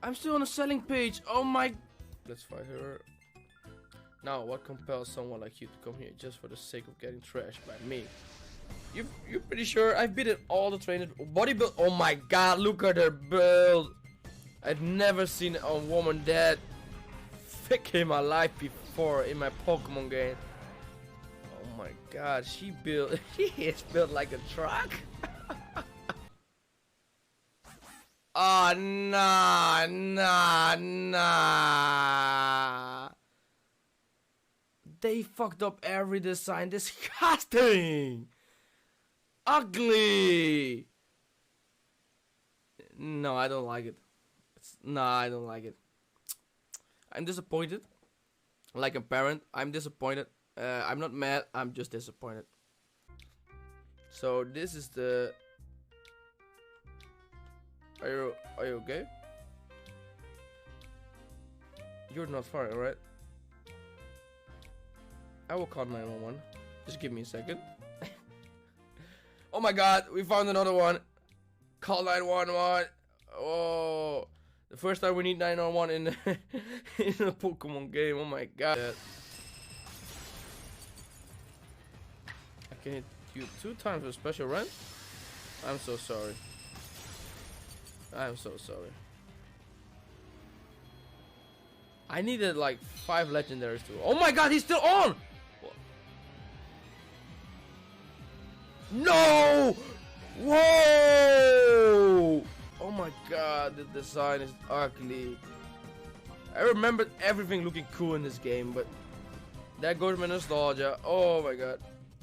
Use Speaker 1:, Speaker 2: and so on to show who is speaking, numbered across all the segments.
Speaker 1: I'm still on the selling page. Oh my. Let's fight her. Now, what compels someone like you to come here just for the sake of getting trashed by me? You're pretty sure I've beaten all the trainers. Bodybuild. Oh my god, look at her build. I've never seen a woman that thick in my life before in my Pokemon game. Oh my god, she is built like a truck. Oh, nah. They fucked up every design. Disgusting. Ugly. No, I don't like it. I don't like it. I'm disappointed. Like a parent, I'm disappointed. I'm not mad, I'm just disappointed. So this is the... Are you okay? You're not far, right? I will call 911. Just give me a second. Oh my god, we found another one. Call 911. Oh, the first time we need 911 in in a Pokemon game. Oh my god. I can hit you 2 times with special run. I'm so sorry. I'm so sorry. I needed like 5 legendaries too. Oh my god, he's still on! No! Whoa! Oh my god, the design is ugly. I remembered everything looking cool in this game, but there goes my nostalgia. Oh my god.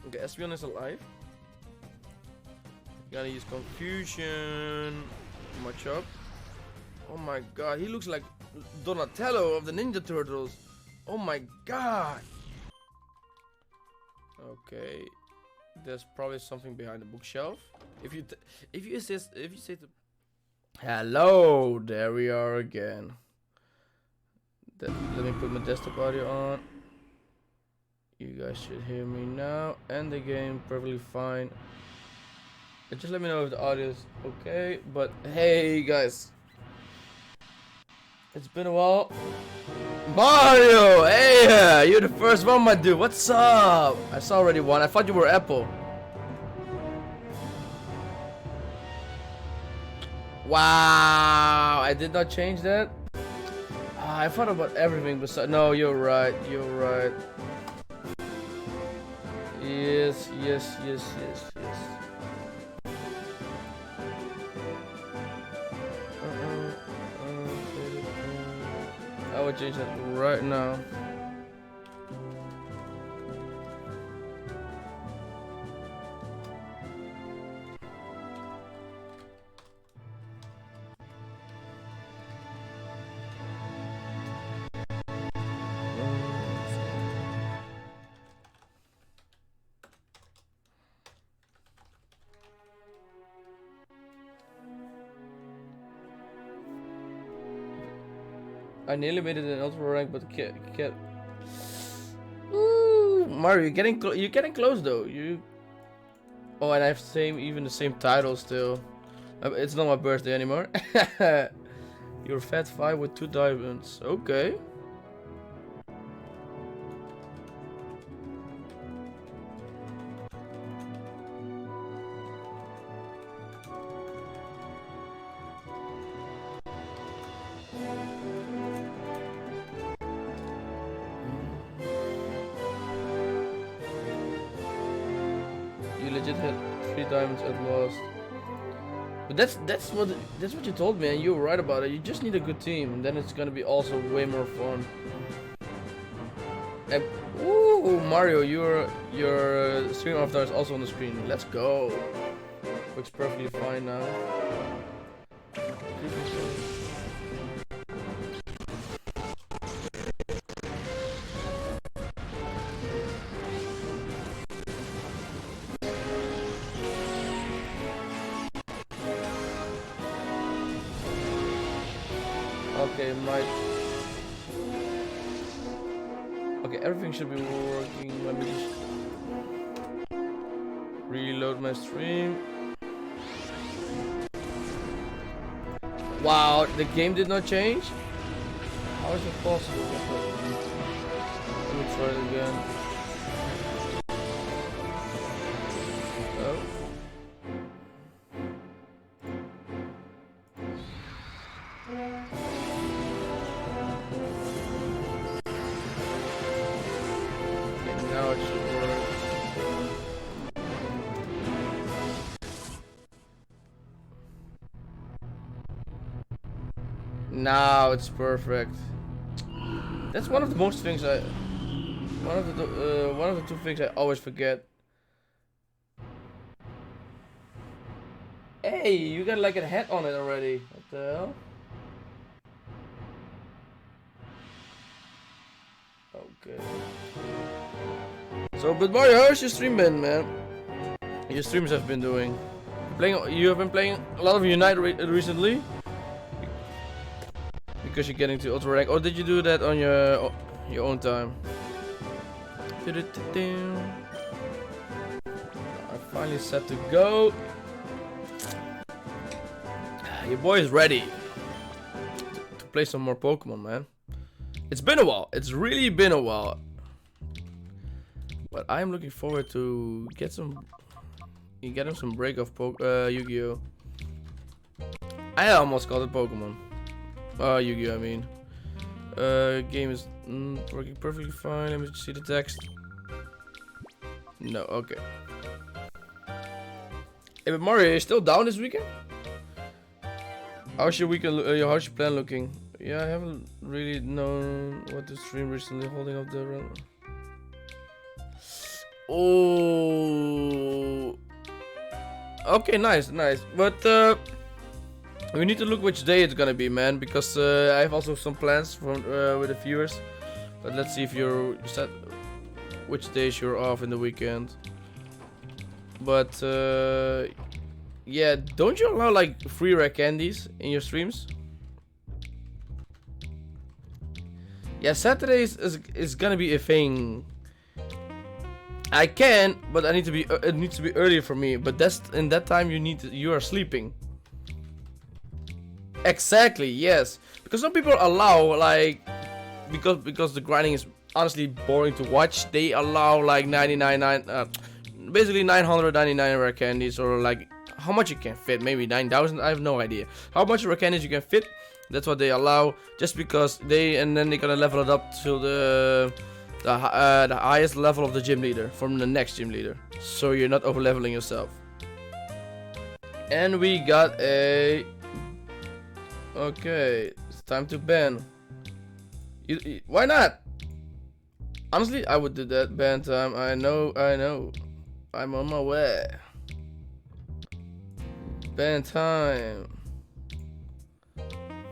Speaker 1: Okay, Espeon is alive. Gotta use confusion. Much up. Oh my god, he looks like Donatello of the Ninja Turtles. Oh my god. Okay, there's probably something behind the bookshelf. If you say to... Hello, there we are again. Let me put my desktop audio on. You guys should hear me now, and the game perfectly fine. Just let me know if the audio is okay. But hey guys, it's been a while. Mario, hey, you're the first one, my dude. What's up? I saw already one. I thought you were Apple. Wow, I did not change that. I thought about everything besides. No, you're right. You're right. Yes. I would change that right now. I nearly made it in ultra rank, but can't. Ooh, Mario, you're getting close though. Oh, and I have even the same title still. It's not my birthday anymore. You're fat 5 with 2 diamonds. Okay. You legit had 3 diamonds at last. But that's what you told me, and you were right about it. You just need a good team, and then it's gonna be also way more fun. And ooh, Mario, your stream avatar is also on the screen. Let's go. Works perfectly fine now. Okay, everything should be working. Let me just reload my stream. Wow, the game did not change? How is it possible? Let me try it again. Oh. Okay, now it should work. Now it's perfect. That's one of the most things one of the two things I always forget. Hey, you got like a hat on it already. What the hell? Okay. So, but Mario, how's your stream been, man? Your streams have been doing. You have been playing a lot of Unite recently? Because you're getting to Ultra Rank, or did you do that on your own time? I finally set to go. Your boy is ready to play some more Pokemon, man. It's been a while. It's really been a while. But I'm looking forward to getting some break of Yu-Gi-Oh. I almost called it Pokemon. Yu-Gi-Oh, I mean. Game is working perfectly fine. Let me see the text. No, okay. Hey, but Mario, are you still down this weekend? How's your weekend? How's your plan looking? Yeah, I haven't really known what to stream recently. Holding up the run. Oh. Okay, nice. But we need to look which day it's gonna be, man, because I have also some plans from with the viewers. But let's see if you're set which days you're off in the weekend. But yeah, don't you allow like free rare candies in your streams? Yeah, Saturdays is gonna be a thing. I can, but I need to be. It needs to be earlier for me. But that's in that time you are sleeping. Exactly, yes. Because some people allow like because the grinding is honestly boring to watch. They allow like basically 999 rare candies, or like how much you can fit. Maybe 9,000. I have no idea how much rare candies you can fit. That's what they allow, just because and then they're gonna level it up to the highest level of the gym leader from the next gym leader, so you're not over leveling yourself. And we got a. Okay, it's time to ban. Why not? Honestly, I would do that. Ban time. I know. I'm on my way. Ban time.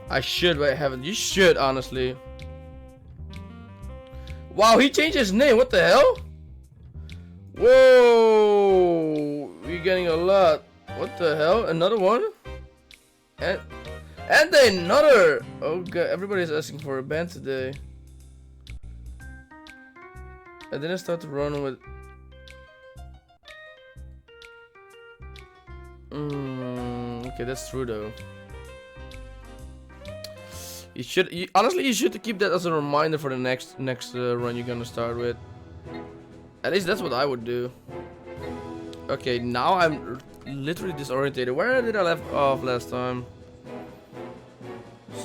Speaker 1: I should, but I haven't. You should, honestly. Wow, he changed his name. What the hell? Whoa, we're getting a lot. What the hell? Another one? And another. Okay, everybody's asking for a ban today. I didn't start to run with. Okay, that's true though. Honestly, you should keep that as a reminder for the next run you're gonna start with. At least that's what I would do. Okay, now I'm literally disorientated. Where did I left off last time?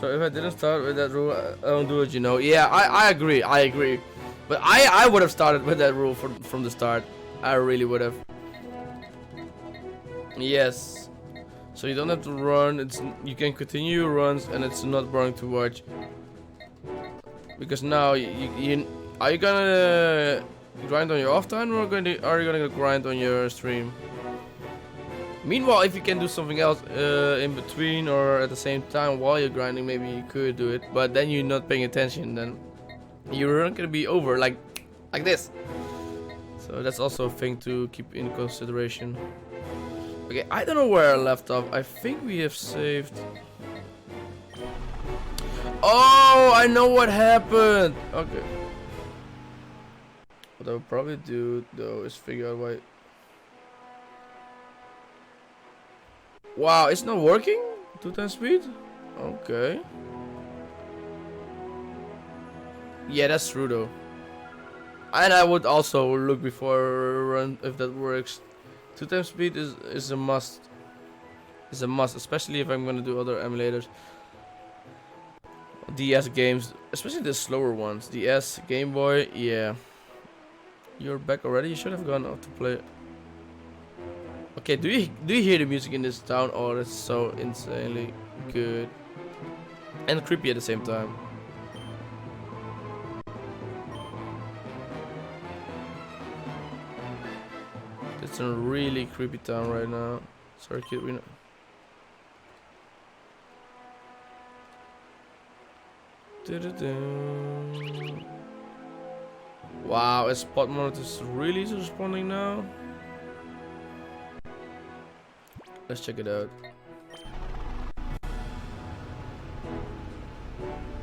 Speaker 1: So if I didn't start with that rule, I don't do it, you know. Yeah, I agree. But I would have started with that rule from the start. I really would have. Yes. So you don't have to run. You can continue your runs, and it's not boring to watch. Because now are you gonna grind on your off time, or are you gonna grind on your stream? Meanwhile, if you can do something else in between or at the same time while you're grinding, maybe you could do it. But then you're not paying attention. Then you're not gonna be over like this. So that's also a thing to keep in consideration. Okay, I don't know where I left off. I think we have saved. Oh, I know what happened. Okay. What I would probably do though is figure out why. Wow, it's not working? 2 times speed? Okay. Yeah, that's true though. And I would also look before run if that works. 2 times speed is a must. Is a must, especially if I'm gonna do other emulators. DS games, especially the slower ones. DS, Game Boy, yeah. You're back already. You should have gone out to play. Okay, do you hear the music in this town? Oh, that's so insanely good and creepy at the same time. It's a really creepy town right now. Sorry, kid. We know. Wow, is spot monitors really responding now? Let's check it out.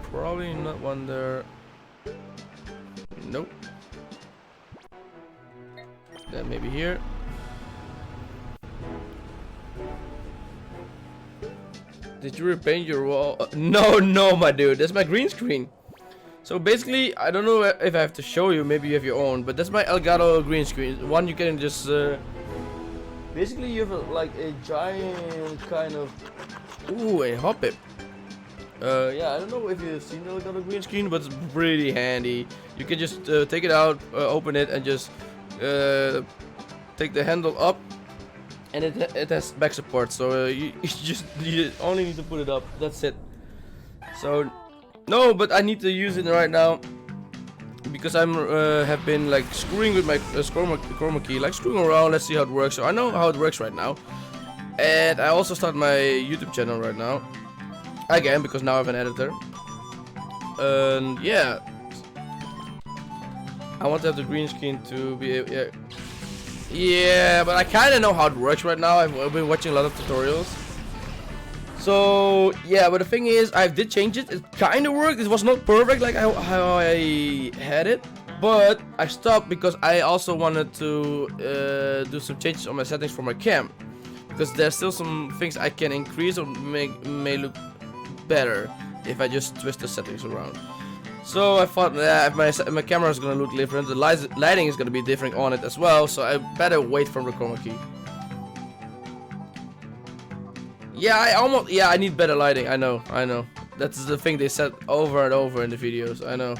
Speaker 1: Probably not one there. Nope. Then maybe here. Did you repaint your wall? No, my dude. That's my green screen. So basically, I don't know if I have to show you. Maybe you have your own. But that's my Elgato green screen. One you can just... basically, you have like a giant kind of... Ooh, a hop-it. Yeah, I don't know if you've seen the Elgato green screen, but it's pretty handy. You can just take it out, open it, and just take the handle up. And it has back support, so you only need to put it up. That's it. So no, but I need to use it right now because I'm have been like screwing with my chroma key, like screwing around. Let's see how it works. So I know how it works right now, and I also start my YouTube channel right now again because now I have an editor. And yeah, I want to have the green screen to be able, yeah, but I kind of know how it works right now. I've been watching a lot of tutorials. So yeah, but the thing is, I did change it. It kind of worked. It was not perfect like how I had it, but I stopped because I also wanted to do some changes on my settings for my cam, because there's still some things I can increase or may look better if I just twist the settings around. So I thought, if my camera is gonna look different, the lighting is gonna be different on it as well. So I better wait for the chroma key. Yeah, I need better lighting. I know. That's the thing they said over and over in the videos. I know.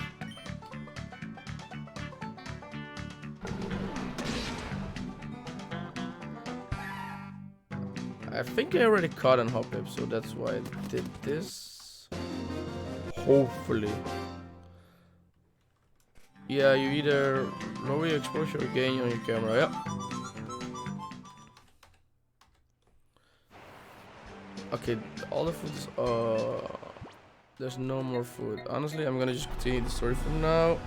Speaker 1: I think I already caught an hop-up, so that's why I did this. Hopefully. Yeah, you either lower your exposure or gain on your camera, yeah. Okay, all the food is, there's no more food. Honestly, I'm gonna just continue the story from now.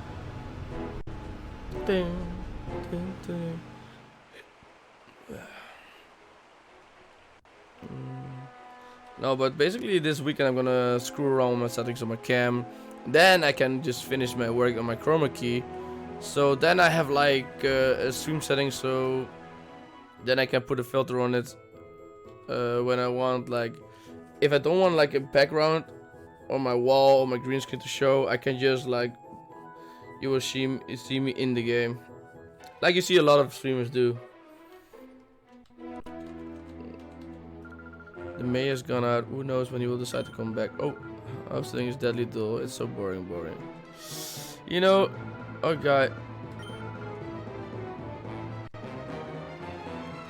Speaker 1: Ding, ding, ding. No, but basically this weekend I'm gonna screw around with my settings on my cam. Then I can just finish my work on my chroma key. So then I have like a stream setting, so then I can put a filter on it when I want, like, if I don't want like a background on my wall or my green screen to show, I can just like, you will see me in the game, like you see a lot of streamers do. The mayor's gone out. Who knows when he will decide to come back? Oh, house thing is deadly dull. It's so boring. You know, oh guy.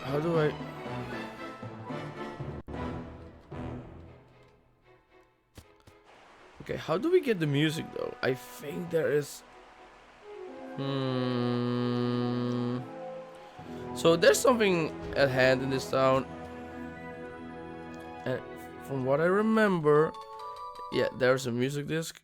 Speaker 1: How do I... Okay, how do we get the music though? I think there is... So there's something at hand in this town. And from what I remember, yeah, there's a music disc.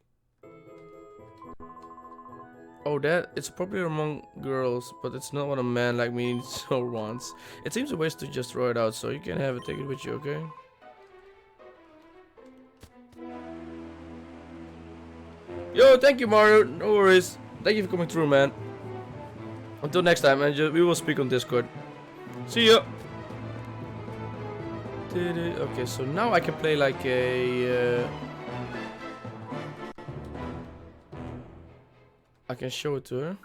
Speaker 1: Oh, that it's popular among girls, but it's not what a man like me needs or wants. It seems a waste to just throw it out, so you can have it, take it with you, okay? Yo, thank you, Mario. No worries. Thank you for coming through, man. Until next time, and we will speak on Discord. See ya. Okay, so now I can play like a... I can show it to her.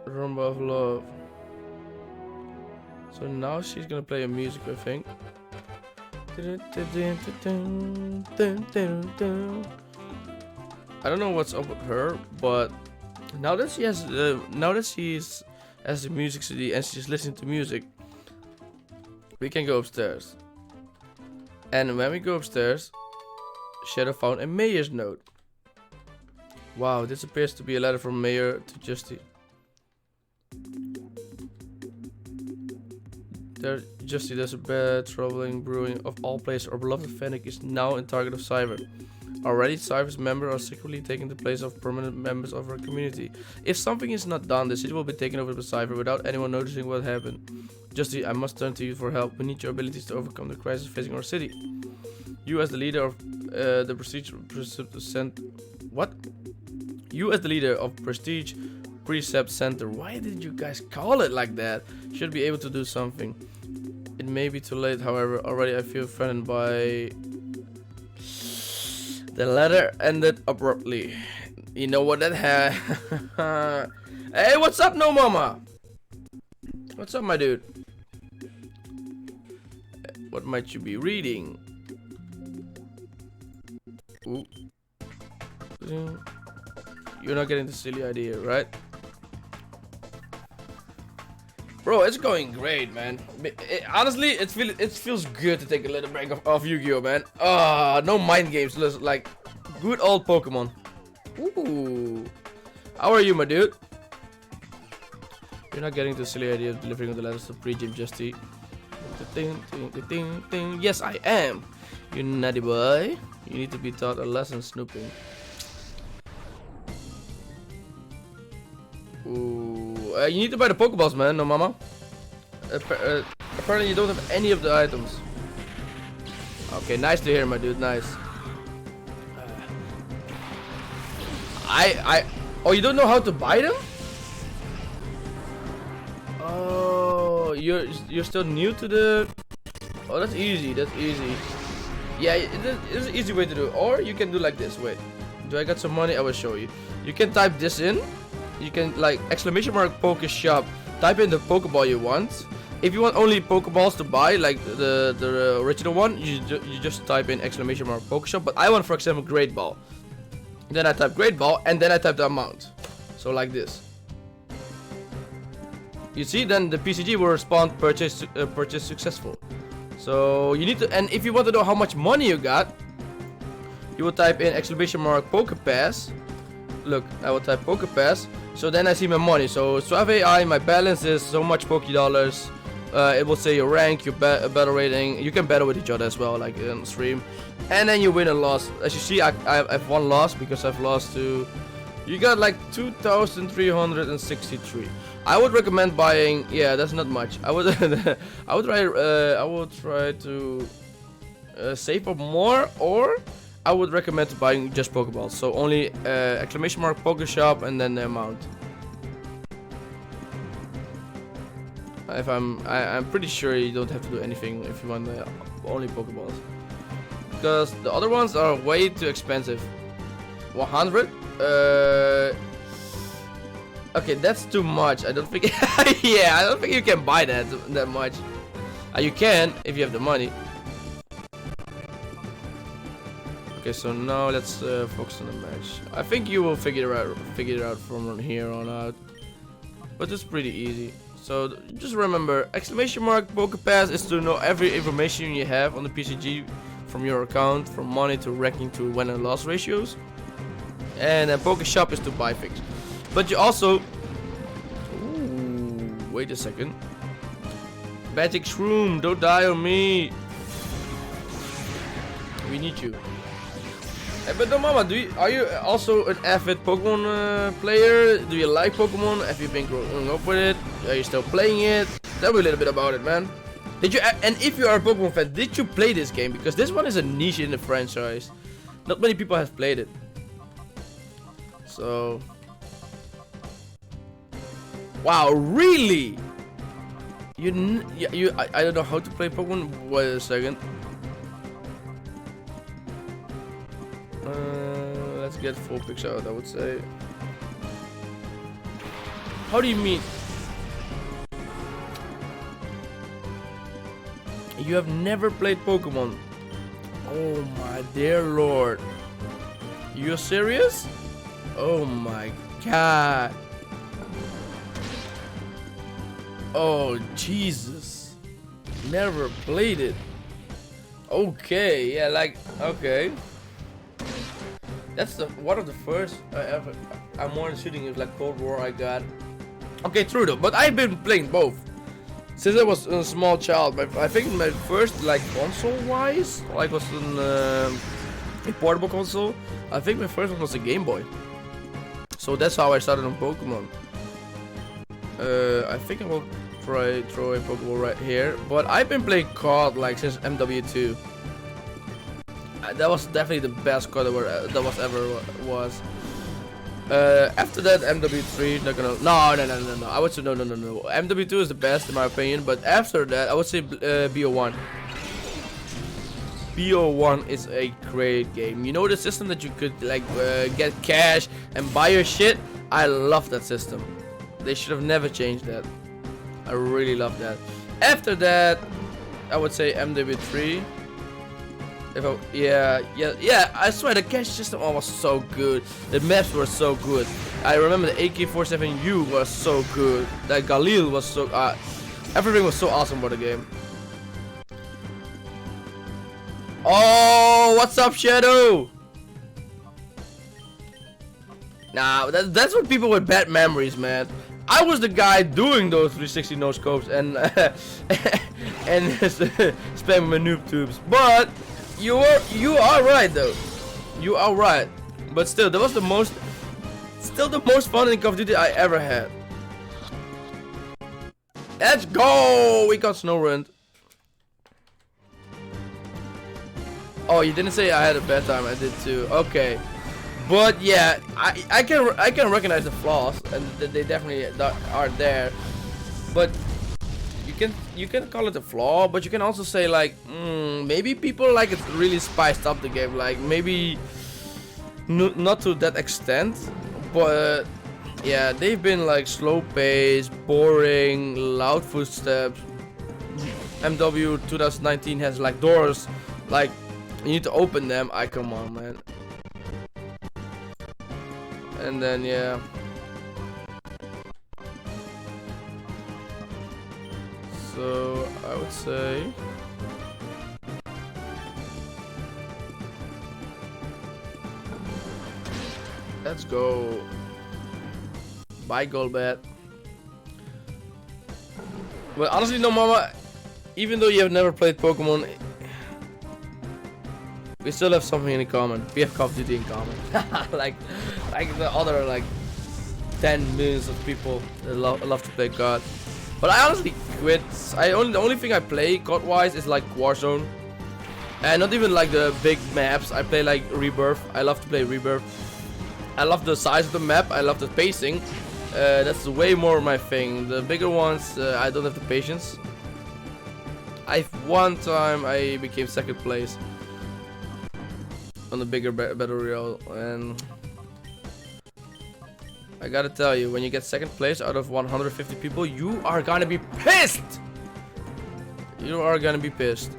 Speaker 1: Rumba of Love. So now she's gonna play a music, I think. I don't know what's up with her, but now that she has, has the music CD and she's listening to music, we can go upstairs. And when we go upstairs, Shadow found a mayor's note. Wow, this appears to be a letter from Mayor to Justy. Justy, there's a bad troubling brewing of all places. Our beloved Fennec is now in target of Cyber. Already, Cyber's members are secretly taking the place of permanent members of our community. If something is not done, the city will be taken over by Cyber without anyone noticing what happened. Justy, I must turn to you for help. We need your abilities to overcome the crisis facing our city. You as the leader of the Prestige You as the leader of Prestige Precept Center. Why did you guys call it like that? Should be able to do something. It may be too late, however. Already I feel threatened by... The letter ended abruptly. You know what that had? Hey, what's up, No Mama? What's up, my dude? What might you be reading? Ooh. You're not getting the silly idea, right? Bro, it's going great, man. Honestly, it feels good to take a little break off Yu-Gi-Oh, man. No mind games, like good old Pokemon. Ooh. How are you, my dude? You're not getting the silly idea of delivering the letters to pre-gym Justy. Yes, I am. You naughty boy. You need to be taught a lesson, snooping. Ooh. You need to buy the Pokeballs, man. No, mama. Apparently, you don't have any of the items. Okay, nice to hear, my dude. Nice. Oh, you don't know how to buy them? Oh, you're still new to the... Oh, that's easy. That's easy. Yeah, it's an easy way to do it. Or you can do like this. Wait, do I got some money? I will show you. You can type this in. You can like !_ Poke Shop. Type in the Pokeball you want. If you want only Pokeballs to buy, like the original one, you just type in ! Poke Shop. But I want, for example, Great Ball. Then I type Great Ball and then I type the amount. So like this. You see, then the PCG will respond purchase successful. So you need to, and if you want to know how much money you got, you will type in ! Poke Pass. Look, I will type Poke Pass. So then I see my money. So Suave AI, my balance is so much Poke Dollars. It will say your rank, your battle rating. You can battle with each other as well, like in stream. And then you win and loss. As you see, I've won loss because I've lost to. You got like 2,363. I would recommend buying. Yeah, that's not much. I would. I would try to save up more, or I would recommend buying just Pokeballs. So only ! Poke Shop and then the amount. I'm pretty sure you don't have to do anything if you want only Pokeballs, because the other ones are way too expensive. 100. Okay, that's too much. I don't think. Yeah, I don't think you can buy that much. You can if you have the money. Okay, so now let's focus on the match. I think you will figure it out from here on out. But it's pretty easy. So just remember, ! Poke Pass is to know every information you have on the PCG, from your account, from money to ranking to win and loss ratios. And then Poke Shop is to buy things. But you also... Ooh, wait a second. Magic Shroom, don't die on me. We need you. But no, Mama, are you also an avid Pokemon player? Do you like Pokemon? Have you been growing up with it? Are you still playing it? Tell me a little bit about it, man. Did you? And if you are a Pokemon fan, did you play this game? Because this one is a niche in the franchise. Not many people have played it. So Wow, really? I don't know how to play Pokemon. Wait a second. Let's get full pics out, I would say. How do you mean? You have never played Pokemon? Oh my dear lord. You're serious? Oh my god. Oh Jesus. Never played it. Okay, yeah, like, okay. That's one of the first I'm more shooting is like Cold War I got. Okay, true though, but I've been playing both since I was a small child. I think my first like console wise, like was a portable console. I think my first one was a Game Boy. So that's how I started on Pokemon. I think I will try throw a Pokeball right here, but I've been playing COD like since MW2. That was definitely the best COD that was ever was. After that, MW3, not gonna. No. I would say no. MW2 is the best in my opinion, but after that, I would say BO1. BO1 is a great game. You know the system that you could like get cash and buy your shit. I love that system. They should have never changed that. I really love that. After that, I would say MW3. Yeah, I swear the cash system was so good. The maps were so good. I remember the AK-47U was so good. That Gale was so everything was so awesome about the game. Oh, what's up, Shadow? Nah, that's what people with bad memories, man. I was the guy doing those 360 no scopes and and spamming my noob tubes, but you are right though. You are right. But still, that was the most fun in Call of Duty I ever had. Let's go! We got snow run. Oh, you didn't say I had a bad time. I did too. Okay. But yeah, I can recognize the flaws, and they definitely are there. But you can call it a flaw, but you can also say like maybe people like it really spiced up the game, like maybe not to that extent, but yeah, they've been like slow paced, boring, loud footsteps. MW 2019 has like doors, like you need to open them. Come on, man. And then yeah. So I would say let's go. Bye, Golbat. But honestly, no, Mama. Even though you have never played Pokemon, we still have something in common. We have Call of Duty in common. like the other like 10 millions of people that love to play COD. But I honestly quit. The only thing I play COD wise is like Warzone, and not even like the big maps. I play like Rebirth. I love to play Rebirth. I love the size of the map. I love the pacing. That's way more my thing. The bigger ones, I don't have the patience. One time I became second place on the bigger battle royale, and I gotta tell you, when you get second place out of 150 people, you are gonna be pissed. You are gonna be pissed.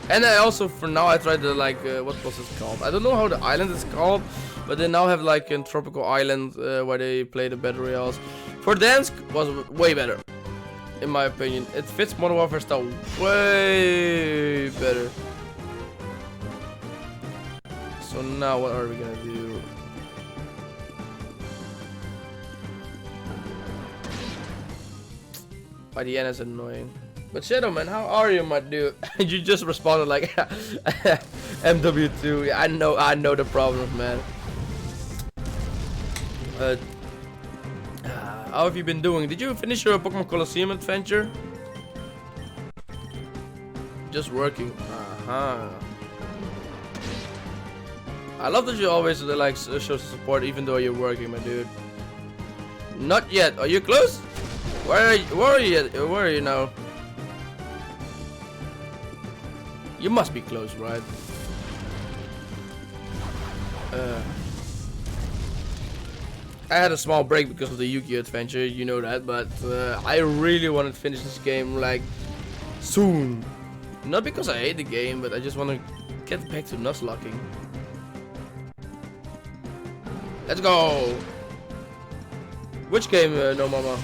Speaker 1: And I also, for now, I tried to like, what was it called? I don't know how the island is called, but they now have like a tropical island where they play the battle royales. Verdansk was way better, in my opinion. It fits Modern Warfare style way better. So now what are we gonna do? By the end is annoying. But Shadow Man, how are you, my dude? You just responded like MW2. Yeah, I know the problems, man. How have you been doing? Did you finish your Pokemon Colosseum adventure? Just working. I love that you always like show support even though you're working, my dude. Not yet. Are you close? Where are you? Where are you? Where are you now? You must be close, right? I had a small break because of the Yu-Gi-Oh adventure, you know that, but I really want to finish this game like soon. Not because I hate the game, but I just want to get back to Nuzlocking. Let's go! Which game, no mama?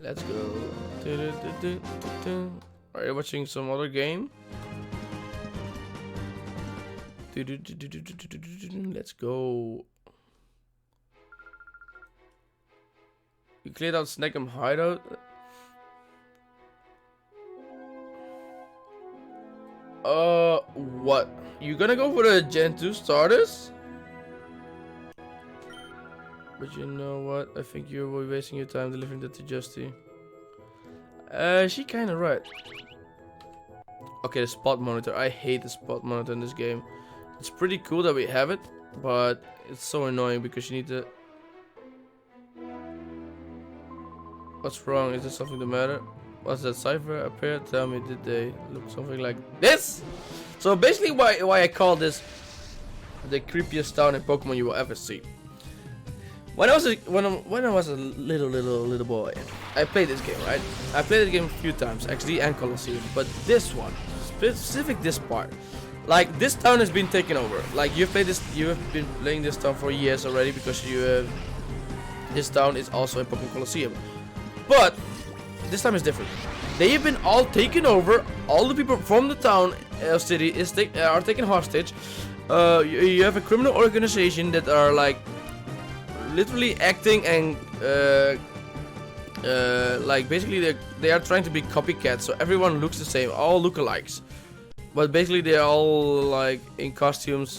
Speaker 1: Let's go. Are you watching some other game? Let's go. You cleared out Snackham Hideout? What? You gonna go for the Gen 2 starters? But you know what? I think you're wasting your time delivering that to Justy. She kinda right. Okay, the spot monitor. I hate the spot monitor in this game. It's pretty cool that we have it, but it's so annoying because you need to... What's wrong? Is there something the matter? Was that cipher appear? Tell me, did they look something like this? So basically why I call this the creepiest town in Pokemon you will ever see. When I was a little boy, I played this game, right? I played the game a few times, XD and Colosseum, but this one, specific this part, like this town has been taken over. Like you have been playing this town for years already because this town is also in Pokemon Colosseum, but this time is different. They have been all taken over. All the people from the town city are taken hostage. You have a criminal organization that are like literally acting and like basically they are trying to be copycats, so everyone looks the same, all lookalikes, but basically they're all like in costumes,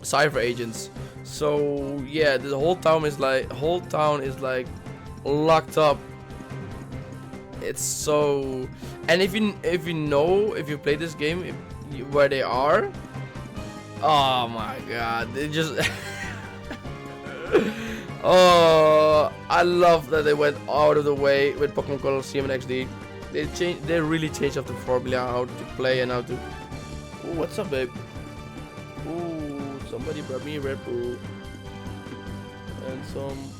Speaker 1: cypher agents. So yeah, the whole town is like locked up. It's so, and if you play this game, where they are, oh my god, they just oh, I love that they went out of the way with Pokemon Colosseum and XD. They really changed up the formula, how to play and how to. Ooh, what's up, babe? Ooh, somebody brought me a Red Bull and some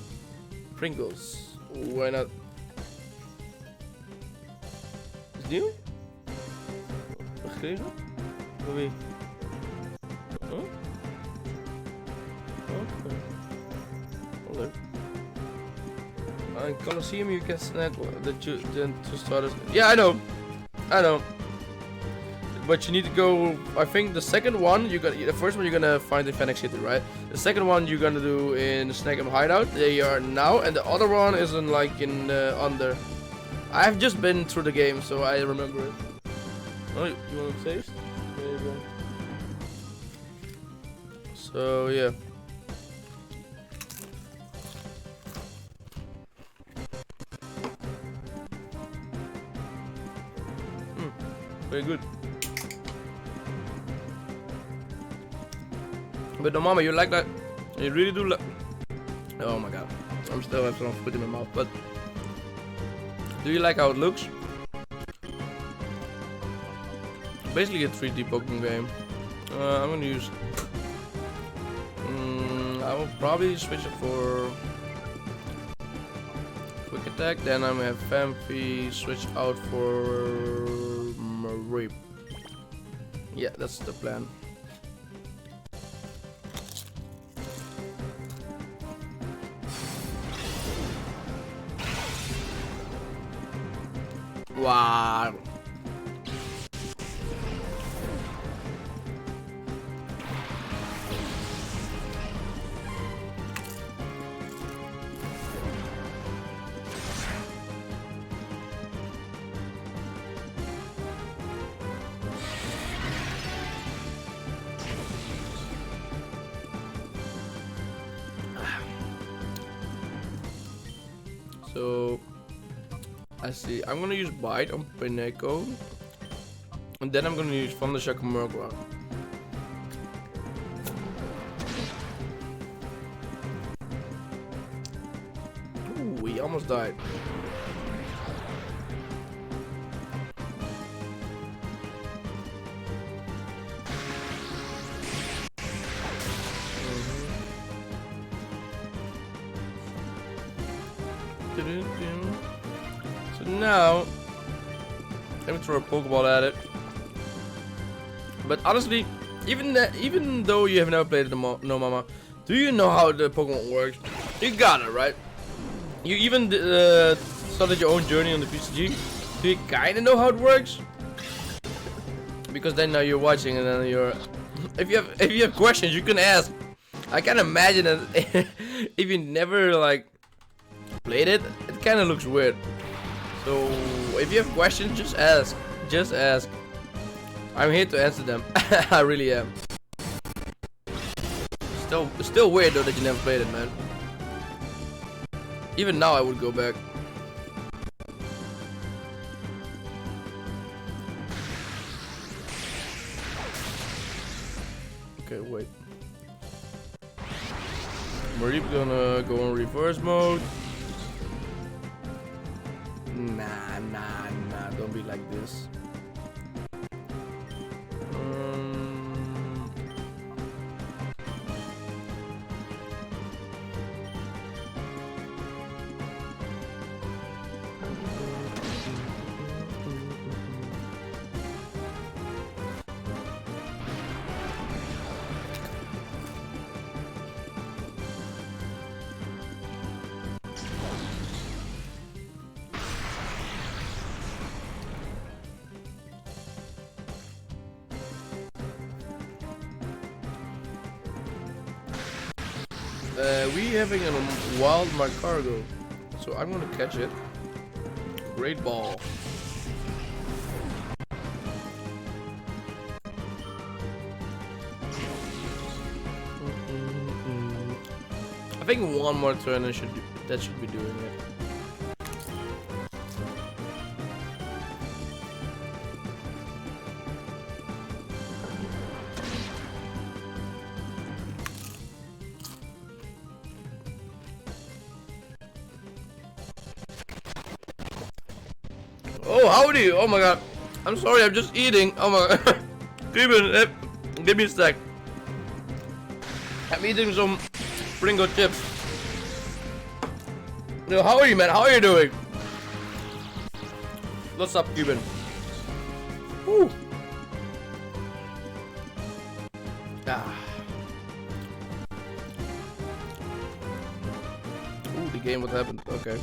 Speaker 1: Pringles. Ooh, why not? Is nieuw? Gekregen? Door wie? Huh? Okay. Well, leuk. In Colosseum you can snack the two starters. Yeah, I know. But you need to go. I think the second one the first one you're gonna find in Phoenix City, right? The second one you're gonna do in Snackham Hideout. They are now, and the other one is in like in under. I've just been through the game, so I remember it. Oh, you want to taste? There you go. So yeah. Very good. But no, mama, you like that? You really do like. Oh my god, I'm still have some food in my mouth. But do you like how it looks? Basically a 3D Pokemon game. I'm gonna use. I will probably switch it for Quick Attack. Then I'm gonna have Phanpy switch out for Rape. Yeah, that's the plan. Wow. So I see. I'm gonna use Bite on Pineko, and then I'm gonna use Thundershock on Murkrow. he almost died. So now, let me throw a Pokeball at it. But honestly, even though you have never played No Mama, do you know how the Pokemon works? You got it, right? You even started your own journey on the PCG. Do you kinda know how it works? Because then now you're watching and then you're if you have questions you can ask. I can imagine that if you never like played it, it kinda looks weird. So if you have questions, just ask. Just ask. I'm here to answer them. I really am. Still weird though that you never played it, man. Even now I would go back. Okay, wait. We're gonna go in reverse mode. Nah, don't be like this. We having a wild Cargo, so I'm gonna catch it. Great ball. I think one more turn and that should be doing it. Oh, howdy! Oh my god. I'm sorry, I'm just eating. Oh my god. Give me a sec. I'm eating some Pringle chips. Yo, how are you, man? How are you doing? What's up, Cuban? Woo. Ah. Ooh, the game, what happened? Okay.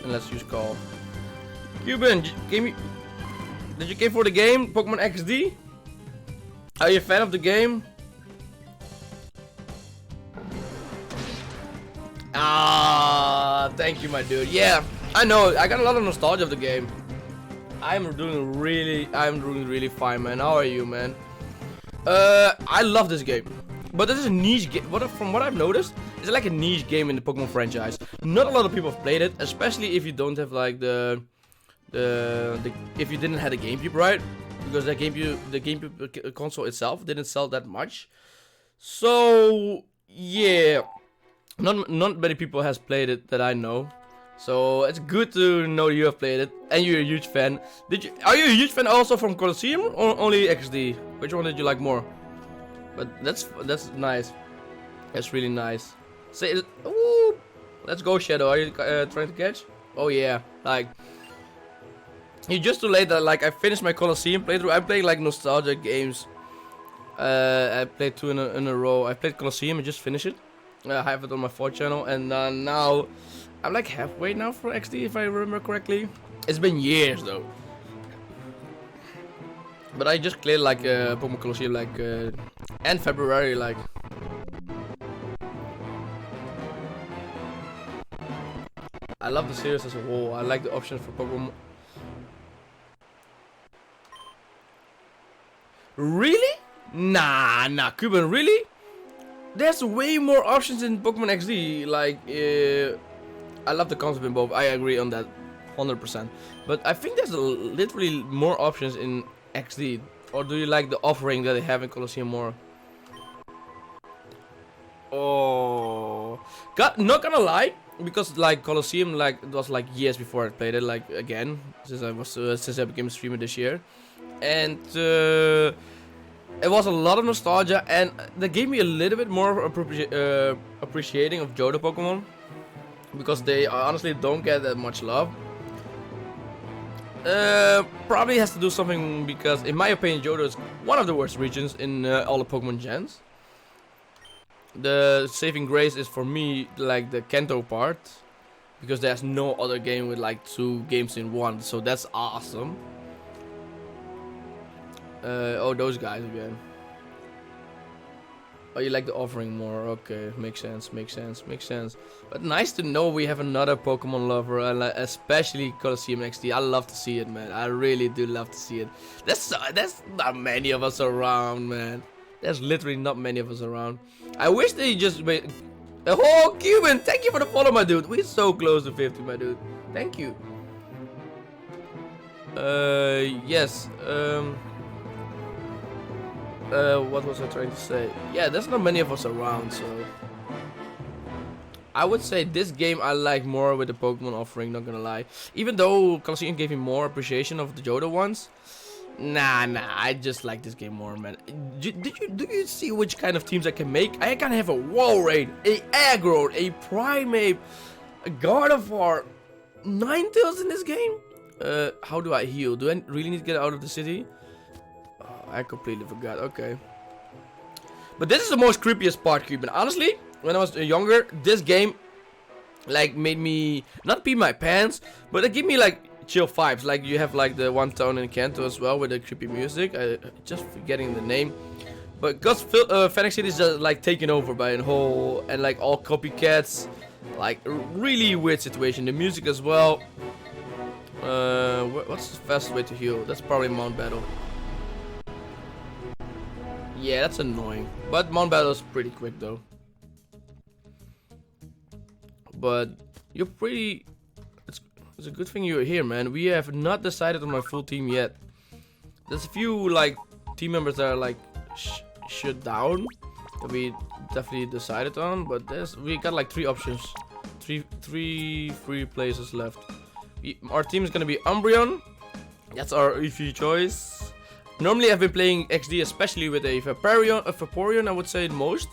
Speaker 1: Let's use call. Cuban, did you game for the game Pokemon XD? Are you a fan of the game? Ah, thank you, my dude. Yeah, I know. I got a lot of nostalgia of the game. I'm doing really fine, man. How are you, man? I love this game, but this is a niche game. From what I've noticed, it's like a niche game in the Pokemon franchise. Not a lot of people have played it, especially if you don't have like if you didn't have a GameCube, right? Because the GameCube console itself didn't sell that much. So yeah, not many people has played it that I know. So it's good to know you have played it and you're a huge fan. Are you a huge fan also from Colosseum or only XD? Which one did you like more? But that's nice. That's really nice. Say, ooh, let's go, Shadow. Are you trying to catch? Oh yeah, like you're just too late. That like I finished my Colosseum playthrough. I played like nostalgia games. I played 2 in a row. I played Colosseum and just finished it. I have it on my 4th channel, and now I'm like halfway now for XD if I remember correctly. It's been years though. But I just cleared like Pokemon Colosseum like end February like. I love the series as a whole. I like the options for Pokemon. Really? Nah, Cuban, really? There's way more options in Pokemon XD. Like, I love the concept in both. I agree on that, 100%. But I think there's literally more options in XD. Or do you like the offering that they have in Colosseum more? Oh, Not gonna lie, because like Colosseum, like it was like years before I played it, like again since I became a streamer this year, and it was a lot of nostalgia, and that gave me a little bit more appreciating of Johto Pokemon, because they honestly don't get that much love. Probably has to do something because, in my opinion, Johto is one of the worst regions in all the Pokemon gens. The saving grace is for me like the Kanto part, because there's no other game with like 2 games in one, so that's awesome. Oh, those guys again. Oh, you like the offering more? Okay, makes sense. But nice to know we have another Pokemon lover, and especially Colosseum XD. I love to see it, man. I really do love to see it. That's not many of us around, man. There's literally not many of us around. I wish they just made. Oh, Cuban, thank you for the follow, my dude. We're so close to 50, my dude. Thank you. Yes. What was I trying to say? Yeah, there's not many of us around, so I would say this game I like more with the Pokemon offering, not gonna lie. Even though Colosseum gave me more appreciation of the Johto ones. Nah, I just like this game more, man. Do you see which kind of teams I can make? I can have a Walrein, a Aggro, a Primeape, a Gardevoir, Ninetales in this game? How do I heal? Do I really need to get out of the city? I completely forgot. Okay. But this is the most creepiest part, Cuban. Honestly, when I was younger, this game like made me not pee my pants, but it gave me like chill vibes. Like you have like the one town in Kanto as well with the creepy music. I just forgetting the name. But because Fennec City is just like taken over by a whole and like all copycats, like really weird situation. The music as well. What's the fastest way to heal? That's probably Mount Battle. Yeah, that's annoying. But Mount Battle is pretty quick though. But you're pretty. It's a good thing you're here, man. We have not decided on my full team yet. There's a few like team members that are like shut down that we definitely decided on, but we got like 3 options, three free places left. Our team is gonna be Umbreon. That's our easy choice. Normally I've been playing XD, especially with a Vaporeon, I would say the most.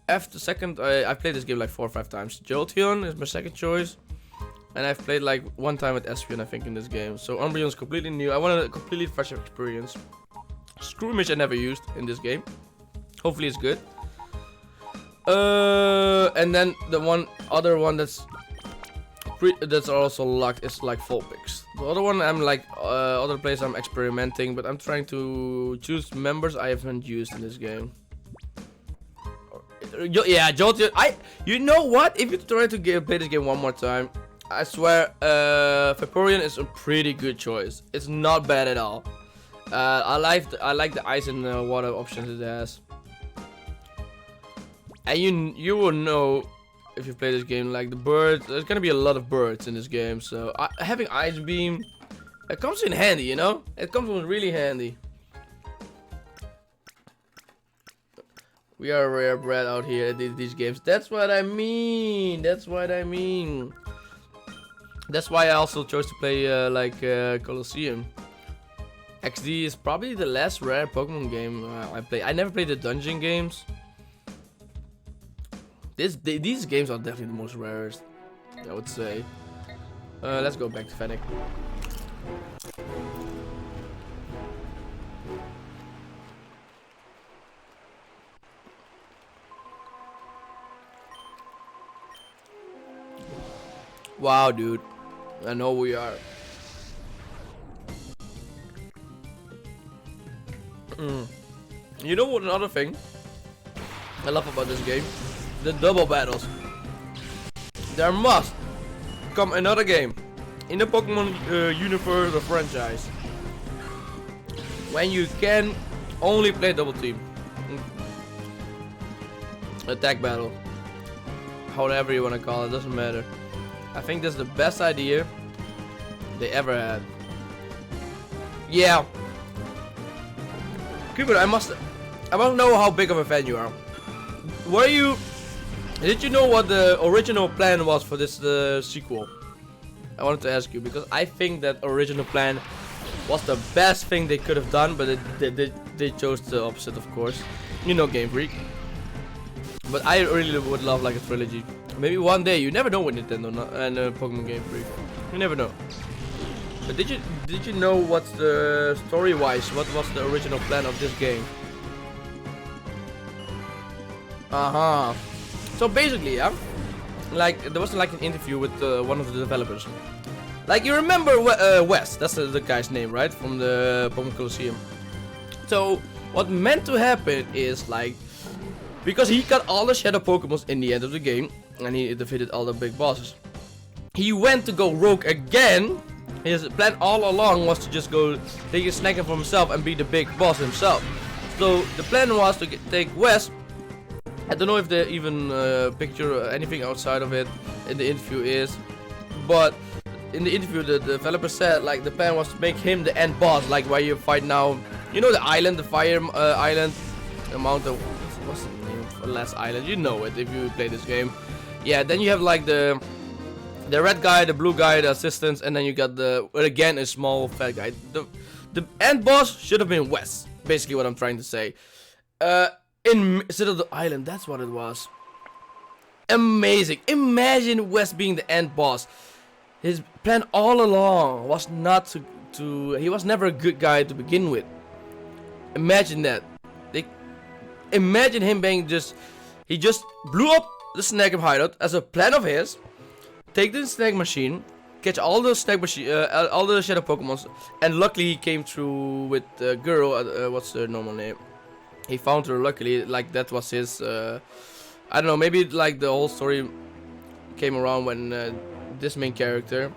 Speaker 1: After second, I've played this game like 4 or 5 times. Jolteon is my second choice. And I've played like 1 time with Espeon, I think, in this game. So Umbreon is completely new. I wanted a completely fresh experience. Screwmage I never used in this game. Hopefully it's good. And then the other one that's also locked is like Vulpix. The other one I'm like other place I'm experimenting, but I'm trying to choose members I haven't used in this game. Yeah, Jolteon. You know what? If you try to play this game one more time, I swear, Vaporeon is a pretty good choice. It's not bad at all. I like the ice and water options it has. And you will know if you play this game, like the birds. There's gonna be a lot of birds in this game, so having Ice Beam, it comes in handy, you know. It comes in really handy. We are rare bred out here at these games. That's what I mean. That's what I mean. That's why I also chose to play Colosseum. XD is probably the last rare Pokemon game I play. I never played the dungeon games. These games are definitely the most rarest, I would say. Let's go back to Fennec. Wow, dude. I know we are. You know what, another thing I love about this game? The double battles. There must come another game in the Pokemon universe or franchise when you can only play double team. Attack battle. However you want to call it, doesn't matter. I think that's the best idea they ever had. Yeah. Cupid, I must know how big of a fan you are. Were you Did you know what the original plan was for this sequel? I wanted to ask you because I think that original plan was the best thing they could have done, but they chose the opposite, of course. You know, Game Freak. But I really would love like a trilogy. Maybe one day. You never know with Nintendo and Pokemon Game Freak. You never know. But did you know what's the story-wise? What was the original plan of this game? So basically, yeah, like there was like an interview with one of the developers. Like you remember Wes? That's the guy's name, right? From the Pokemon Colosseum. So what meant to happen is like, because he got all the Shadow Pokemons in the end of the game, and he defeated all the big bosses. He went to go rogue again. His plan all along was to just go take a snack for himself and be the big boss himself. So the plan was to take Wes. I don't know if they even picture anything outside of it in the interview is, but in the interview the developer said like the plan was to make him the end boss, like where you fight now. You know the island, the fire island, the mountain. What's the name of the last island? You know it if you play this game. Yeah, then you have like the red guy, the blue guy, the assistants, and then you got again a small fat guy. The end boss should have been Wes. Basically, what I'm trying to say. Instead of the island, that's what it was. Amazing. Imagine Wes being the end boss. His plan all along was not to he was never a good guy to begin with. Imagine that. Imagine him being he just blew up the Snag hideout as a plan of his. Take the Snag machine, catch all the Snag machine, all the Shadow Pokemons, and luckily he came through with the girl. What's her normal name? He found her luckily, like that was his, I don't know, maybe like the whole story came around when this main character,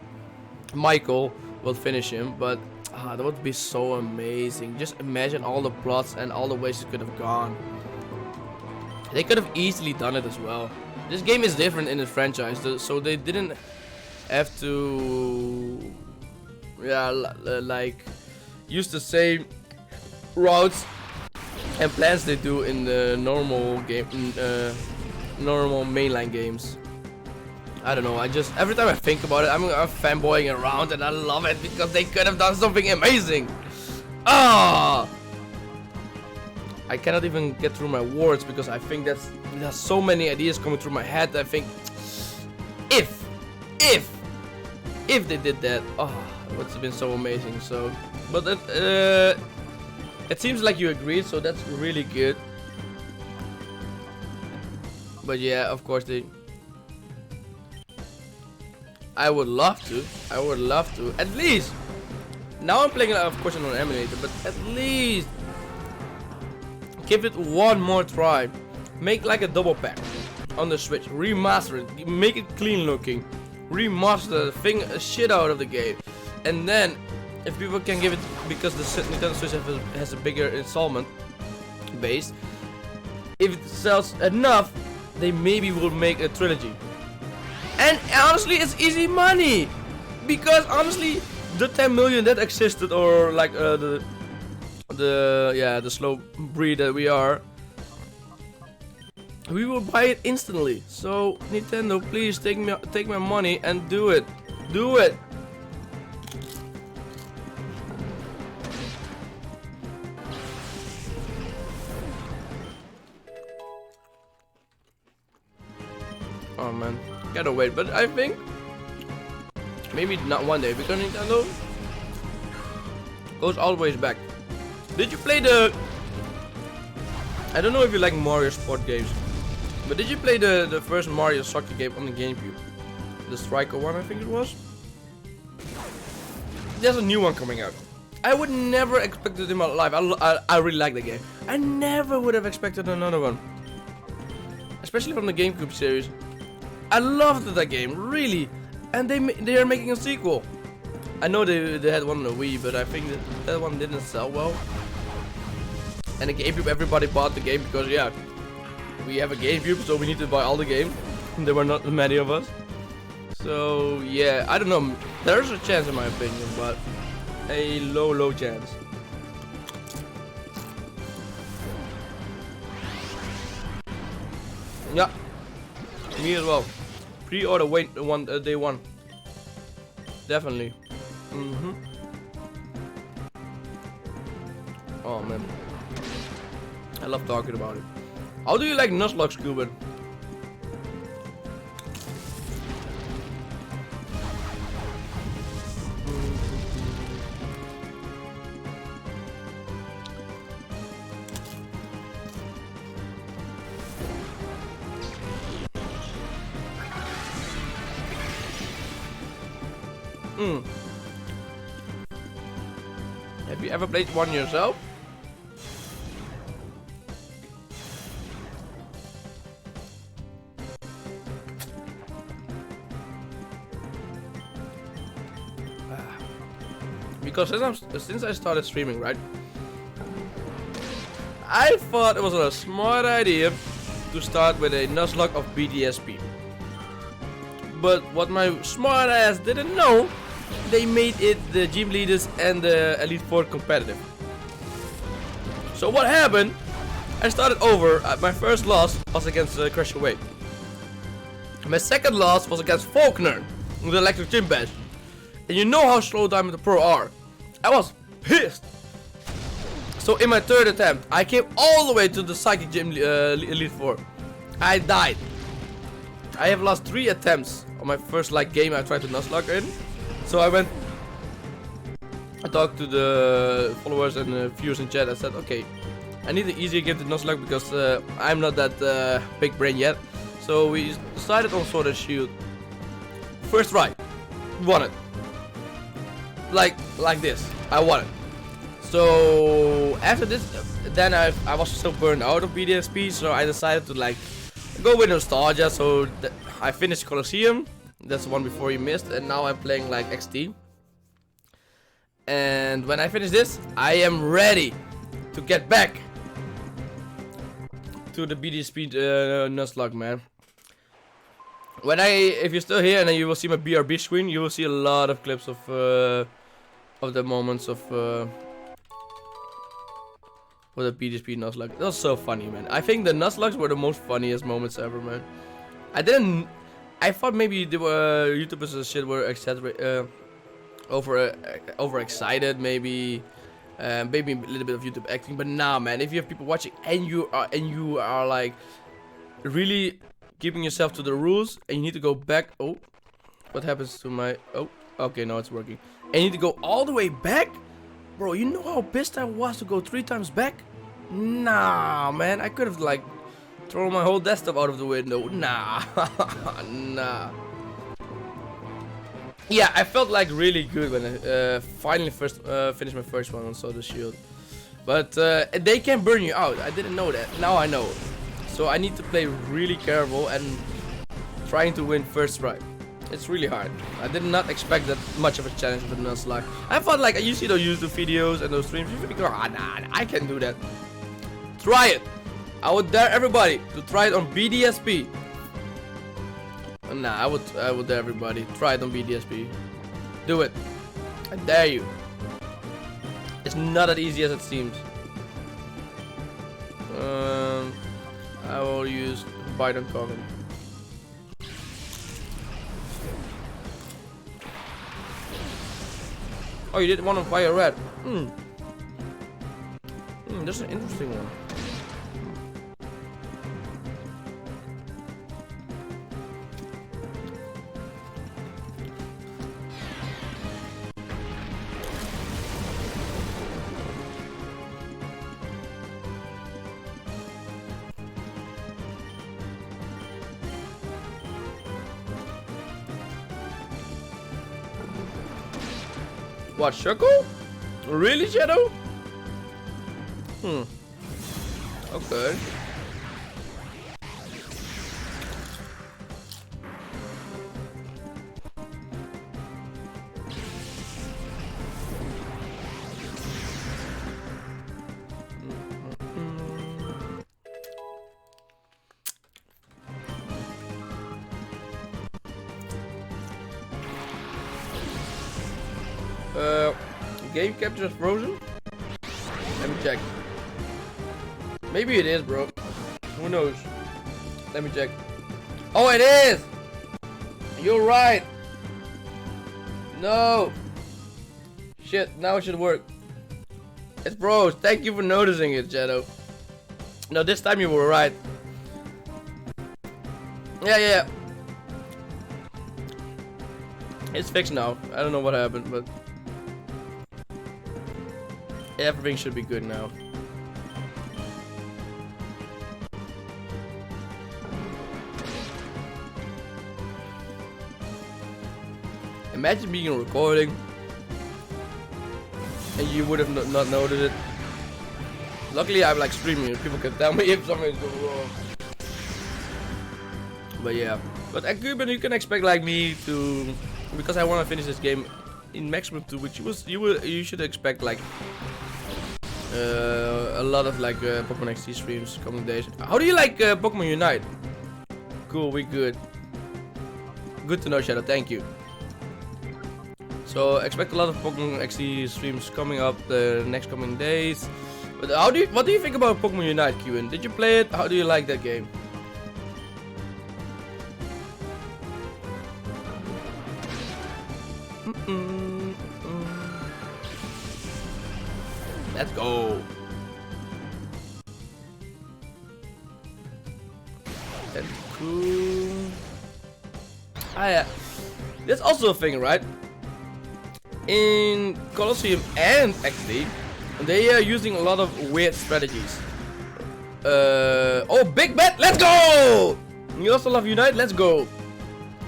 Speaker 1: Michael, will finish him, but that would be so amazing. Just imagine all the plots and all the ways it could have gone. They could have easily done it as well. This game is different in the franchise, so they didn't have to, yeah, like, use the same routes and plans they do in the normal game, normal mainline games. I don't know. Every time I think about it, I'm fanboying around, and I love it because they could have done something amazing. I cannot even get through my words because I think there's so many ideas coming through my head. I think if they did that, it would have been so amazing. So, but it seems like you agreed, so that's really good. But yeah, of course I would love to. At least now I'm playing it, of course, on an emulator, but at least give it one more try. Make like a double pack on the Switch, remaster it, make it clean looking, remaster the shit out of the game, and then if people can give it, because the Nintendo Switch has a bigger installment base, if it sells enough, they maybe will make a trilogy. And honestly, it's easy money, because honestly, the 10 million that existed, or like the slow breed that we are, we will buy it instantly. So Nintendo, please take my money and do it. Do it. Oh man, gotta wait, but I think maybe not one day, because Nintendo goes all the way back. Did you play I don't know if you like Mario sport games, but did you play the first Mario soccer game on the GameCube? The Striker one, I think it was. There's a new one coming out. I would never expect it in my life. I really like the game. I never would have expected another one, especially from the GameCube series. I loved that game, really, and they are making a sequel. I know they had one on the Wii, but I think that one didn't sell well. And the GameCube, everybody bought the game because, yeah, we have a GameCube, so we need to buy all the games. There were not many of us. So, yeah, I don't know. There's a chance in my opinion, but a low chance. Yeah. Me as well. Pre-order day one. Definitely. Oh man. I love talking about it. How do you like Nuzlocke, Scuba? Have you ever played one yourself? Because since I started streaming, right? I thought it was a smart idea to start with a Nuzlocke of BDSP. But what my smart ass didn't know, they made it the gym leaders and the Elite Four competitive. So what happened? I started over. My first loss was against Crash Away. My second loss was against Faulkner with the Electric Gym Bash. And you know how slow Diamond the Pro are. I was pissed. So in my third attempt, I came all the way to the Psychic Gym Elite Four. I died. I have lost 3 attempts on my first game I tried to Nuzlocke in. So I talked to the followers and viewers in chat. I said, okay, I need an easier game to Nuzlocke because I'm not that big brain yet. So we decided on Sword and Shield. First try, won it. Like this, I won it. So after this, then I was so burned out of BDSP, so I decided to go with nostalgia. So I finished Colosseum. That's the one before you missed, and now I'm playing XT. And when I finish this, I am ready to get back to the BDSP Nuzlocke, man. If you're still here and then you will see my BRB screen, you will see a lot of clips of the moments of the BDSP Nuzlocke. That was so funny, man. I think the Nuzlockes were the most funniest moments ever, man. I thought maybe the YouTubers and shit were overexcited, maybe a little bit of YouTube acting. But nah, man, if you have people watching and you are really keeping yourself to the rules, and you need to go back. Oh, what happens to my? Oh, okay, now it's working. And you need to go all the way back, bro. You know how pissed I was to go 3 times back? Nah, man, I could have throw my whole desktop out of the window. Nah. Nah. Yeah, I felt really good when I finally finished my first one on Sword and Shield. But they can burn you out. I didn't know that. Now I know. So I need to play really careful and trying to win first try. It's really hard. I did not expect that much of a challenge with Nuzlocke. I thought you see those YouTube videos and those streams, you think, oh, nah, I can do that. Try it. I would dare everybody to try it on BDSP. Nah, I would dare everybody. Try it on BDSP. Do it. I dare you. It's not as easy as it seems. I will use Biden comment. Oh, you did one on Fire Red. That's an interesting one. What, Shuckle? Really, Shadow? Okay. Game capture is frozen? Let me check. Maybe it is, bro. Who knows? Let me check. Oh, it is! You're right! No! Shit, now it should work. It's bros. Thank you for noticing it, Shadow. No, this time you were right. Yeah. It's fixed now. I don't know what happened, but everything should be good now. Imagine being a recording and you would have not noticed it. Luckily, I'm like streaming. People can tell me if something's going wrong. But yeah, but you can expect like me to, because I want to finish this game in maximum 2 weeks. You should expect like a lot of like Pokemon XD streams coming days. How do you like Pokemon Unite? Cool, we good. Good to know, Shadow. Thank you. So expect a lot of Pokemon XD streams coming up the next coming days. But what do you think about Pokemon Unite, Qin? Did you play it? How do you like that game? Let's go. That's cool. Yeah. That's also a thing, right? In Colosseum and XD, they are using a lot of weird strategies. Oh, big bet! Let's go! You also love Unite? Let's go!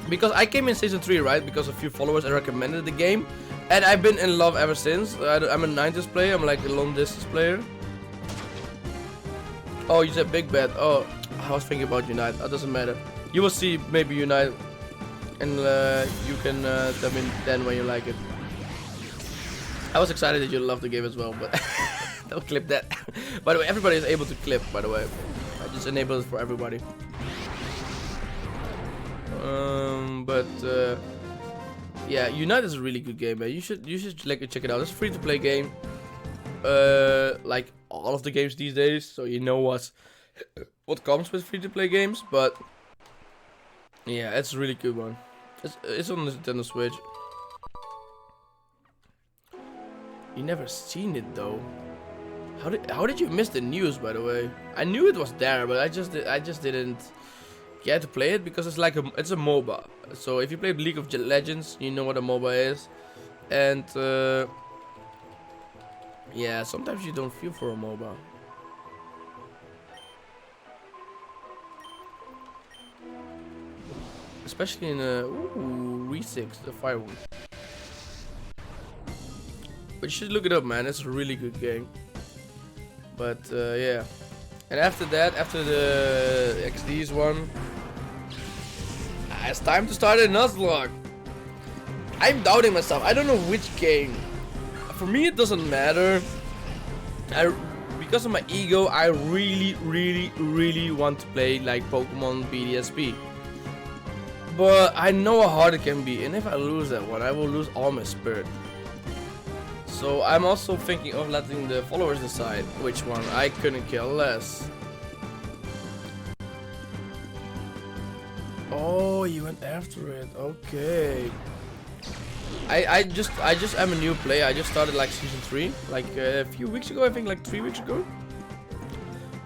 Speaker 1: Because I came in season 3, right? Because a few followers recommended the game, and I've been in love ever since. I'm a 90s player. I'm like a long distance player. Oh, you said big bet. Oh, I was thinking about Unite. That doesn't matter. You will see maybe Unite, and you can tell me then when you like it. I was excited that you loved the game as well, but don't clip that. By the way, everybody is able to clip, by the way. I just enabled it for everybody. Yeah, Unite is a really good game, man. You should like check it out. It's a free-to-play game. Like all of the games these days, so you know what comes with free-to-play games. But yeah, it's a really good one. It's on the Nintendo Switch. You never seen it though. How did you miss the news, by the way? I knew it was there, but I just didn't get to play it because it's like it's a MOBA. So if you play League of Legends, you know what a MOBA is. And yeah, sometimes you don't feel for a MOBA. Especially in Re6, the Fire one. But you should look it up, man. It's a really good game. But yeah. And after that, after the XD's one, it's time to start a Nuzlocke. I'm doubting myself. I don't know which game. For me, it doesn't matter. Because of my ego, I really want to play like Pokemon BDSP. But I know how hard it can be, and if I lose that one, I will lose all my spirit. So I'm also thinking of letting the followers decide which one. I couldn't care less. Oh, you went after it. Okay. I just am a new player. I just started like season 3, like a few weeks ago. I think like 3 weeks ago.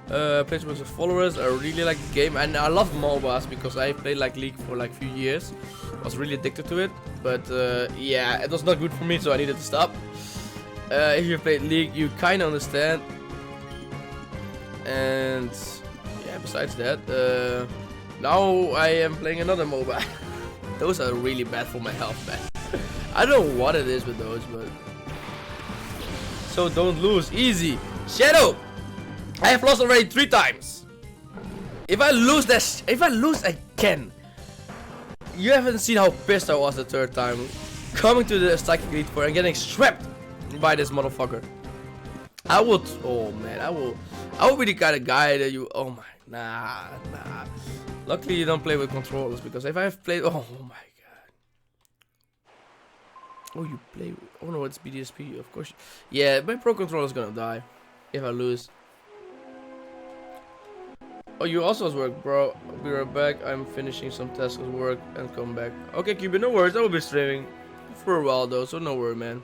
Speaker 1: Played with the followers. I really like the game, and I love MOBAs because I played like League for like a few years. I was really addicted to it, but yeah, it was not good for me, so I needed to stop. If you played League, you kind of understand. And yeah, besides that, now I am playing another MOBA. Those are really bad for my health, man. I don't know what it is with those, but so don't lose, easy. Shadow, I have lost already 3 times. If I lose this, again, you haven't seen how pissed I was the 3rd time. Coming to the Psychic Elite Four and getting swept by this motherfucker. I would, oh man, I will be the kind of guy that you, oh my, nah. Luckily you don't play with controllers, because if I have played, oh my god. Oh, you play with, oh no, it's BDSP, of course. Yeah, my pro controller is gonna die if I lose. Oh, you also has work, bro. I'll be right back. I'm finishing some tasks at work and come back. Okay, Cuban, no worries. I will be streaming for a while though, so no worry, man.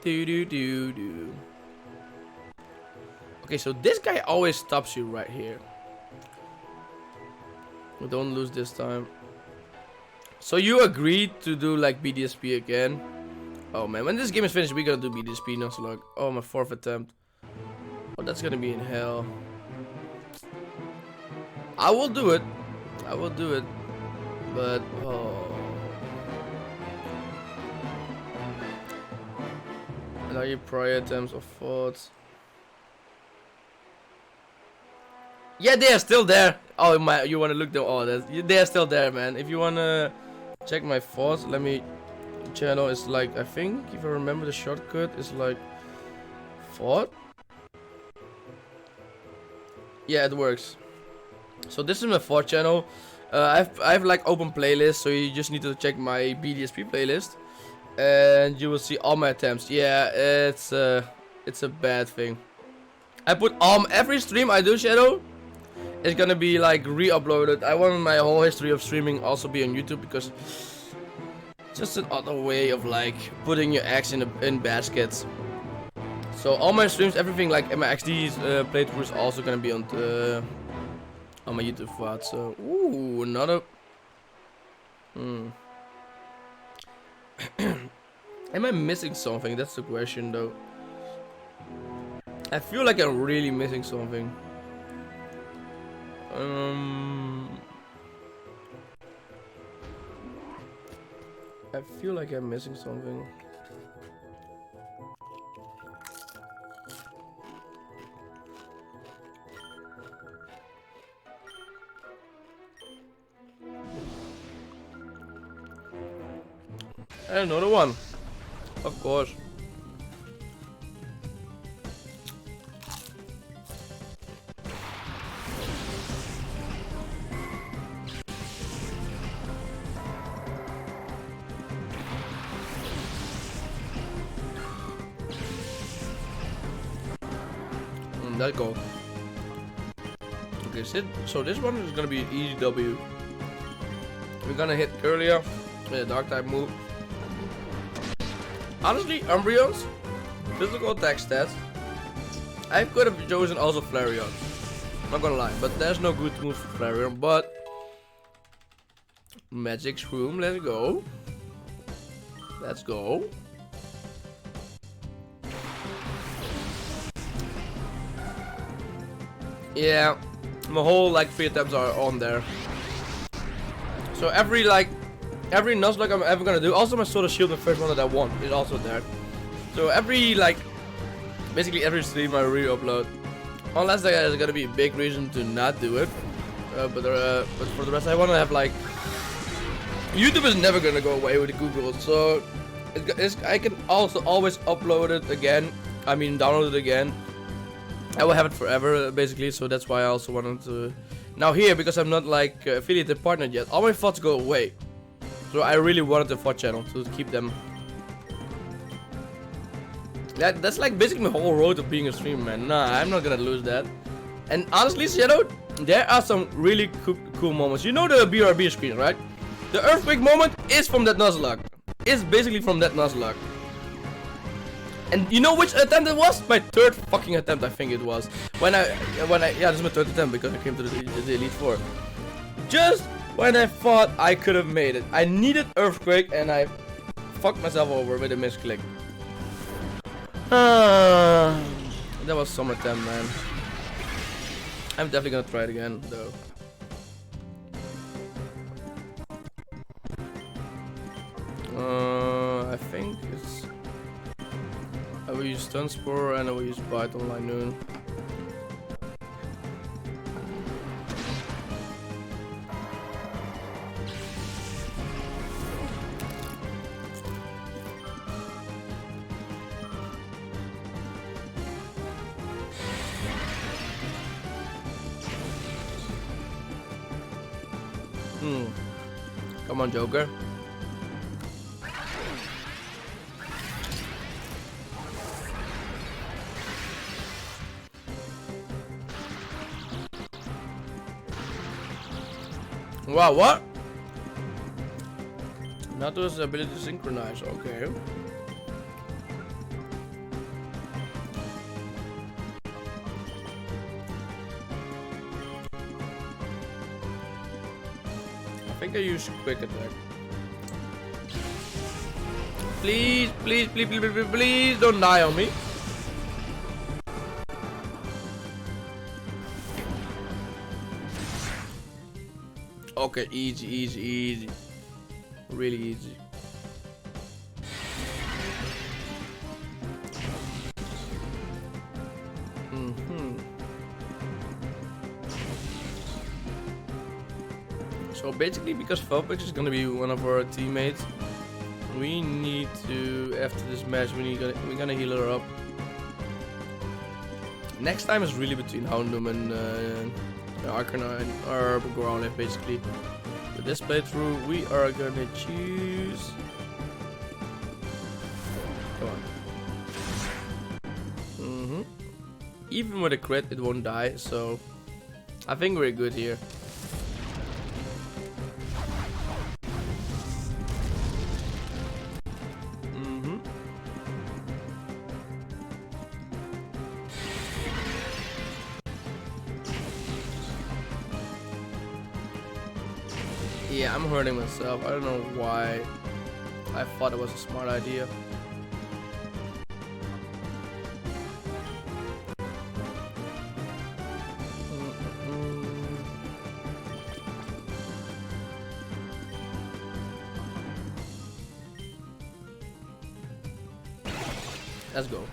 Speaker 1: Do. Okay, so this guy always stops you right here. We don't lose this time. So you agreed to do like BDSP again? Oh man, when this game is finished, we're gonna do BDSP, no slug. Oh, my 4th attempt. Oh, that's gonna be in hell. I will do it. I will do it. But, oh. And are your prior attempts of thoughts? Yeah, they are still there. Oh, my, you wanna look them? Oh, they are still there, man. If you wanna check my thoughts, let me. Channel is like, I think, if I remember the shortcut, is like thought. Yeah, it works. So this is my 4th channel. I've like open playlist, so you just need to check my BDSP playlist, and you will see all my attempts. Yeah, it's a bad thing. I put every stream I do, Shadow, is gonna be like re-uploaded. I want my whole history of streaming also be on YouTube because it's just another way of like putting your eggs in baskets. So all my streams, everything like my XD's playthrough is also gonna be on my YouTube VOD. So ooh, another. Am I missing something? That's the question, though. I feel like I'm really missing something. I feel like I'm missing something. Another one, of course. Let go. Okay, so this one is gonna be an easy W. We're gonna hit earlier with a dark type move. Honestly, Umbreon's physical attack stats, I could have chosen also Flareon. Not gonna lie, but there's no good move for Flareon. But Magic Shroom, let's go. Let's go. Yeah, my whole like 3 attempts are on there. So every Nuzlocke I'm ever gonna do, also my Sword of Shield, the first one that I won, is also there. So every basically every stream I re-upload, unless there is gonna be a big reason to not do it. But for the rest, I wanna have like, YouTube is never gonna go away with Google, so I can also always upload it again. I mean, download it again. I will have it forever, basically, so that's why I also wanted to. Now here, because I'm not like affiliated partner yet, all my thoughts go away. So I really wanted the VOD channel to keep them. That's like basically my whole road to being a streamer, man. Nah, I'm not gonna lose that. And honestly, Shadow, there are some really cool moments. You know the BRB screen, right? The earthquake moment is from that Nuzlocke. It's basically from that Nuzlocke. And you know which attempt it was? My 3rd fucking attempt, I think it was. Yeah, this is my 3rd attempt because I came to the Elite Four. Just when I thought I could have made it, I needed earthquake and I fucked myself over with a misclick. That was some attempt, man. I'm definitely gonna try it again, though. I think it's. I will use Stun Spore and I will use Bite on Line Noon. Come on, Joker. Wow, what? Not those ability to synchronize, okay. I think I use quick attack. Please, please, please, please, please, please don't die on me. Okay, easy, easy, easy. Really easy. So basically, because Felpix is gonna be one of our teammates, we need to, after this match, we're gonna heal her up. Next time is really between Houndoom and Arcanine, or Growlithe basically. With this playthrough, we are gonna choose. Come on. Even with a crit, it won't die, so I think we're good here. Yeah, I'm hurting myself. I don't know why I thought it was a smart idea. Let's go.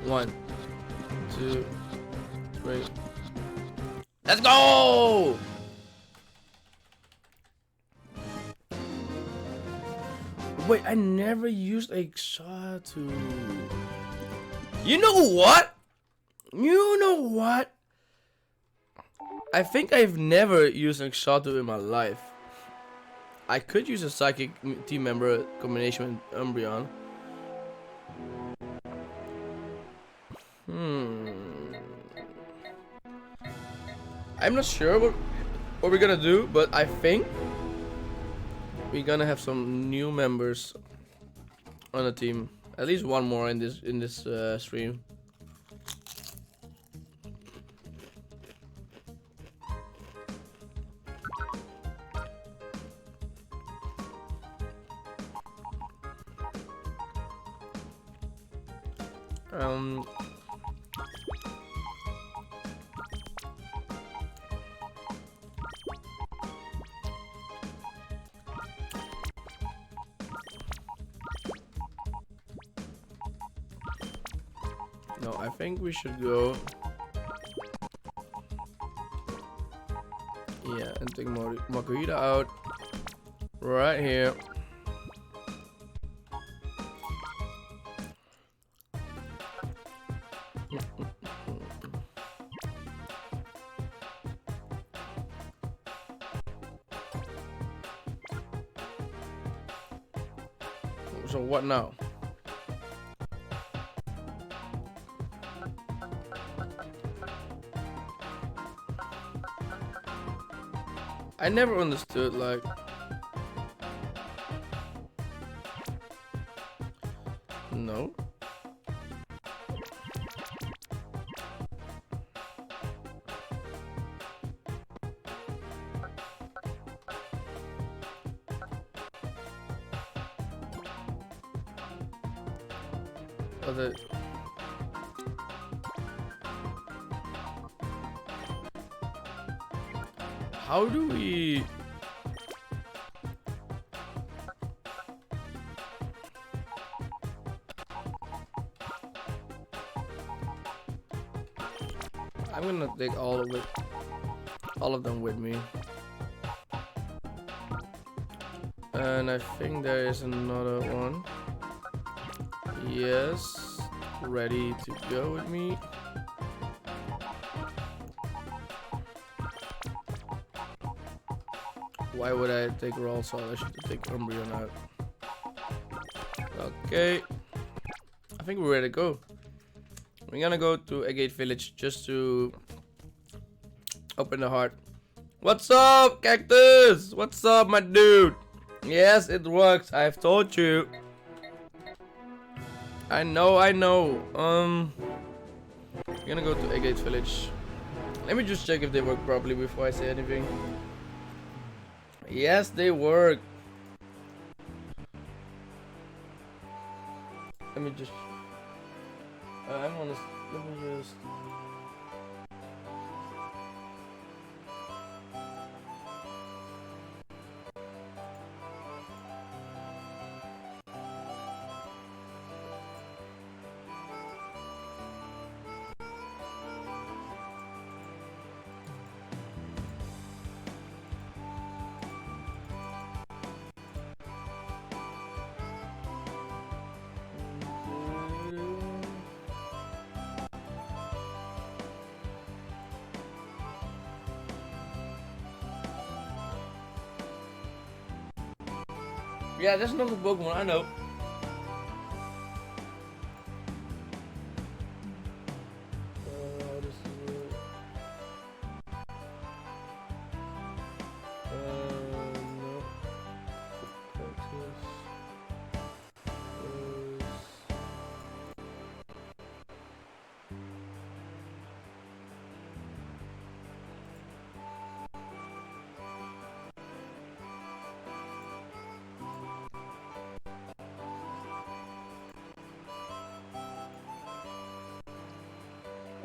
Speaker 1: 1, 2, 3. Let's go! Wait, I never used a Xatu. You know what? You know what? I think I've never used an Xatu in my life. I could use a Psychic team member combination with Umbreon. I'm not sure what we're gonna do, but I think we're gonna have some new members on the team. At least one more in this stream. No, I think we should go. Yeah, and take Makuhita out right here. So what now? I never understood, like, no. How do we? I'm gonna take all of them with me. And I think there is another one. Yes, ready to go with me. Why would I take Raw Salt? I should take Umbreon out. Okay. I think we're ready to go. We're gonna go to Agate Village just to open the heart. What's up, Cactus? What's up, my dude? Yes, it works. I've told you. I know. We're gonna go to Agate Village. Let me just check if they work properly before I say anything. Yes, they work. Let me just. I'm honest. Let me just. Yeah, that's another Pokemon, I know.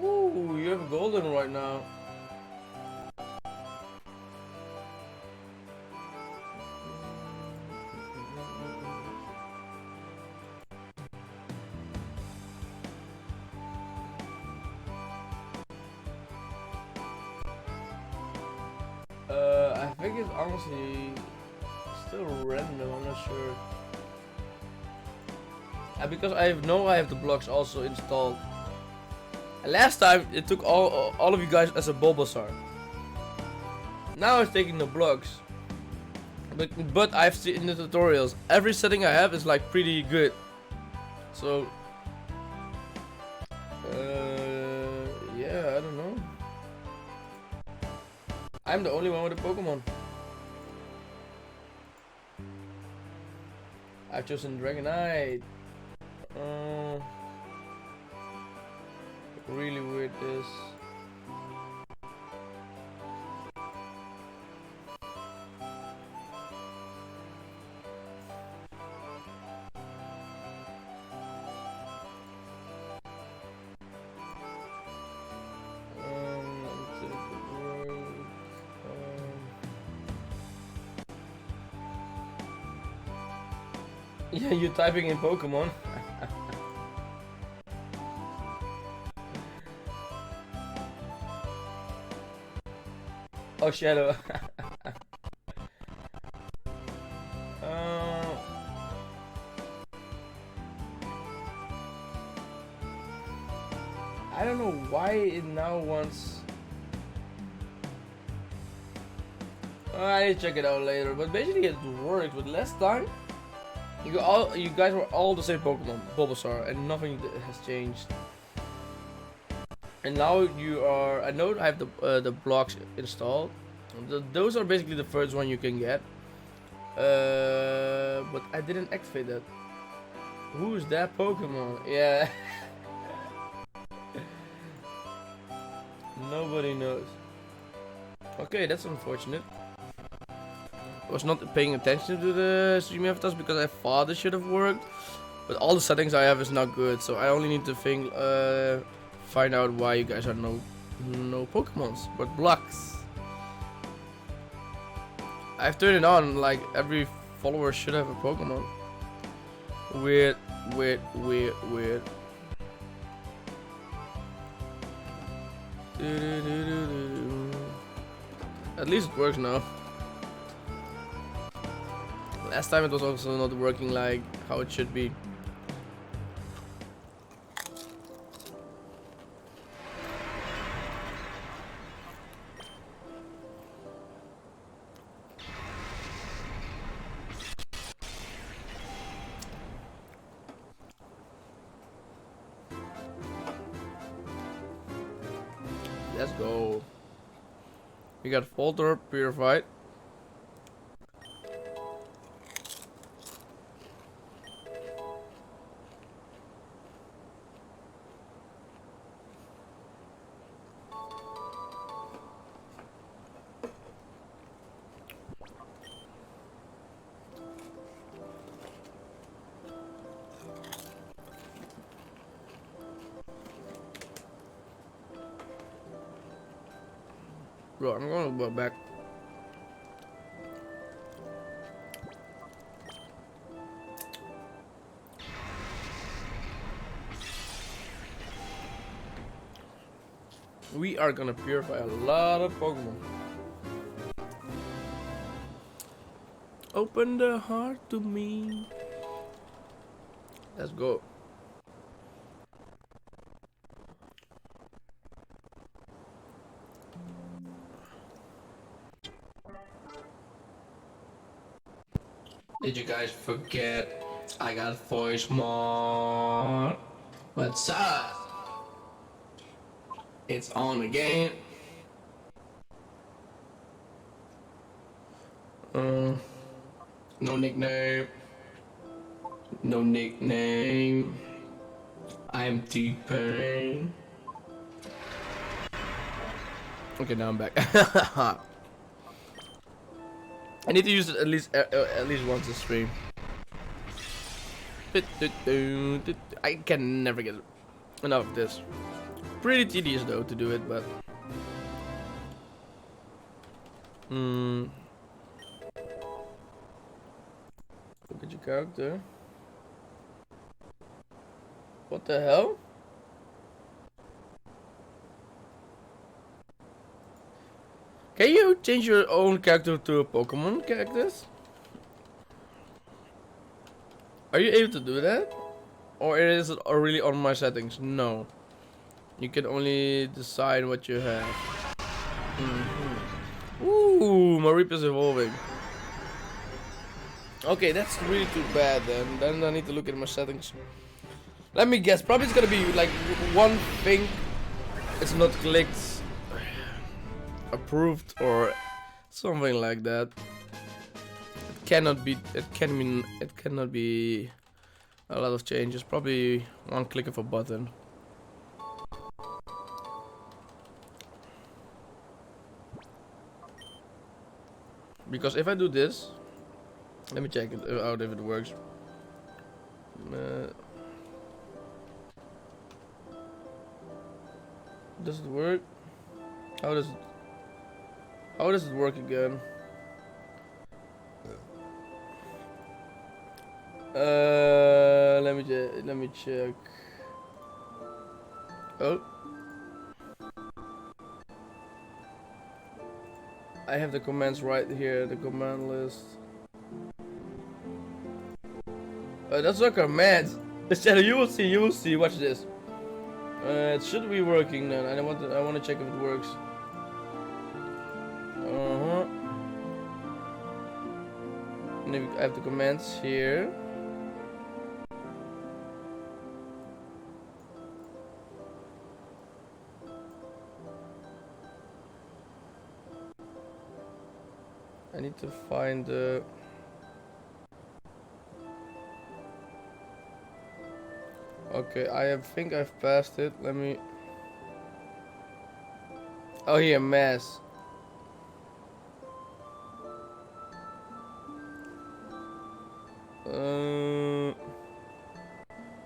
Speaker 1: Ooh, you have golden right now. I think it's honestly still random, I'm not sure. Because I have the blocks also installed. Last time it took all of you guys as a Bulbasaur. Now it's taking the blocks. But I've seen in the tutorials every setting I have is like pretty good. So yeah, I don't know. I'm the only one with a Pokemon. I've chosen Dragonite. Really weird this. Yeah, you're typing in Pokemon. Oh, Shadow. I don't know why it now wants. I need to check it out later, but basically it worked. But last time, you guys were all the same Pokemon, Bulbasaur, and nothing has changed. And now you are. I know I have the blocks installed. Those are basically the first one you can get. But I didn't activate that. Who's that Pokemon? Yeah. Nobody knows. Okay, that's unfortunate. I was not paying attention to the stream avatars because I thought it should have worked. But all the settings I have is not good, so I only need to find out why you guys are no Pokemons, but blocks. I've turned it on, like every follower should have a Pokemon. Weird. At least it works now. Last time it was also not working like how it should be. Let's go. We got Folder purified. Bro, I'm gonna go back. We are gonna purify a lot of Pokemon. Open the heart to me. Let's go. Did you guys forget I got voice mod? What's up? It's on again. No nickname. No nickname. I'm T-Pain. Okay, now I'm back. I need to use it at least once a stream. I can never get enough of this. Pretty tedious though to do it, but look at your character. What the hell? Can you change your own character to a Pokemon characters? Are you able to do that? Or is it really on my settings? No. You can only decide what you have. Ooh, Mareep is evolving. Okay, that's really too bad then. Then I need to look at my settings. Let me guess, probably it's gonna be like one thing. It's not clicked. Approved or something like that. It cannot be a lot of changes. Probably one click of a button. Because if I do this, let me check it out if it works. Does it work? How does it work again? Let me check. Oh, I have the commands right here. The command list. That's not commands. You will see. You will see. Watch this. It should be working then. I want to check if it works. And I have the commands here. I need to find the. Okay, I think I've passed it. Let me. Oh, here, mass.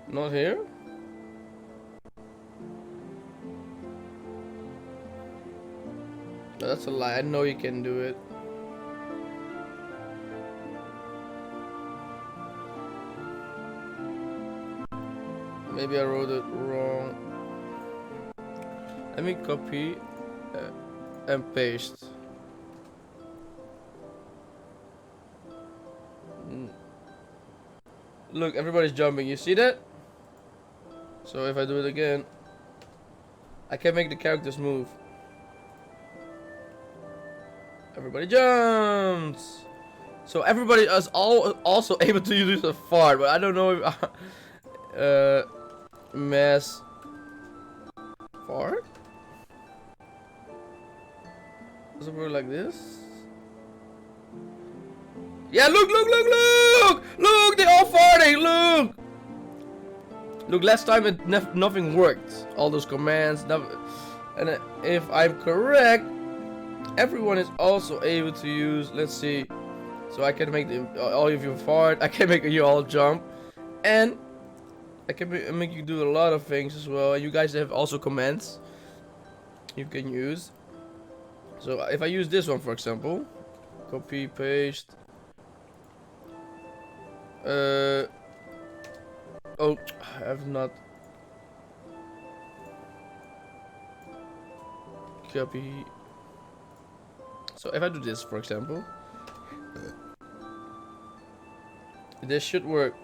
Speaker 1: Not here? No, that's a lie. I know you can do it. Maybe I wrote it wrong. Let me copy and paste. Look, everybody's jumping. You see that? So if I do it again, I can make the characters move. Everybody jumps. So everybody is also able to use a fart, but I don't know if mass fart. Does it work like this? Yeah, look, look, look, look! Look, they all farting, look! Look, last time nothing worked. All those commands, and if I'm correct, everyone is also able to use, let's see, so I can make all of you fart, I can make you all jump, and I can make you do a lot of things as well. And you guys have also commands you can use. So if I use this one, for example, copy, paste, oh, I have not copy. So if I do this, for example, this should work.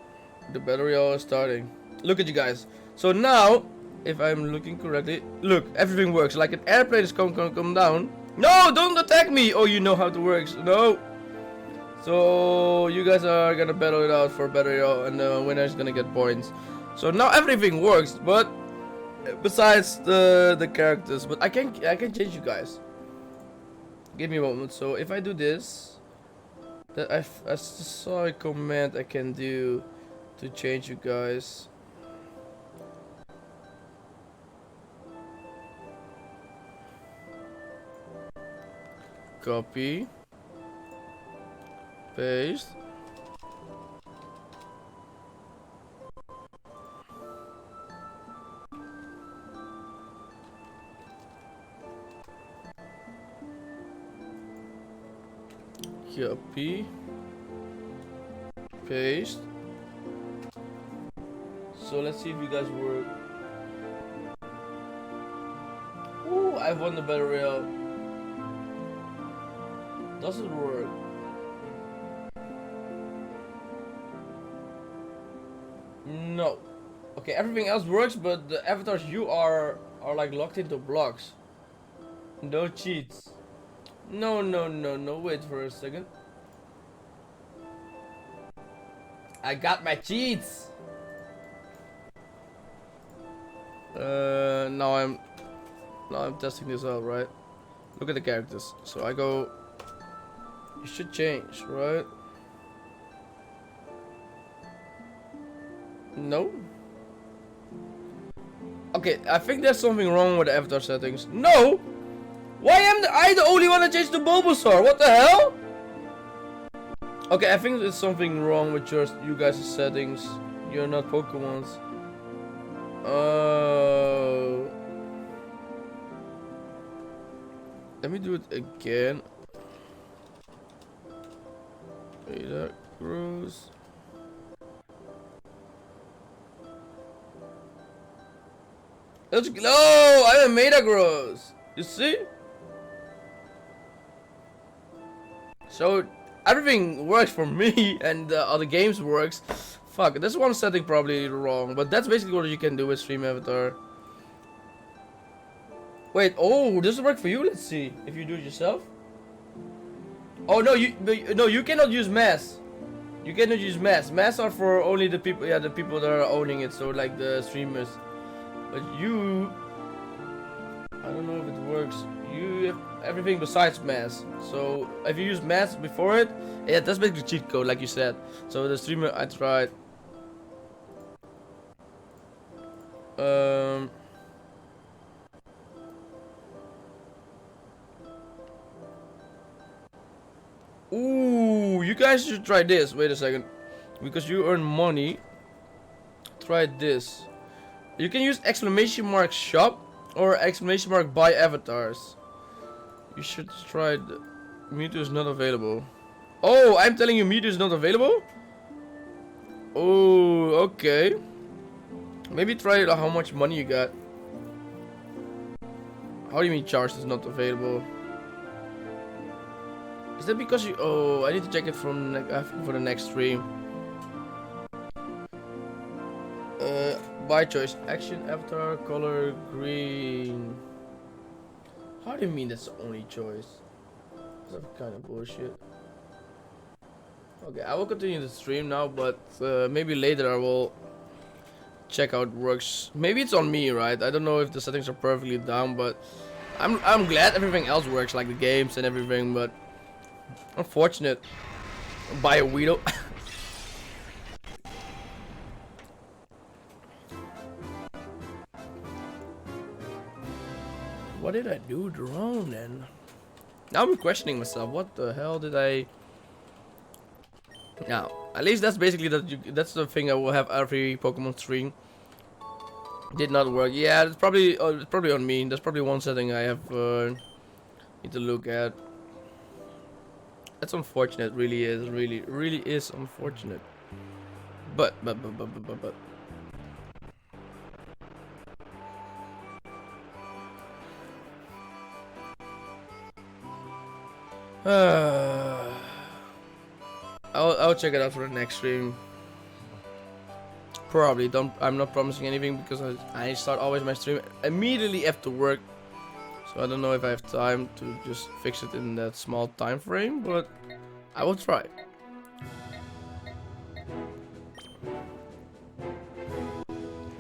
Speaker 1: The battery all is starting. Look at you guys. So now, if I'm looking correctly, look, everything works. Like an airplane is come down. No, don't attack me. Oh, you know how it works. No. So you guys are gonna battle it out for battery all, and the winner is gonna get points. So now everything works, but besides the characters. But I can change you guys. Give me a moment. So if I do this, that I saw a command I can do to change you guys. Copy, paste, copy, paste. So let's see if you guys work. Ooh, I've won the battle royale. Does it work? No. Okay, everything else works, but the avatars you are like locked into blocks. No cheats. No, no, no, no. Wait for a second. I got my cheats. Now I'm testing this out, right? Look at the characters. So I go. You should change, right? No. Okay, I think there's something wrong with the avatar settings. No. Why am I the only one that changed to Bulbasaur? What the hell? Okay, I think there's something wrong with you guys' settings. You're not Pokemons. Let me do it again. That grows. Let's go! I'm a Metagross! You see? So everything works for me, and the other games works. Fuck, this one setting probably wrong, but that's basically what you can do with Stream Avatar. Wait, oh, does it work for you? Let's see if you do it yourself. Oh no, you cannot use mass. You cannot use mass. Mass are for only the people, yeah, the people that are owning it. So like the streamers. But you, I don't know if it works. You have everything besides mass. So if you use mass before it, yeah, that's basically cheat code, like you said. So the streamer, I tried. Ooh, you guys should try this. Wait a second, because you earn money. Try this. You can use exclamation mark shop or exclamation mark buy avatars. You should try the Mewtwo is not available. Oh, I'm telling you Mewtwo is not available? Oh, okay. Maybe try how much money you got. How do you mean charged is not available? Is that because you... Oh, I need to check it from for the next stream. By choice. Action, avatar, color, green. How do you mean that's the only choice? That's kind of bullshit. Okay, I will continue the stream now, but maybe later I will check how it works. Maybe it's on me, right? I don't know if the settings are perfectly down, but I'm glad everything else works, like the games and everything, but unfortunate. Buy a Weedle. What did I do wrong then? Now I'm questioning myself. What the hell did I? Now, at least that's basically that's the thing I will have every Pokemon stream. Did not work. Yeah, it's probably on me. That's probably one setting I have need to look at. That's unfortunate. Really is. Really is unfortunate. But. I'll check it out for the next stream. Probably don't. I'm not promising anything because I start always my stream immediately after work, so I don't know if I have time to just fix it in that small time frame, but I will try.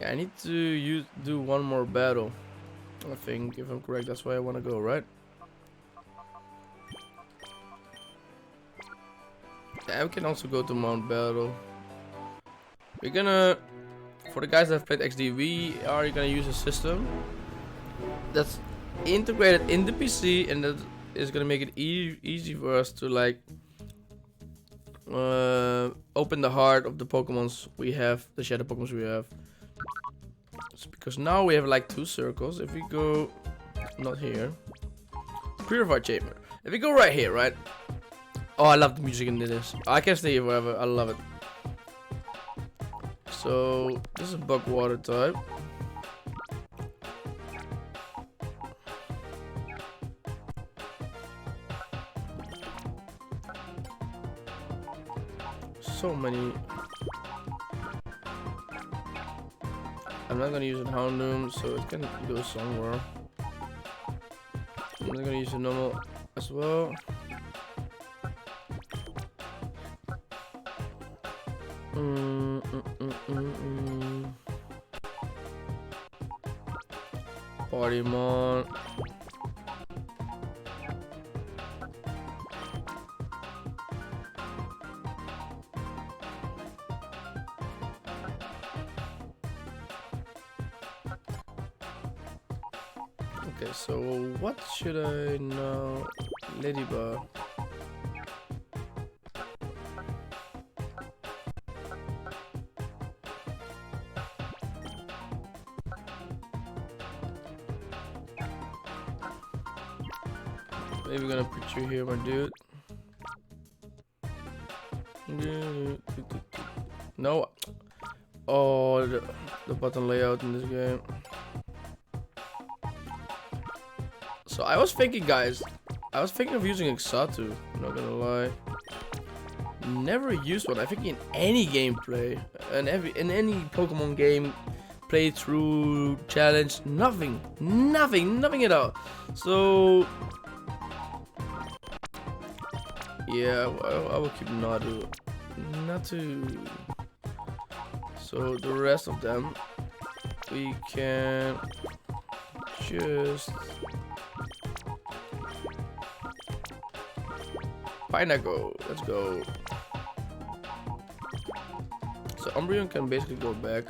Speaker 1: Yeah, I need to do one more battle. I think if I'm correct, that's where I want to go, right? Yeah, we can also go to Mount Battle. We're gonna, for the guys that have played XD, we are gonna use a system that's integrated in the PC, and that is gonna make it easy for us to like open the heart of the Pokemons we have, the Shadow Pokemons we have. It's because now we have like 2 circles. If we go, not here, Purified Chamber. If we go right here, right? Oh, I love the music in this. I can stay here forever. I love it. So this is a bug water type. So many. I'm not gonna use a Houndoom, so it can go somewhere. I'm not gonna use a normal as well. Partymon. Okay, so what should I know? Ladybug. Maybe we're gonna put you here, my dude. No. Oh, the button layout in this game. So I was thinking, guys. I was thinking of using Exatu. I'm not gonna lie. Never used one. I think in any gameplay, and in any Pokemon game, playthrough, challenge, nothing at all. So. Yeah, I will keep Natu. So the rest of them, we can just Pineapple. Let's go. So Umbreon can basically go back.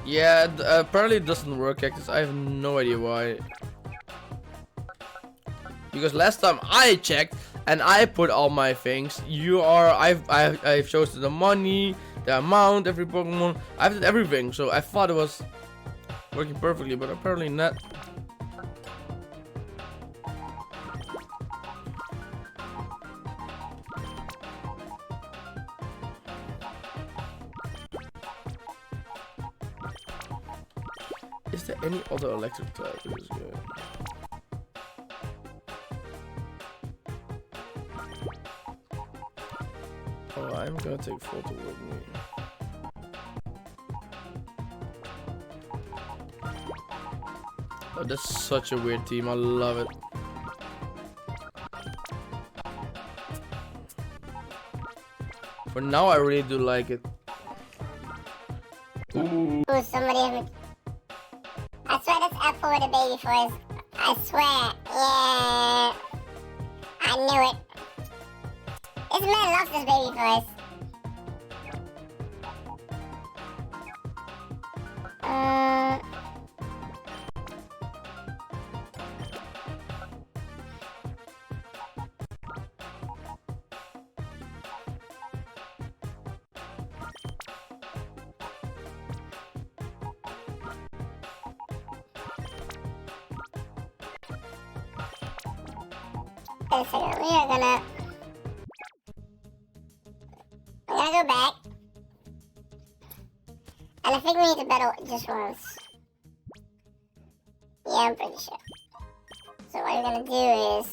Speaker 1: Yeah, apparently it doesn't work, Cactus. I have no idea why. Because last time I checked and I put all my things, I've chosen the money, the amount, every Pokemon. I've did everything, so I thought it was working perfectly, but apparently not. Is there any other electric type in this game? Oh, I'm gonna take photo with me. Oh, that's such a weird team. I love it. For now, I really do like it.
Speaker 2: Ooh, somebody has me. I swear that's apple with a baby voice. I swear. Yeah. I knew it. This man loves this baby voice. Wait a second, I'm gonna go back. And I think we need to battle just once. Yeah, I'm pretty sure. So what you're gonna do is...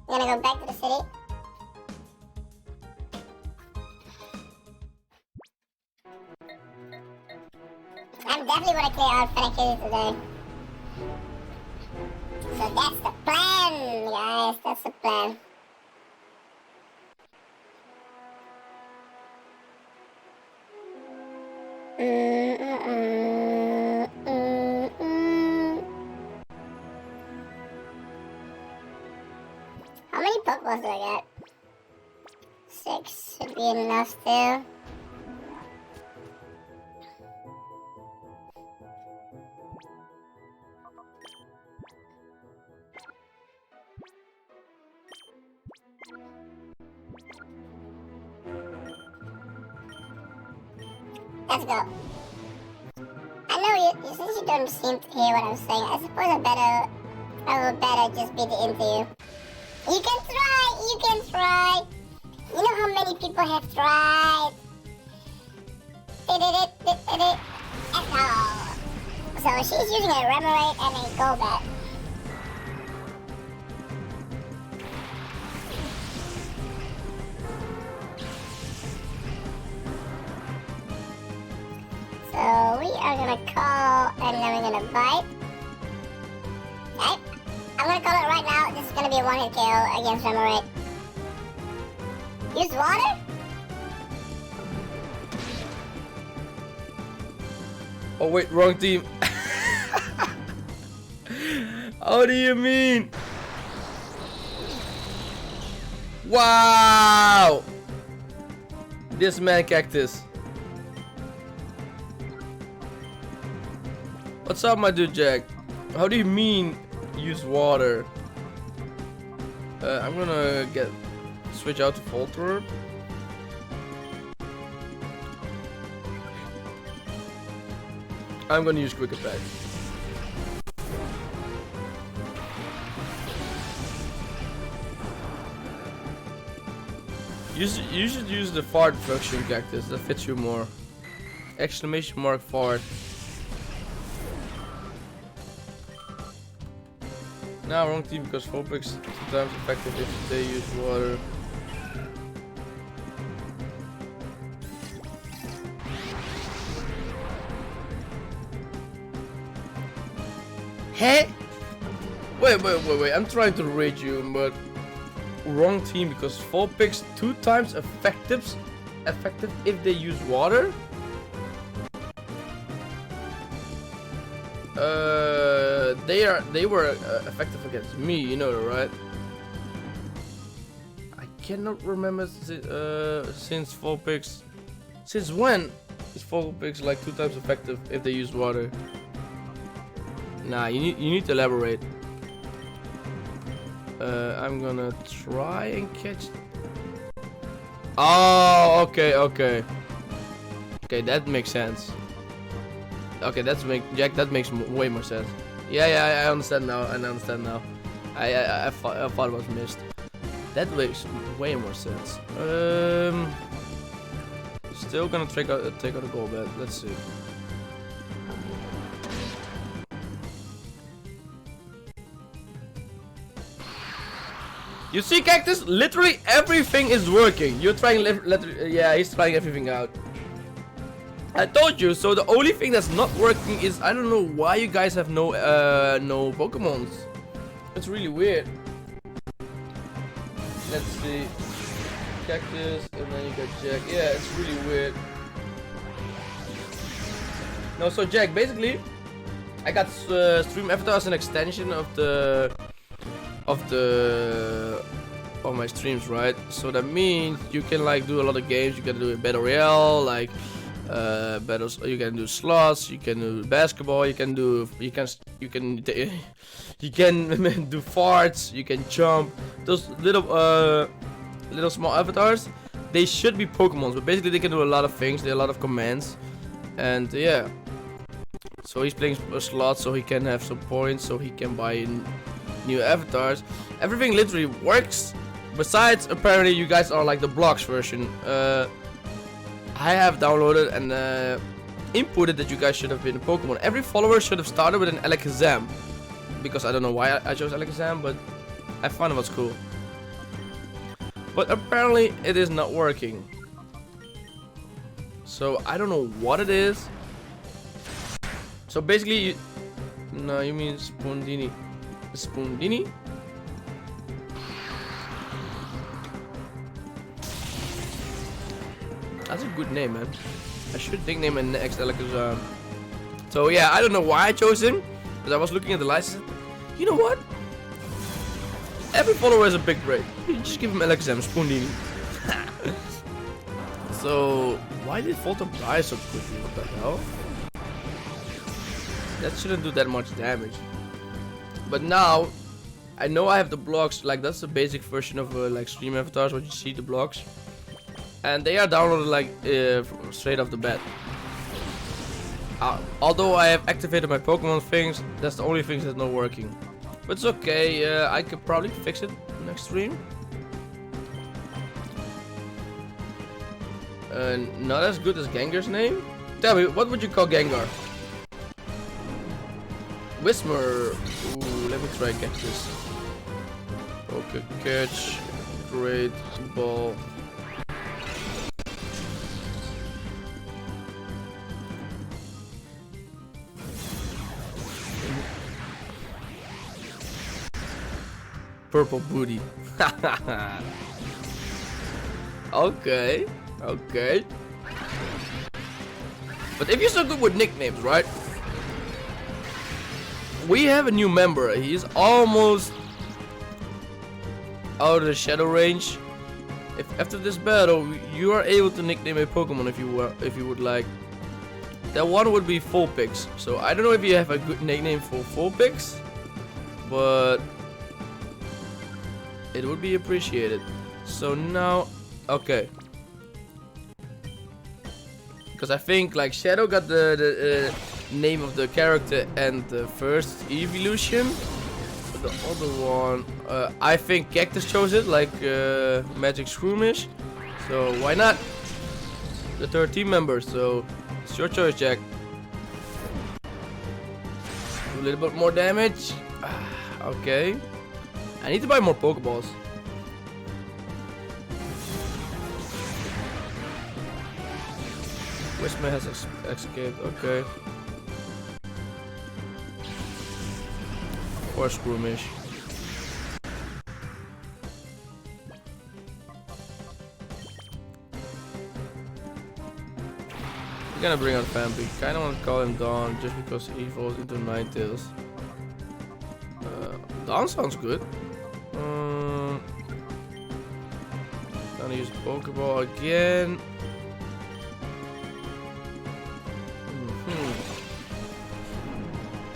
Speaker 2: You're gonna go back to the city. I'm definitely gonna clear out Fennec today. So that's the plan, guys. That's the plan. How many Pokeballs do I get? 6 should be enough still. Let's go. I know since you don't seem to hear what I'm saying, I suppose I will better just beat it into you. You can try. You know how many people have tried. So she's using a Remoraid and a Golbat. So we are gonna call and then we're gonna bite. Okay. I'm gonna call it right now. This is gonna be a one-hit KO against Remoraid. Use water?
Speaker 1: Oh wait, wrong team. How do you mean? Wow! This man cactus. What's up, my dude Jack? How do you mean use water? I'm gonna switch out to Voltorb. I'm gonna use Quick Attack. You should use the fart function, Cactus. That fits you more. Exclamation mark fart. Now wrong team because Vulpix is sometimes effective if they use water. Hey! Wait, I'm trying to read you, but wrong team because Vulpix 2 times effective if they use water? They were effective against me, you know that, right? I cannot remember since Vulpix. Since when is Vulpix like 2 times effective if they use water? Nah, you need to elaborate. I'm gonna try and catch. Oh, okay, that makes sense. Okay, Jack. That makes way more sense. Yeah, I understand now. I thought it was missed. That makes way more sense. Still gonna take out a Golbat. Let's see. You see, Cactus? Literally everything is working. You're trying, yeah, he's trying everything out. I told you. So the only thing that's not working is I don't know why you guys have no Pokemons. It's really weird. Let's see. Cactus, and then you got Jack. Yeah, it's really weird. No, so Jack, basically, I got stream avatar as an extension of my streams, right? So that means you can like do a lot of games. You can do a battle royale, like battles. You can do slots. You can do basketball. You can do you can do farts. You can jump. Those little small avatars, they should be Pokemons, but basically they can do a lot of things. They have a lot of commands, and yeah. So he's playing a slot, so he can have some points, so he can buy new avatars. Everything literally works. Besides, apparently you guys are like the blocks version. I have downloaded and inputted that you guys should have been a Pokemon. Every follower should have started with an Alakazam, because I don't know why I chose Alakazam, but I found it was cool. But apparently it is not working. So I don't know what it is. So basically, no, you mean Spoondini. Spoondini? That's a good name, man. I should nickname an next Alakazam. So yeah, I don't know why I chose him, because I was looking at the license. You know what? Every follower has a big brain. You just give him Alakazam, Spoondini. So why did Fulton die so quickly? What the hell? That shouldn't do that much damage. But now I know I have the blocks. Like that's the basic version of like stream avatars. What you see, the blocks, and they are downloaded like straight off the bat. Although I have activated my Pokemon things, that's the only things that's not working. But it's okay. I could probably fix it next stream. Not as good as Gengar's name. Tell me, what would you call Gengar? Whismer. Ooh, let me try and catch this. Okay, catch. Great ball. Purple booty. Okay, okay. But if you're so good with nicknames, right? We have a new member. He's almost out of the shadow range. If after this battle you are able to nickname a Pokemon if you would like, that one would be Vulpix. So I don't know if you have a good nickname for Vulpix, but it would be appreciated. So now, okay, because I think like Shadow got the name of the character and the first evolution. The other one, I think Cactus chose it, like Magic Shroomish. So why not? The third team member. So it's your choice, Jack. Do a little bit more damage. Okay. I need to buy more Pokeballs. Whisper has escaped. Okay. Or Squirmish. We're gonna bring out Vampy. Kinda wanna call him Dawn just because he evolves into Ninetales. Dawn sounds good. Gonna use Pokeball again.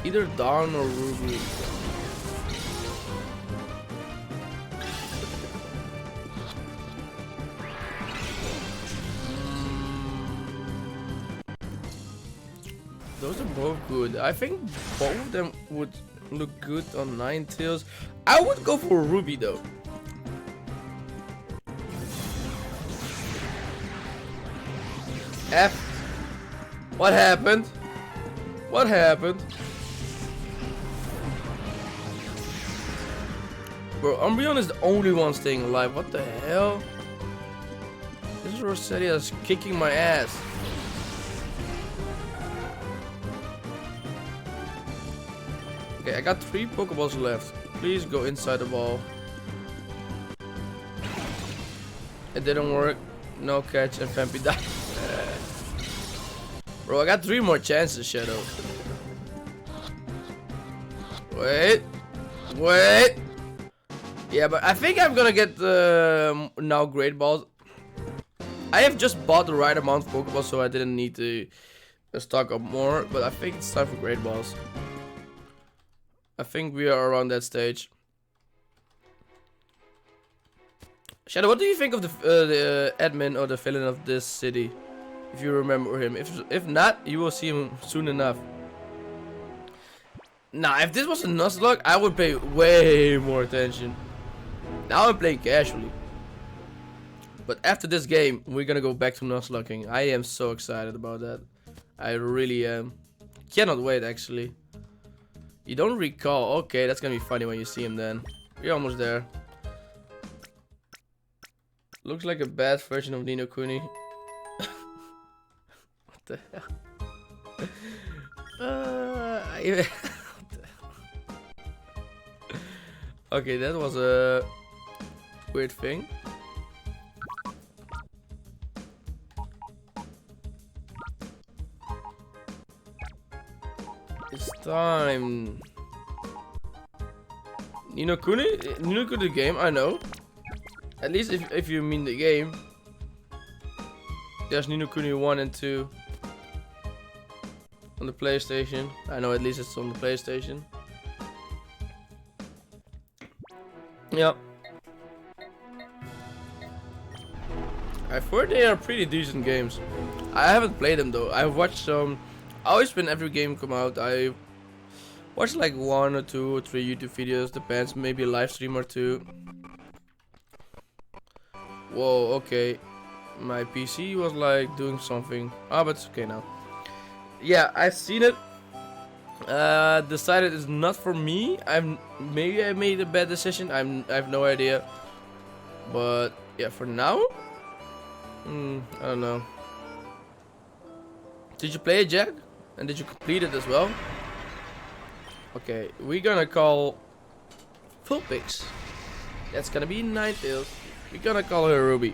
Speaker 1: Either Dawn or Ruby. Those are both good. I think both of them would look good on Ninetales. I would go for Ruby though. F. What happened? What happened? Bro, Umbreon is the only one staying alive. What the hell? This Roselia is kicking my ass. Okay, I got 3 Pokeballs left. Please go inside the ball. It didn't work. No catch and Vampy died. Bro, I got 3 more chances, Shadow. Wait. Wait. Yeah, but I think I'm gonna get now Great Balls. I have just bought the right amount of Pokeballs, so I didn't need to stock up more. But I think it's time for Great Balls. I think we are around that stage. Shadow, what do you think of the admin or the villain of this city? If you remember him. If not, you will see him soon enough. Nah, if this was a Nuzlocke, I would pay way more attention. Now I'm playing casually. But after this game, we're gonna go back to Nuzlocking. I am so excited about that. I really am. Cannot wait, actually. You don't recall. Okay, that's gonna be funny when you see him then. We're almost there. Looks like a bad version of Nino Kuni. What the hell? Okay, that was a weird thing. It's time. Nino Kuni? Nino Kuni the game, I know. At least if you mean the game. There's Nino Kuni 1 and 2 on the PlayStation. I know at least it's on the PlayStation. Yeah. I've heard they are pretty decent games. I haven't played them though. I've watched some. Always when every game come out, I watch like 1 or 2 or 3 YouTube videos. Depends, maybe a live stream or 2. Whoa, okay. My PC was like doing something. Ah, but it's okay now. Yeah, I've seen it. Decided it's not for me. Maybe I made a bad decision. I have no idea. But yeah, for now, I don't know. Did you play it, Jack? And did you complete it as well? Okay, we're gonna call Vulpix. That's gonna be Ninetales. We're gonna call her Ruby.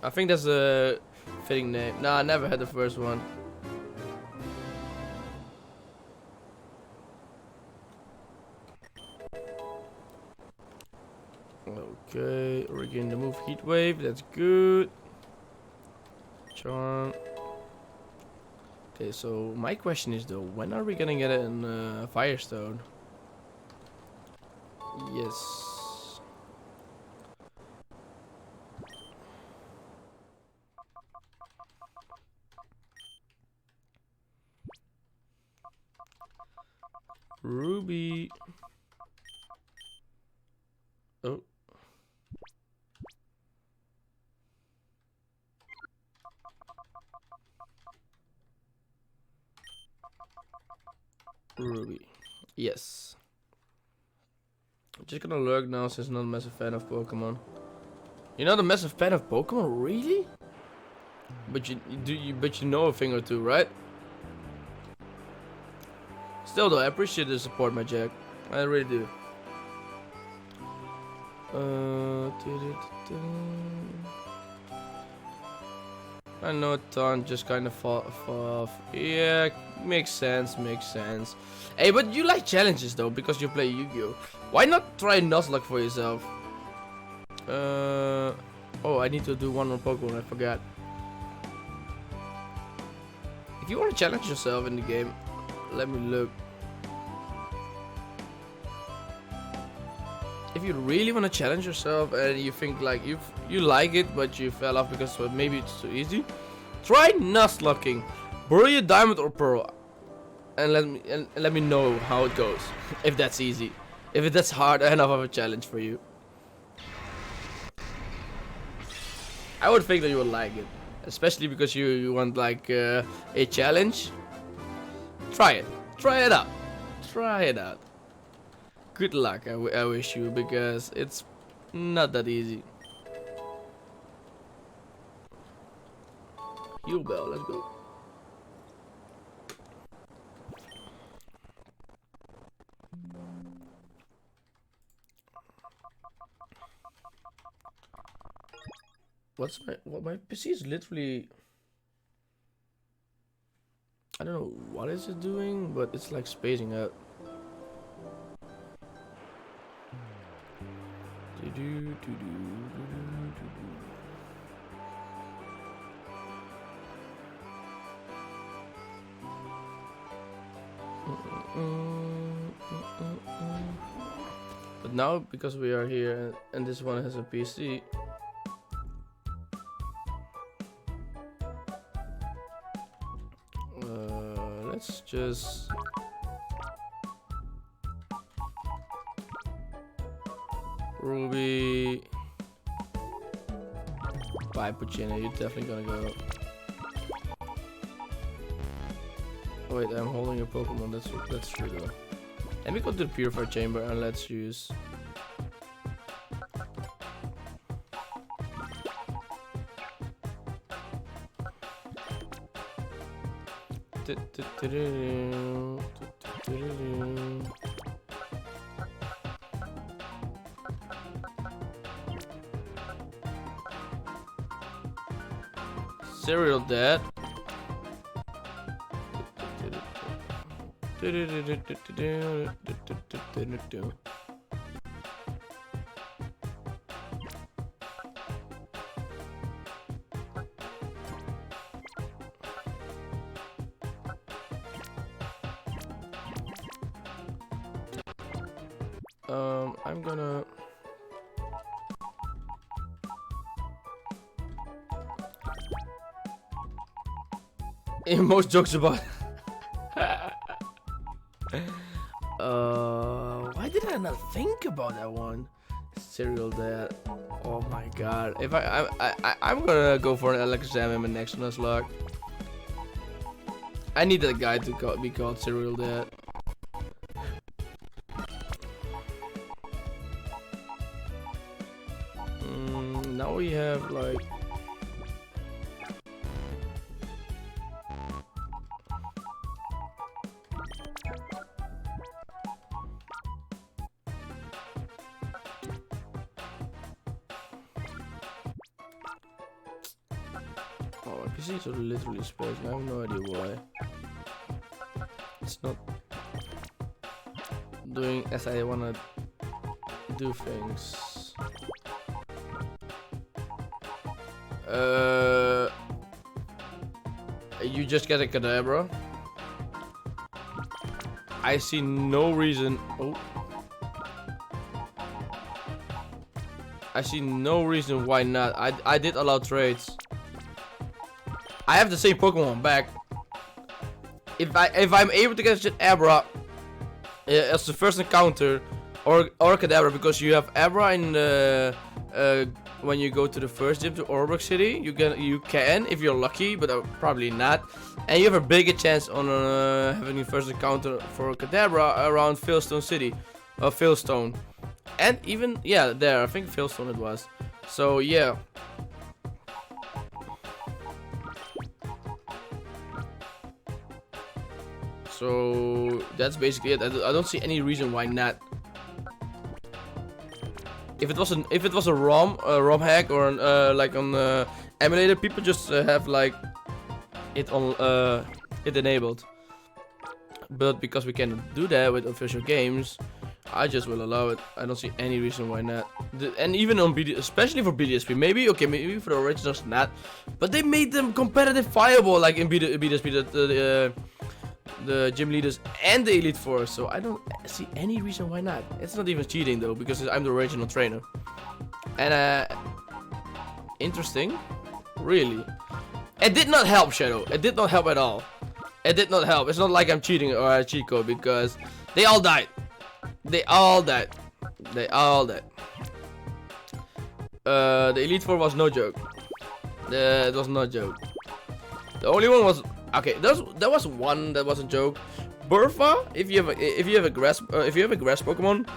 Speaker 1: I think that's a fitting name. Nah, I never had the first one. Okay, we're getting the move Heat Wave. That's good. Charm. Okay, so my question is though, when are we gonna get it in Firestone? Yes. Ruby. Oh. Ruby. Yes. I'm just gonna lurk now since I'm not a massive fan of Pokemon. You're not a massive fan of Pokemon, really? But you know a thing or two, right? Still though, I appreciate the support, my Jack. I really do. I know a ton just kind of fall off. Yeah, makes sense, makes sense. Hey, but you like challenges though, because you play Yu-Gi-Oh! Why not try Nuzlocke for yourself? Oh, I need to do one more Pokemon, I forgot. If you want to challenge yourself in the game, let me look. If you really want to challenge yourself and you think like you like it but you fell off because maybe it's too easy, try Nuzlocking. Borrow your Diamond or Pearl and let me know how it goes. If that's easy, if that's hard enough of a challenge for you, I would think that you would like it, especially because you want like a challenge. Try it out, try it out. Good luck, I wish you, because it's not that easy. Heal Bell, let's go. my PC is literally. I don't know what is it doing, but it's like spacing out. But now, because we are here and this one has a PC, let's just Ruby. Bye, Puccina, you're definitely gonna go. Wait, I'm holding a Pokemon, that's true though. Let me go to the Purifier Chamber and let's use... Serial dead. I'm gonna most jokes about why did I not think about that one? Serial dead. Oh my god. If I'm gonna go for an Alexander in my next Nuzlocke. I need that guy to be called Serial dead. Now we have like my PC is literally spaced. I have no idea why. It's not doing as I wanna do things. You just get a Kadabra. I see no reason. Oh. I see no reason why not. I did allow trades. I have the same Pokemon back. If I'm able to get Abra as the first encounter, or Kadabra, because you have Abra in when you go to the first gym to Orbrook City, you can if you're lucky, but probably not. And you have a bigger chance on having your first encounter for Kadabra around Failstone City, or Failstone, and even there I think Failstone it was. So yeah. So that's basically it. I don't see any reason why not. If it was a ROM hack, or like on emulator, people just have like it on it enabled. But because we can do that with official games, I just will allow it. I don't see any reason why not. And even on BD, especially for BDSP, maybe for the originals not, but they made them competitive viable, like in BDSP, the gym leaders and the Elite Four. So I don't see any reason why not. It's not even cheating though, because I'm the original trainer. And interesting, really. It did not help, Shadow. It did not help at all. It did not help. It's not like I'm cheating or a cheat code, because they all died. They all died. They all died. The Elite Four was no joke. It was no joke. The only one was okay. There was one that was a joke. Burfa, if you have a grass Pokemon,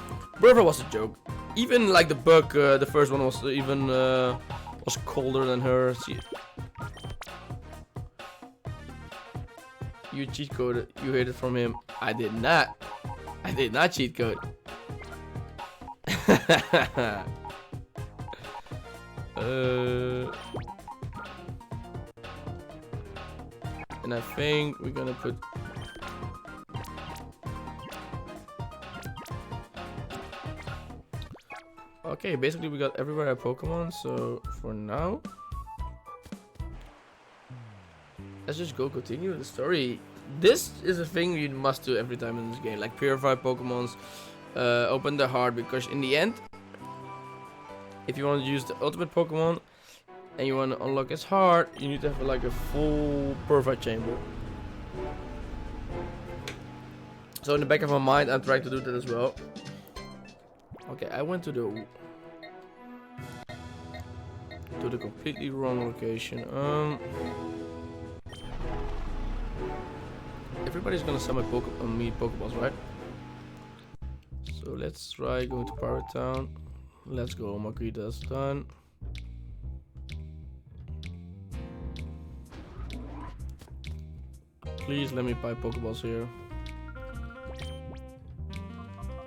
Speaker 1: Burfa was a joke. Even like the bug, the first one was even was colder than her. See, you cheat coded. You heard it from him. I did not. I did not cheat code. And I think we're gonna put. Okay, basically we got everywhere a Pokemon, so for now, let's just go continue the story. This is a thing you must do every time in this game, like purify Pokemons, open the heart, because in the end, if you want to use the ultimate Pokemon and you want to unlock its heart, you need to have like a full purify chamber. So in the back of my mind, I'm trying to do that as well. Okay, I went to the completely wrong location. Everybody's gonna summon me Pokeballs, right? So let's try going to Pirate Town. Let's go, Margarita's done. Please let me buy Pokeballs here.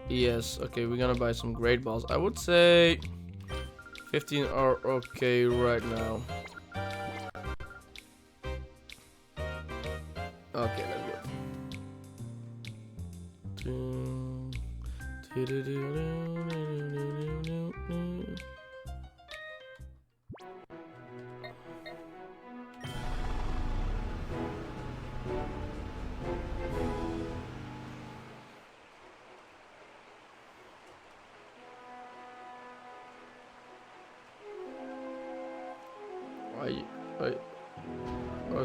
Speaker 1: Yes, okay, we're gonna buy some Great Balls. I would say 15 are okay right now. Okay, let's go.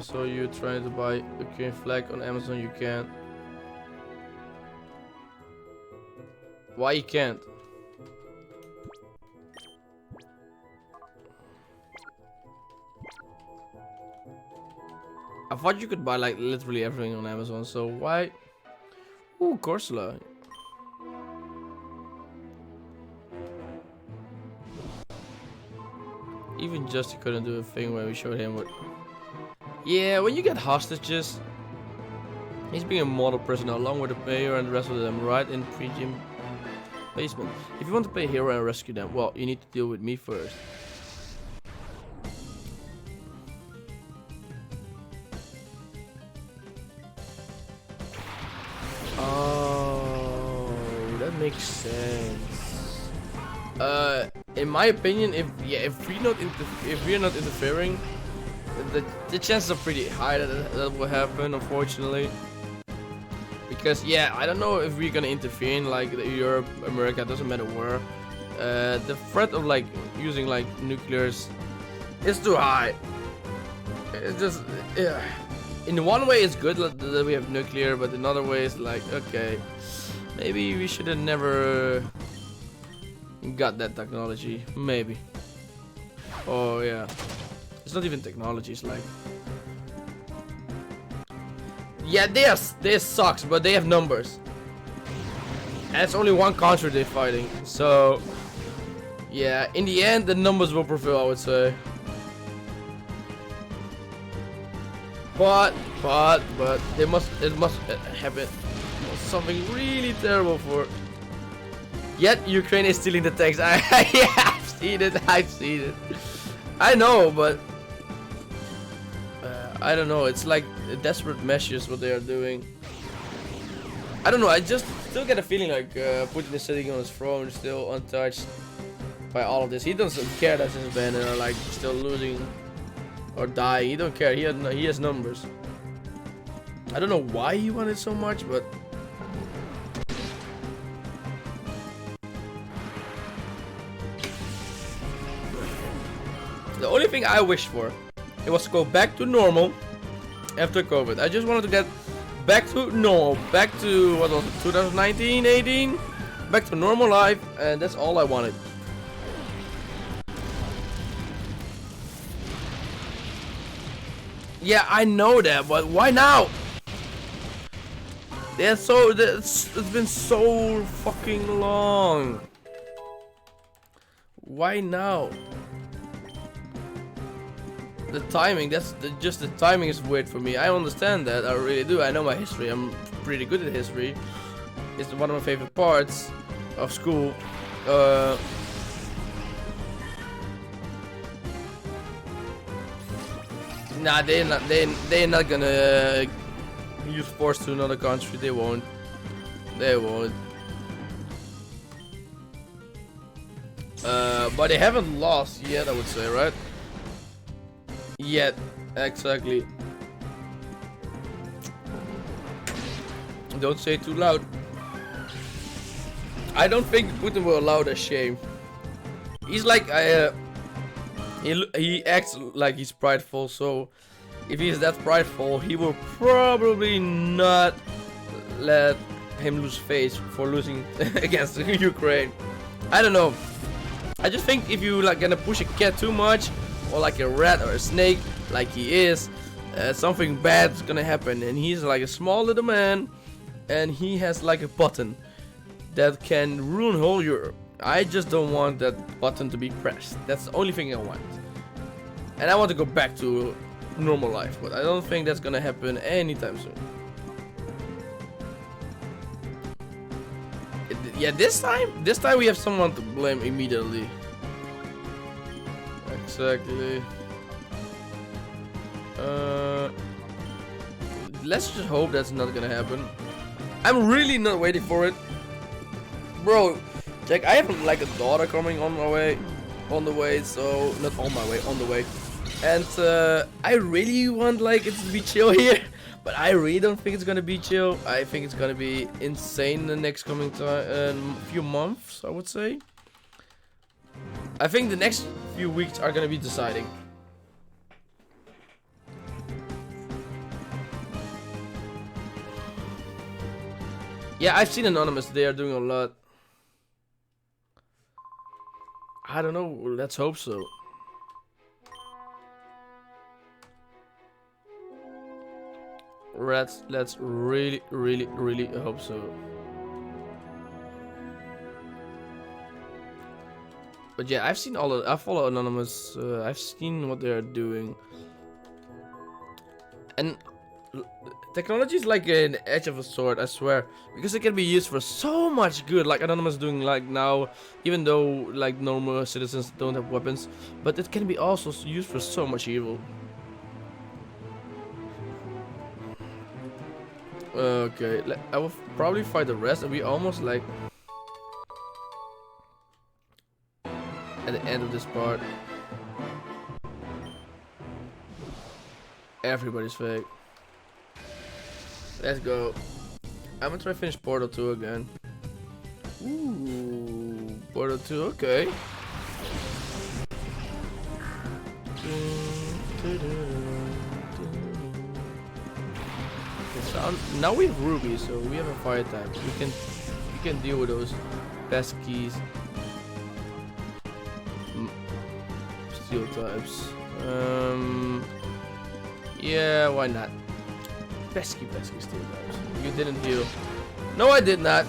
Speaker 1: So you're trying to buy a green flag on Amazon? You can't. Why you can't? I thought you could buy like literally everything on Amazon, so why? Ooh, Corsola. Even Justy couldn't do a thing where we showed him what. Yeah, when you get hostages, he's being a model prisoner along with the mayor and the rest of them, right in pre-gym basement. If you want to play hero and rescue them, well, you need to deal with me first. Oh, that makes sense. In my opinion, if we're not interfering, the chances are pretty high that will happen, unfortunately. Because yeah, I don't know if we're gonna intervene like Europe, America, doesn't matter where. The threat of like using like nuclears is too high. It's just yeah. In one way, it's good that we have nuclear, but in other ways, like okay, maybe we should have never got that technology. Maybe. Oh yeah. It's not even technology, it's like... Yeah, they sucks, but they have numbers. And it's only one country they're fighting. So... Yeah, in the end, the numbers will prevail, I would say. But it must happen something really terrible for... Yet, Ukraine is stealing the tanks. Yeah, I've seen it. I know, but... I don't know, it's like desperate measures what they are doing. I don't know, I just still get a feeling like Putin is sitting on his throne, still untouched by all of this. He doesn't care that his band are like still losing or dying. He don't care, he has numbers. I don't know why he wanted so much, but... The only thing I wished for, it was to go back to normal after COVID. I just wanted to get back to normal, back to, what was it, 2019, 18? Back to normal life, and that's all I wanted. Yeah, I know that, but why now? It's been so fucking long. Why now? The timing, just the timing is weird for me. I understand that, I really do. I know my history, I'm pretty good at history. It's one of my favorite parts of school. Nah, they're not gonna use force to another country. They won't. They won't. But they haven't lost yet, I would say, right? Yet, exactly. Don't say it too loud. I don't think Putin will allow that shame. He's like, he acts like he's prideful, so if he's that prideful, he will probably not let him lose face for losing against Ukraine. I don't know. I just think if you like gonna push a cat too much, or like a rat or a snake, like he is, something bad is gonna happen. And he's like a small little man, and he has like a button that can ruin whole Europe. I just don't want that button to be pressed. That's the only thing I want. And I want to go back to normal life, but I don't think that's gonna happen anytime soon. Yeah, this time we have someone to blame immediately. Exactly. Let's just hope that's not gonna happen. I'm really not waiting for it, bro. Jack, I have like a daughter coming on the way, so not on my way, on the way. And I really want like it to be chill here. But I really don't think it's gonna be chill. I think it's gonna be insane in the next coming few months, I would say. I think the next few weeks are gonna be deciding. Yeah, I've seen Anonymous. They are doing a lot. I don't know. Let's hope so. Let's really hope so. But yeah, I've seen I follow Anonymous. I've seen what they are doing, and technology is like an edge of a sword, I swear, because it can be used for so much good, like Anonymous doing like now, even though like normal citizens don't have weapons, but it can be also used for so much evil. Okay, I will probably fight the rest, and we almost like at the end of this part. Everybody's fake. Let's go. I'm gonna try to finish Portal 2 again. Ooh, Portal 2, okay. So now we have Ruby, so we have a fire type. We can deal with those pesky steel types. Yeah, why not? Pesky steel types. You didn't heal. No, I did not.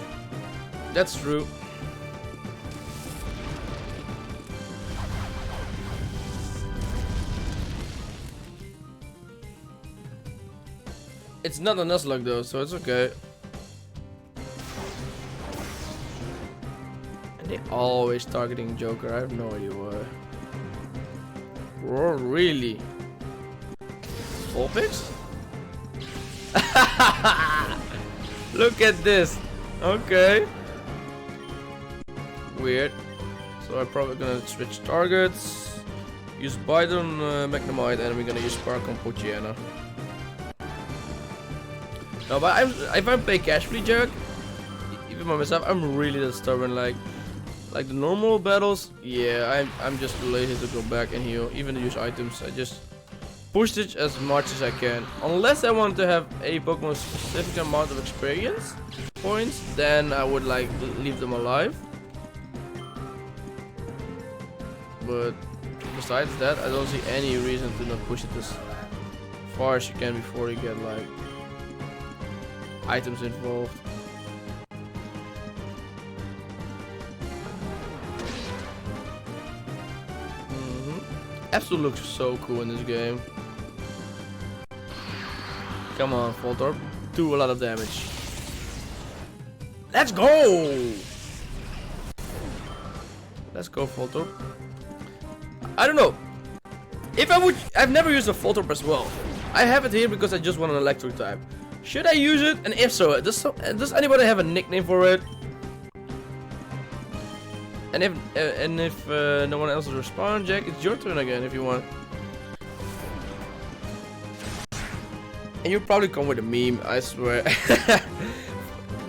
Speaker 1: That's true. It's not a Nuzlocke though, so it's okay. And they always targeting Joker. I have no idea why. Oh, really? Vulpix? Look at this. Okay. Weird. So I'm probably gonna switch targets. Use Bite on Magnemite, and we're gonna use Spark on Poochyena. No, but if I play casually, Jack, even by myself, I'm really that stubborn. Like the normal battles, yeah, I'm just too lazy to go back and heal. Even to use items, I just push it as much as I can. Unless I want to have a Pokemon specific amount of experience points, then I would like leave them alive. But besides that, I don't see any reason to not push it as far as you can before you get like items involved. Absol looks so cool in this game. Come on, Voltorb, do a lot of damage. Let's go! Let's go, Voltorb. I don't know. If I would, I've never used a full torp as well. I have it here because I just want an electric type. Should I use it? And if so, does anybody have a nickname for it? And if no one else has responded, Jack, it's your turn again if you want. And you probably come with a meme, I swear.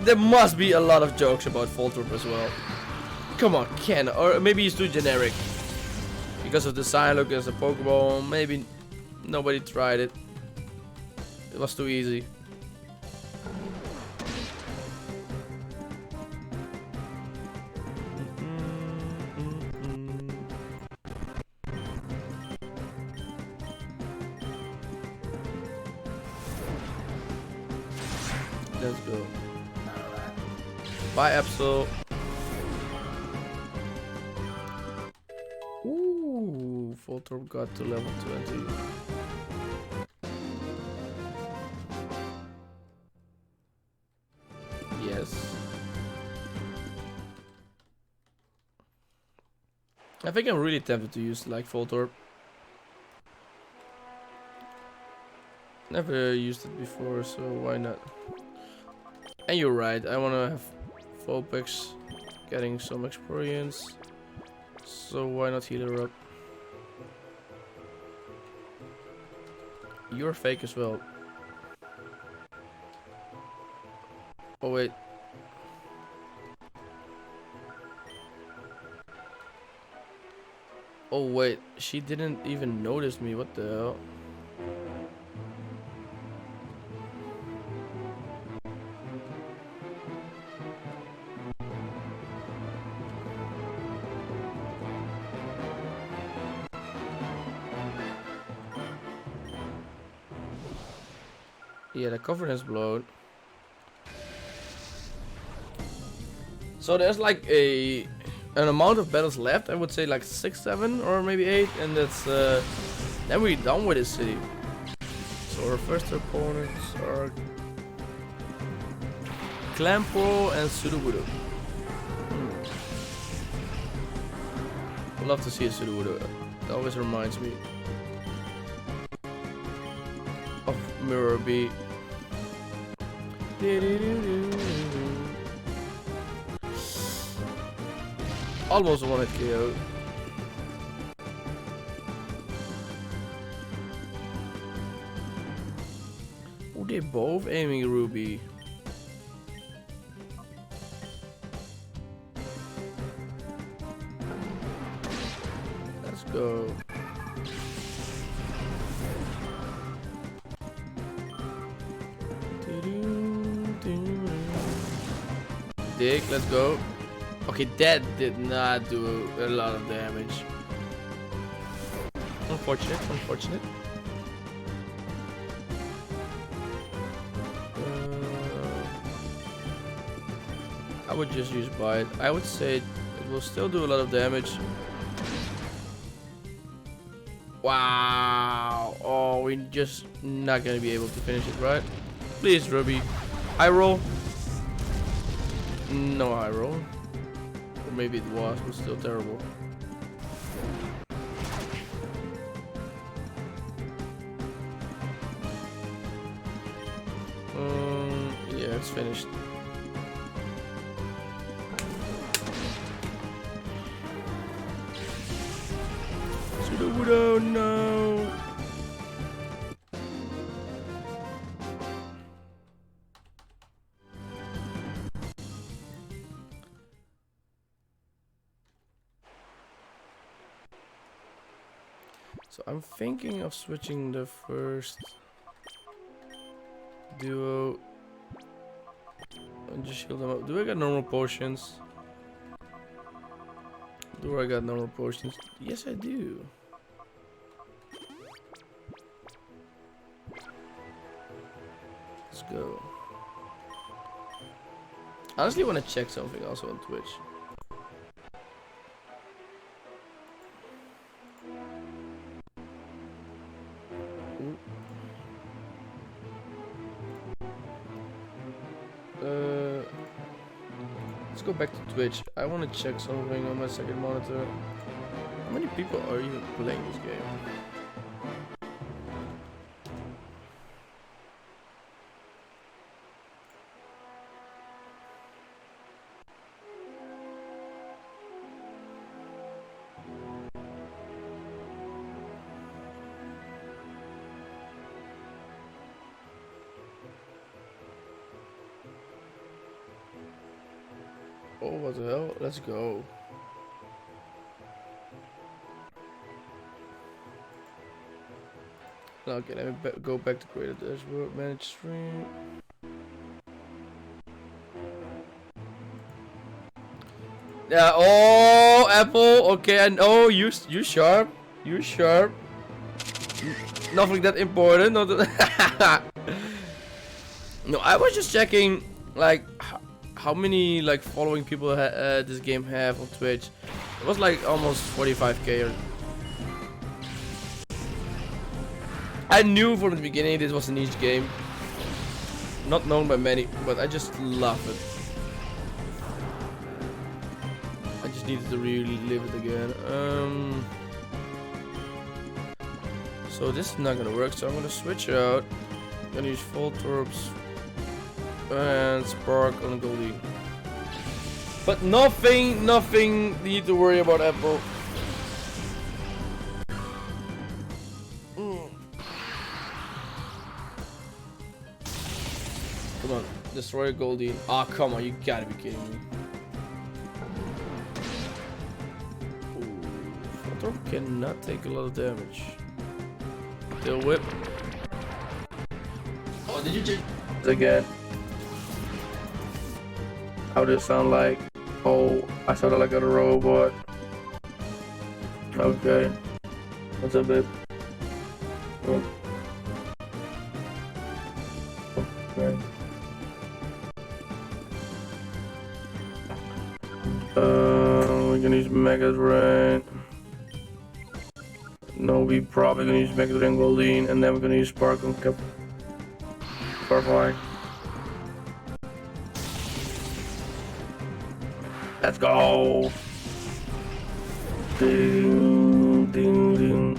Speaker 1: There must be a lot of jokes about Voltorb as well. Come on, Ken, or maybe he's too generic. Because of the design look as a Pokeball, maybe nobody tried it. It was too easy. Let's go. Bye, Absol. Ooh, Voltorb got to level 20. Yes. I think I'm really tempted to use like Voltorb. Never used it before, so why not? And you're right, I wanna have Vulpix getting some experience. So why not heal her up? You're fake as well. Oh wait. Oh wait, she didn't even notice me, what the hell? Yeah, the confidence blown. So there's like an amount of battles left. I would say like 6, 7, or maybe 8, and that's then we're done with this city. So our first opponents are Clampo and Sudowoodo. I'd love to see a Sudowoodo. It always reminds me of Mirror B. Almost one hit KO. Oh, they're both aiming Ruby. Let's go. Dig, let's go. Okay, that did not do a lot of damage. Unfortunate, unfortunate. I would just use Bite. I would say it will still do a lot of damage. Wow. Oh, we're just not gonna be able to finish it, right? Please, Ruby. High roll. No high roll. Or maybe it was, but still terrible. Yeah, it's finished. Sudowoodo, no. So I'm thinking of switching the first duo and just shield them up. Do I got normal potions? Do I got normal potions? Yes, I do. Let's go. I honestly want to check something also on Twitch. Let's go back to Twitch. I want to check something on my second monitor. How many people are even playing this game? Oh, what the hell? Let's go. Okay, let me go back to create a dashboard, manage stream. Yeah, oh, Apple, okay, and oh, you sharp, you sharp. Nothing that important, not that No, I was just checking, like, how many, like, following people this game have on Twitch. It was, like, almost 45k. I knew from the beginning this was a niche game. Not known by many, but I just love it. I just needed to relive it again. So this is not gonna work, so I'm gonna switch out. I'm gonna use full torps and spark on Goldie. But nothing need to worry about Apple. Come on, destroy Goldie. Ah, oh, come on, you gotta be kidding me. Ooh, cannot take a lot of damage. Tail whip. Oh, did you change again? How does it sound like? Oh, I sounded like a robot. Okay. What's up, babe? Oh. Okay. We're gonna use Mega Drain. No, we probably gonna use Mega Drain Goldeen, and then we're gonna use Spark on Cap. Sparkline. Let's go! Ding, ding, ding.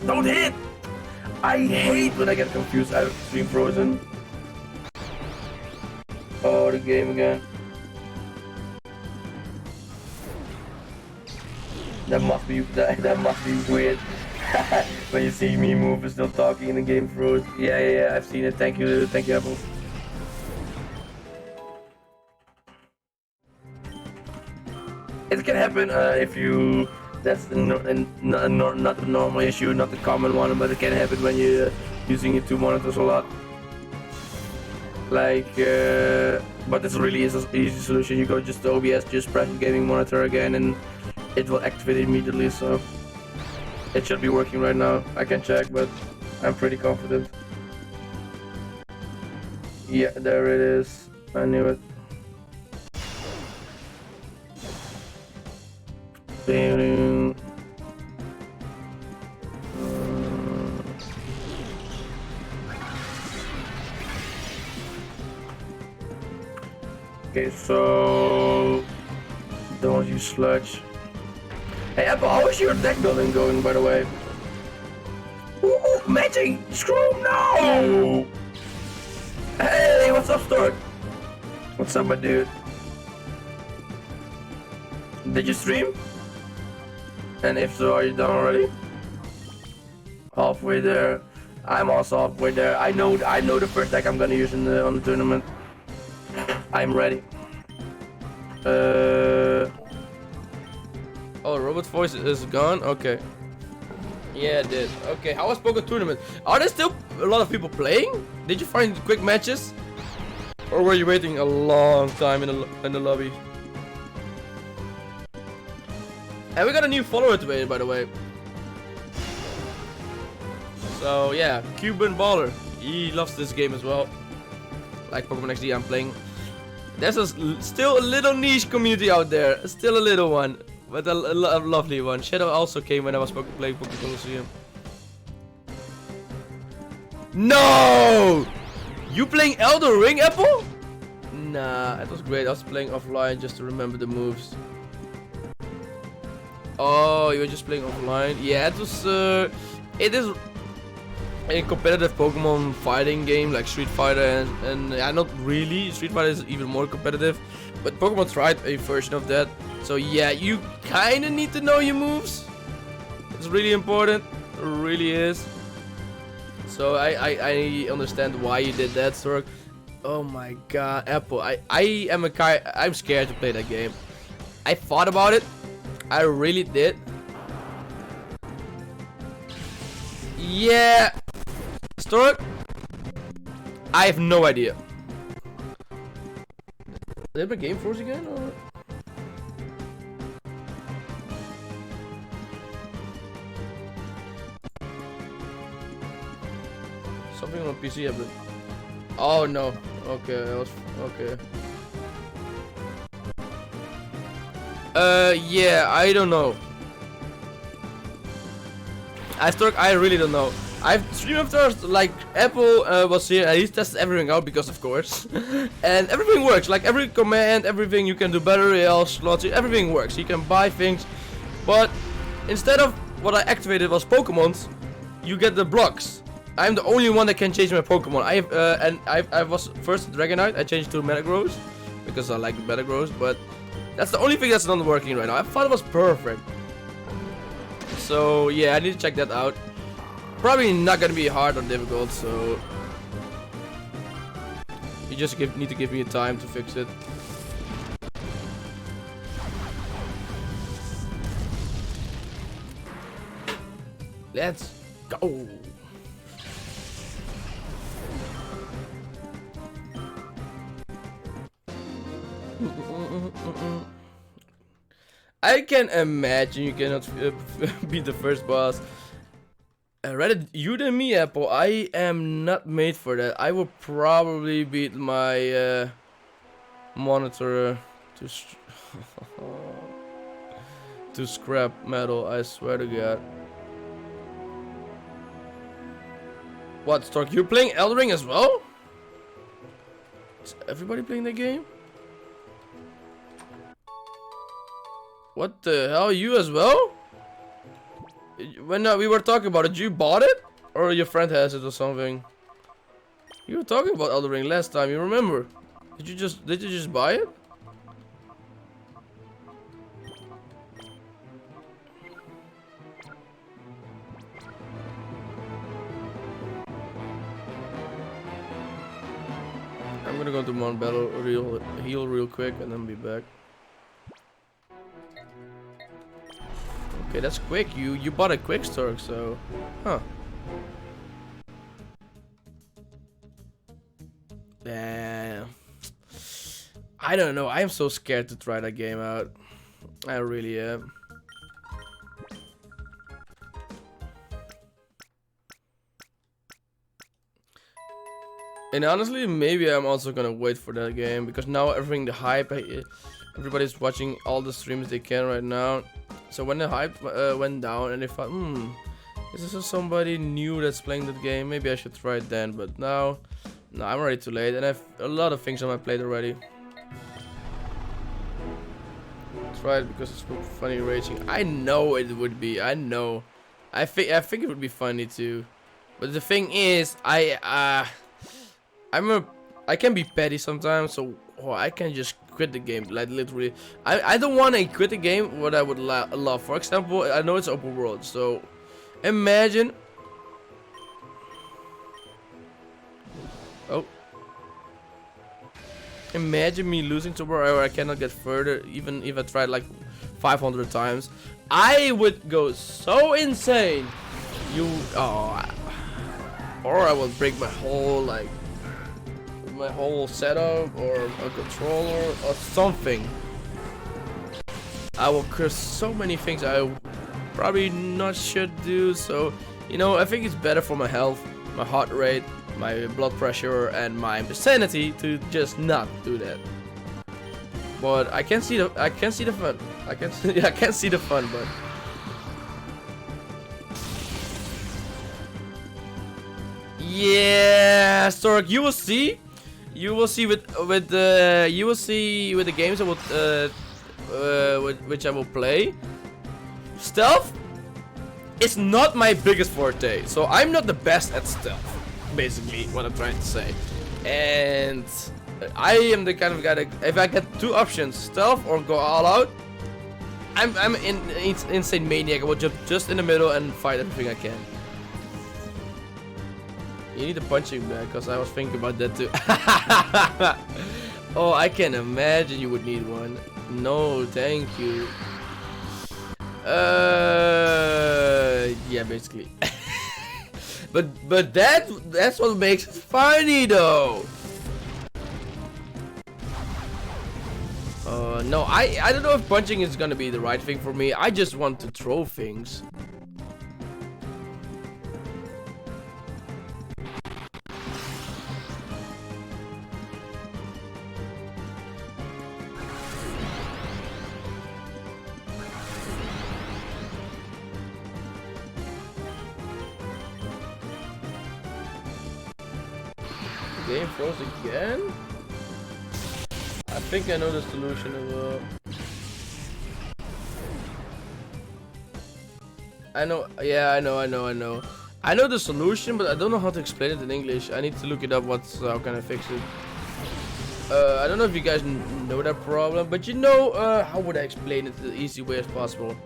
Speaker 1: Don't hit! I hate when I get confused out of Extreme Frozen. Oh, the game again. That must be weird. When you see me move and still talking in the game froze. Yeah, I've seen it. Thank you, Apple. It can happen if you. That's not a normal issue, not a common one, but it can happen when you're using your two monitors a lot. Like, but it's really is an easy solution. You go just to OBS, just press gaming monitor again, and it will activate immediately. So it should be working right now. I can check, but I'm pretty confident. Yeah, there it is. I knew it. Okay, so don't use sludge. Hey Apple, how is your deck building going, by the way? Ooh, matching! Screw no! Hey, what's up, Stork? What's up, my dude? Did you stream? And if so, are you done already? Halfway there. I'm also halfway there. I know the first deck I'm gonna use on the tournament. I'm ready. Oh, robot voice is gone? Okay. Yeah, it did. Okay, how was Poker Tournament? Are there still a lot of people playing? Did you find quick matches? Or were you waiting a long time in the lobby? And we got a new follower today, by the way. So yeah, Cuban Baller. He loves this game as well. Like Pokemon XD I'm playing. There's still a little niche community out there. Still a little one. But a lovely one. Shadow also came when I was playing Pokemon Colosseum. No! You playing Elden Ring, Apple? Nah, it was great. I was playing offline just to remember the moves. Oh, you were just playing offline? Yeah, it was. It is a competitive Pokemon fighting game like Street Fighter, and yeah, not really. Street Fighter is even more competitive, but Pokemon tried a version of that. So yeah, you kind of need to know your moves. It's really important. It really is. So I understand why you did that, Stork. Oh my god, Apple. I'm scared to play that game. I thought about it. I really did. Yeah. Stork. I have no idea. Did my game froze again or? Something on PC happened. Oh no. Okay, that was okay. Yeah, I don't know. I really don't know. I've streamed after like Apple was here and he tested everything out because of course. And everything works, like every command, everything you can do, battery health, slots, everything works. You can buy things, but instead of what I activated was Pokemons, you get the blocks. I'm the only one that can change my Pokemon. I was first Dragonite, I changed to Metagross because I like Metagross, but that's the only thing that's not working right now. I thought it was perfect. So yeah, I need to check that out. Probably not gonna be hard or difficult, so you just need to give me time to fix it. Let's go. I can imagine you cannot beat the first boss. Rather you than me, Apple. I am not made for that. I will probably beat my monitor to scrap metal. I swear to God. What, Stork? You're playing Elden Ring as well? Is everybody playing that game? What the hell? You as well? When we were talking about it, you bought it? Or your friend has it or something? You were talking about Elden Ring last time, you remember? Did you just buy it? I'm gonna go to one battle, heal real quick and then be back. Okay, that's quick. You bought a quick Stork, so huh. Damn. I don't know. I am so scared to try that game out. I really am. And honestly, maybe I'm also gonna wait for that game because now everything, the hype, everybody's watching all the streams they can right now. So when the hype went down and they thought, is this somebody new that's playing that game? Maybe I should try it then. But now, no, I'm already too late, and I have a lot of things on my plate already. Try it because it's funny racing. I know it would be. I know. I think it would be funny too. But the thing is, I can be petty sometimes, so I can just quit the game, like literally. I don't want to quit the game. What I would love, for example, I know it's open world, so imagine. Oh, imagine me losing to where I cannot get further, even if I tried like 500 times. I would go so insane. Or I will break my whole setup or a controller or something. I will curse so many things I probably not should do. So, you know, I think it's better for my health, my heart rate, my blood pressure, and my sanity to just not do that. But I can see the fun. I can see the fun, but. Yeah, Stork, you will see. You will see with the games I will which I will play. Stealth is not my biggest forte, so I'm not the best at stealth. Basically, what I'm trying to say. And I am the kind of guy that if I get two options, stealth or go all out, I'm in insane maniac. I will jump just in the middle and fight everything I can. You need a punching bag, because I was thinking about that too. Oh, I can imagine you would need one. No, thank you. Yeah, basically. but that's what makes it funny though. No, I don't know if punching is gonna be the right thing for me. I just want to throw things. Game froze again? I think I know the solution of I know, yeah, I know. I know the solution, but I don't know how to explain it in English. I need to look it up. How can I fix it? I don't know if you guys know that problem, but you know, how would I explain it the easy way as possible?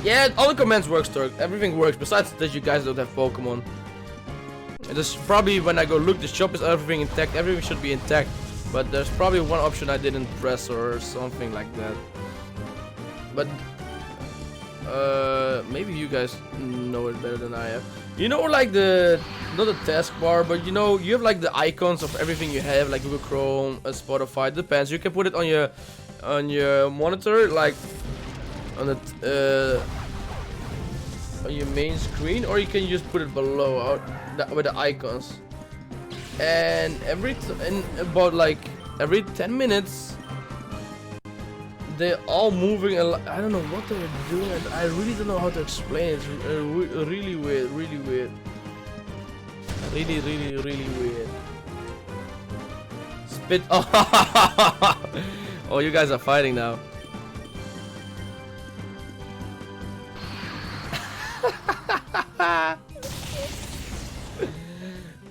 Speaker 1: Yeah, all the commands work, Turk. Everything works. Besides that, you guys don't have Pokemon. And this probably when I go look, the shop is everything intact. Everything should be intact. But there's probably one option I didn't press or something like that. But maybe you guys know it better than I have. You know, like not the taskbar, but you know, you have like the icons of everything you have, like Google Chrome, Spotify. Depends. You can put it on your monitor, like on your main screen, or you can just put it below with the icons. And about like every 10 minutes they're all moving. I don't know what they're doing. I really don't know how to explain it. It's really weird, really weird, really weird. Spit. Oh, you guys are fighting now.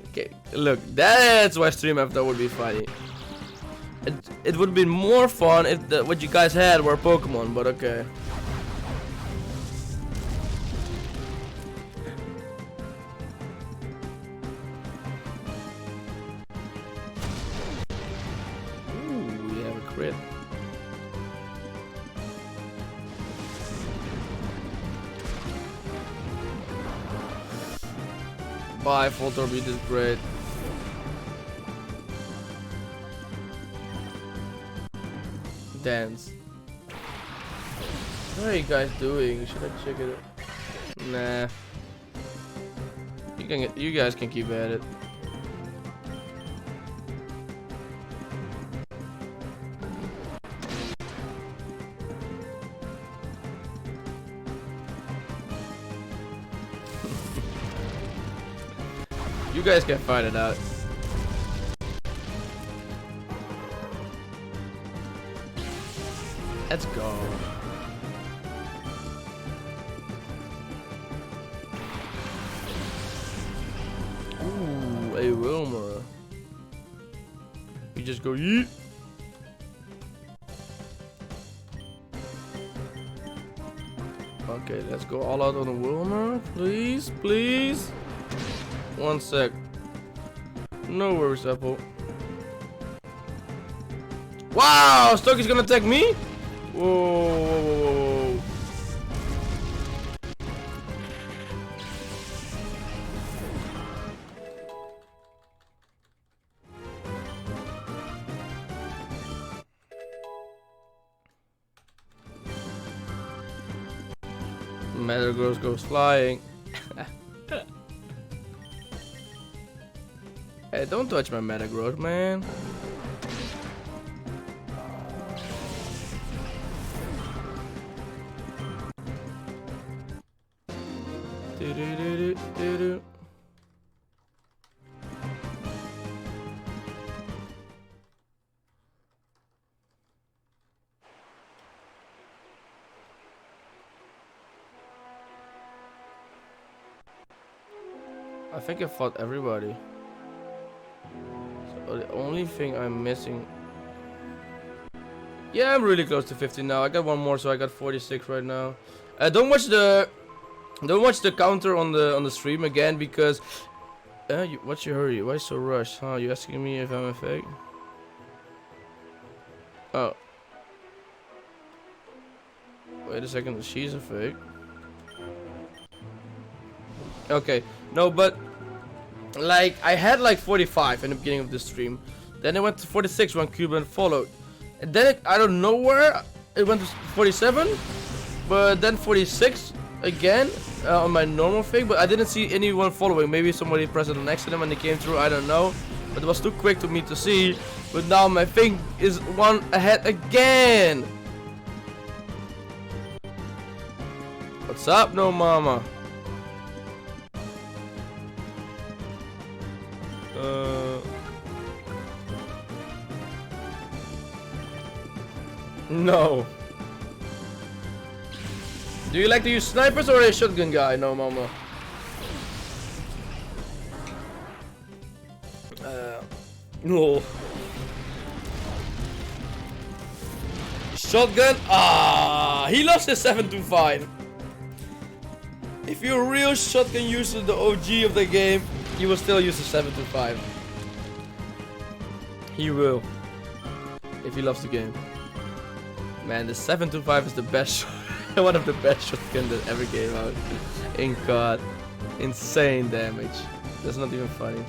Speaker 1: Okay, look, that's why stream after would be funny. It would be more fun if what you guys had were Pokemon, but okay. Ooh, we have a crit. Bye, Voltorb, you did great. Dance. What are you guys doing? Should I check it out? Nah. You guys can keep at it. You guys can fight it out. Let's go. Ooh, a Wilmer. You just go yeet. Okay, let's go all out on the Wilmer. Please, please. 1 sec. No worries, Apple. Wow, Stokey's gonna attack me? Whoa. Metagross goes flying. Hey, don't touch my Metagross, man. I think I fought everybody. So the only thing I'm missing. Yeah, I'm really close to 50 now. I got one more, so I got 46 right now. Don't watch the counter on the stream again because what's your hurry? Why so rushed? Huh? You asking me if I'm a fake? Oh. Wait a second, she's a fake. Okay, no, but like I had like 45 in the beginning of the stream. Then it went to 46 when Cuban followed. And then I don't know where it went to 47, but then 46 again on my normal thing. But I didn't see anyone following. Maybe somebody pressed it next to them and they came through. I don't know. But it was too quick to me to see. But now my thing is one ahead again. What's up, no mama? No. Do you like to use snipers or a shotgun guy? No, mama. No. Shotgun? Ah, he loves his 725. If you're a real shotgun user, the OG of the game, you will still use the 725. He will. If he loves the game. Man, the 725 is the best, one of the best shotguns that ever came out. In COD. Insane damage. That's not even funny.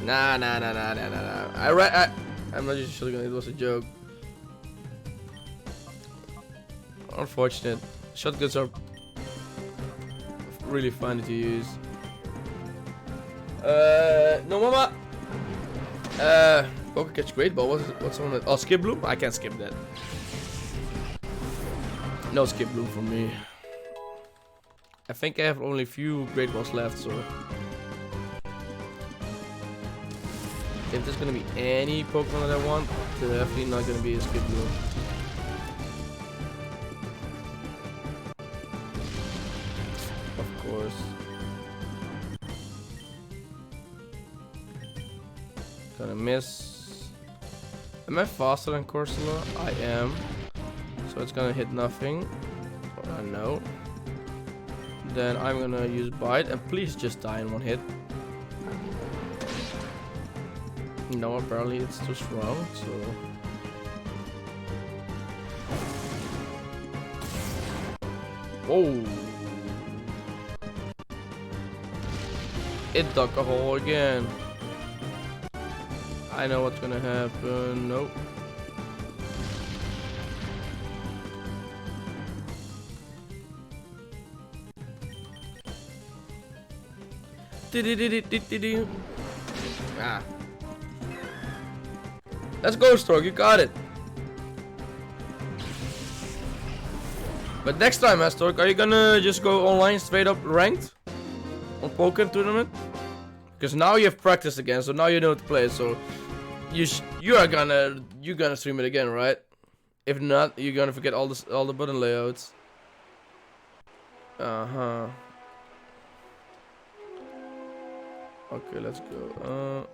Speaker 1: Nah. I'm not just shotgun, it was a joke. Unfortunate. Shotguns are really funny to use. No mama. Poker catch great ball. What's on it? Oh, skip bloom? I can't skip that. No skip bloom for me. I think I have only a few great balls left, so if there's gonna be any Pokemon that I want, they're definitely not gonna be a skip bloom. Of course. Gonna miss. Am I faster than Corsola? I am. So it's gonna hit nothing. No. Then I'm gonna use Bite and please just die in one hit. No, apparently it's too strong, so. Whoa. It dug a hole again. I know what's gonna happen. Nope. Ah. Let's go, Stork. You got it. But next time, Stork, are you gonna just go online straight up ranked on Poker Tournament? Because now you have practiced again, so now you know how to play. So you're gonna stream it again, right? If not, you're gonna forget all the button layouts. Okay, let's go.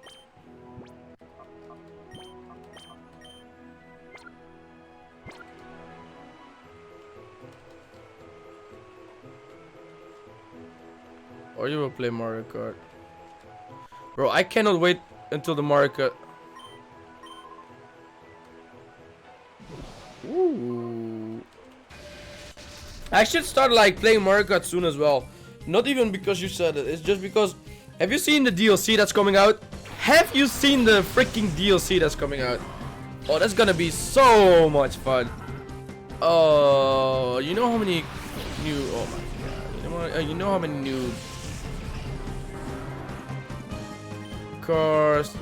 Speaker 1: Or you will play Mario Kart. Bro, I cannot wait until the Mario Kart. Ooh. I should start like playing Mario Kart soon as well. Not even because you said it. It's just because. Have you seen the DLC that's coming out? Have you seen the freaking DLC that's coming out? Oh, that's gonna be so much fun. Oh, you know how many new? Oh my god! You know how many new cars?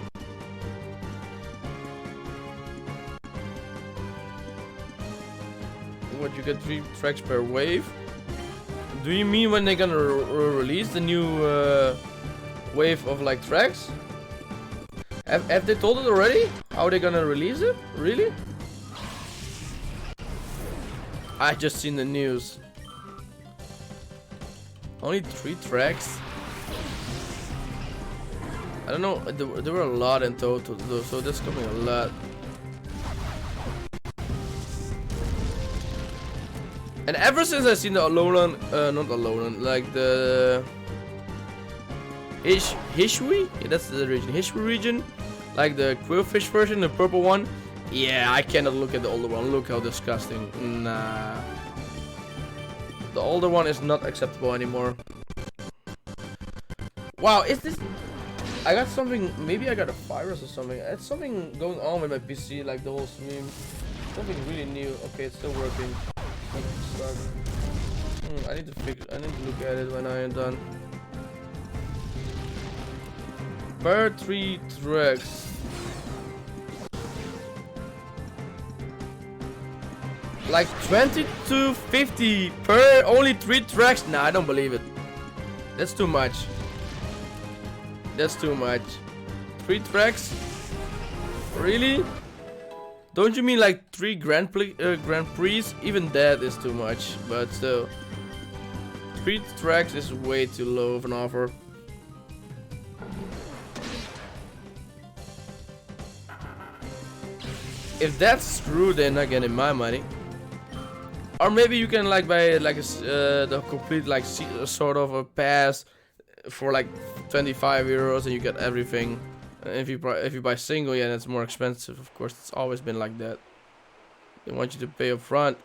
Speaker 1: What, you get 3 tracks per wave? Do you mean when they're gonna release the new wave of like tracks? Have they told it already? How they gonna release it? Really? I just seen the news. Only 3 tracks? I don't know, there were a lot in total, so that's coming a lot. And ever since I've seen the Alolan, not Alolan, like the Hishui? Yeah, that's the region. Hishui region, like the Quillfish version, the purple one. Yeah, I cannot look at the older one. Look how disgusting. Nah. The older one is not acceptable anymore. Wow, is this... I got something... Maybe I got a virus or something. It's something going on with my PC, like the whole stream. Something really new. Okay, it's still working. I need to fix... I need to look at it when I am done. Per 3 tracks. Like 20 to 50 per only 3 tracks? Nah, I don't believe it. That's too much. That's too much. 3 tracks? Really? Don't you mean like 3 Grand Prix? Even that is too much, but still. 3 tracks is way too low of an offer. If that's true, they're not getting my money. Or maybe you can like buy like the complete like sort of a pass for like 25 euros and you get everything. And if you buy single, yeah, that's more expensive. Of course, it's always been like that. They want you to pay up front.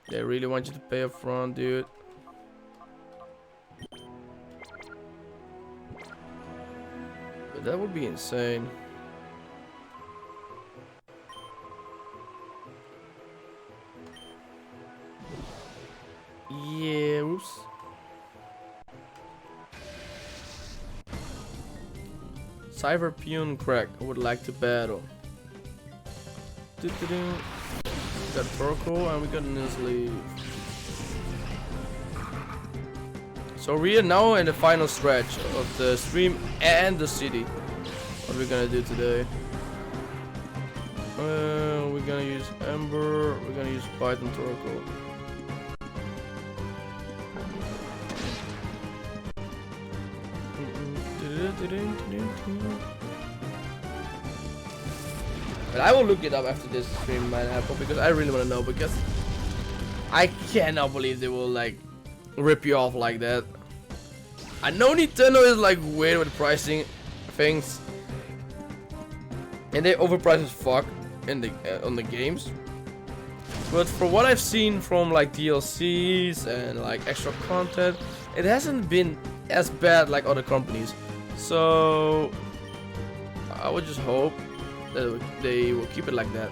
Speaker 1: They really want you to pay up front, dude. But that would be insane. Yeah, oops. Cyberpune Crack, I would like to battle. We got Torkoal and we got Nuzleaf. So we are now in the final stretch of the stream and the city. What are we gonna do today? We're gonna use Ember, we're gonna use Python Torkoal. But I will look it up after this stream, man, because I really want to know, because I cannot believe they will like rip you off like that. I know Nintendo is like weird with pricing things, and they overprice as fuck in the on the games. But for what I've seen from like DLCs and like extra content, it hasn't been as bad like other companies. So I would just hope that they will keep it like that.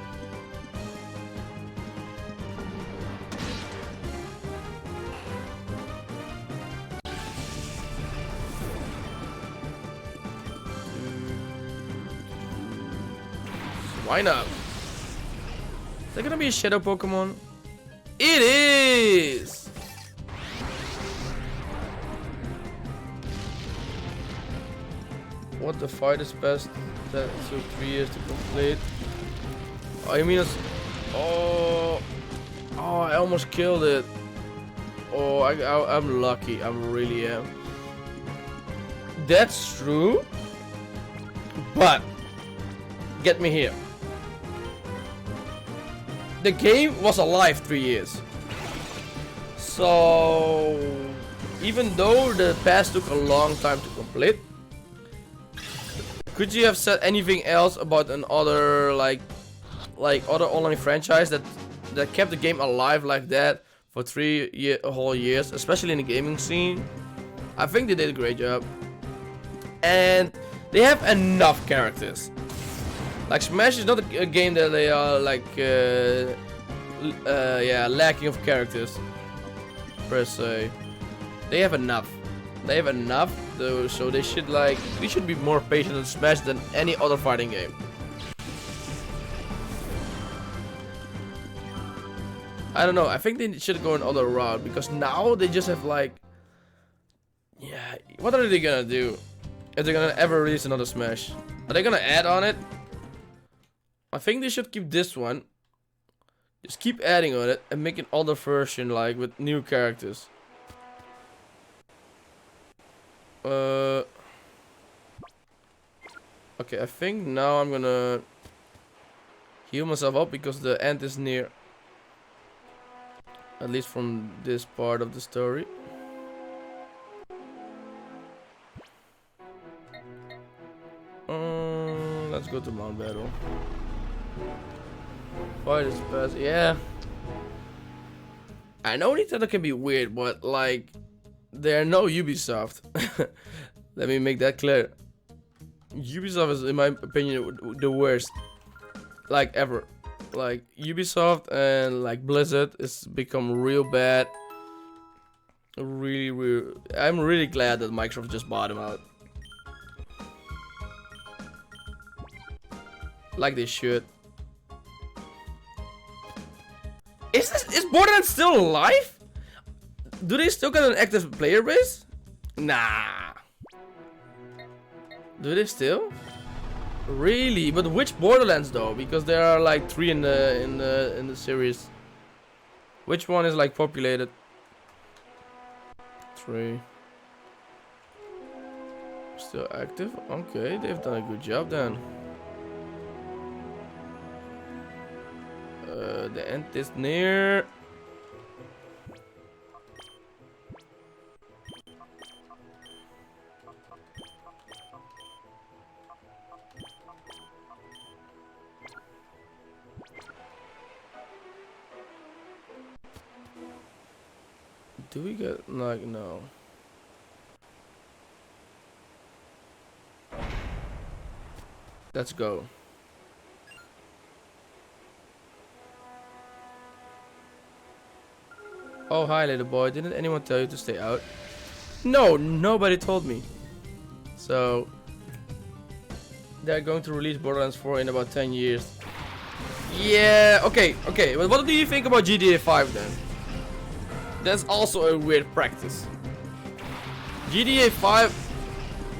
Speaker 1: Why not? Is there gonna be a shadow Pokemon? It is! What the fight is best? That took 3 years to complete. Oh, you mean it's... Oh, I almost killed it. Oh, I'm lucky. I really am. That's true. But get me here. The game was alive 3 years. So even though the pass took a long time to complete, could you have said anything else about another like other online franchise that kept the game alive like that for 3 whole years, especially in the gaming scene? I think they did a great job, and they have enough characters. Like Smash is not a game that they are like lacking of characters per se. They have enough. They have enough though, so they should we should be more patient in Smash than any other fighting game. I don't know, I think they should go another route, because now they just have like, yeah, what are they gonna do if they're gonna ever release another Smash? Are they gonna add on it? I think they should keep this one, just keep adding on it and make an older version like with new characters. Okay, I think now I'm gonna heal myself up because the end is near. At least from this part of the story. Let's go to Mount Battle. Fight is best. Yeah. I know Nintendo can be weird, but like, they're no Ubisoft. Let me make that clear. Ubisoft is, in my opinion, the worst. Like, ever. Like, Ubisoft and like Blizzard has become real bad. Really. I'm really glad that Microsoft just bought them out. Like they should. Is Borderlands still alive? Do they still got an active player base? Nah. Do they still? Really? But which Borderlands though? Because there are like 3 in the series. Which one is like populated? 3. Still active? Okay, they've done a good job then. The end is near. Do we get like no? Let's go. Oh, hi, little boy. Didn't anyone tell you to stay out? No, nobody told me. So, they're going to release Borderlands 4 in about 10 years. Yeah, okay. But what do you think about GTA 5 then? That's also a weird practice. GTA 5,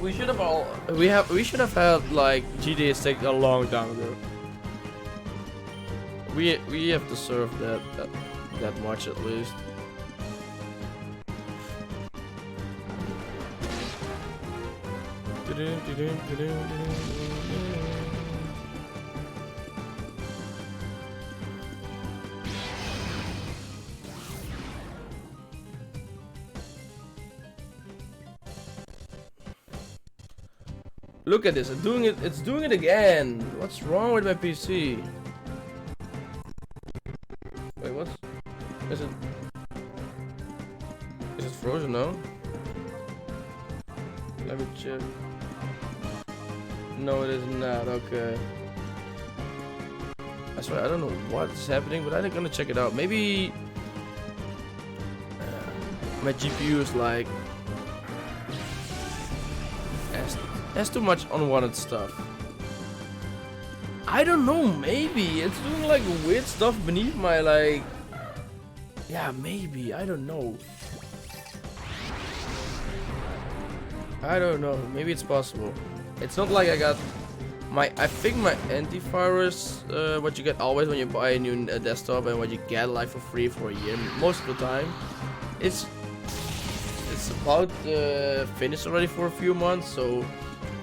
Speaker 1: we should have had like GTA 6 a long time ago. We have to serve that much at least. Look at this, it's doing it again. What's wrong with my PC? Wait, is it frozen now? Let me check. No, it is not. Okay. I swear I don't know what's happening, but I'm gonna check it out. Maybe my GPU is like has too much unwanted stuff. I don't know. Maybe it's doing like weird stuff beneath my like. Yeah, maybe. I don't know. I don't know. Maybe it's possible. It's not like I got I think my antivirus, what you get always when you buy a new desktop and what you get like for free for a year, most of the time, it's about finished already for a few months. So,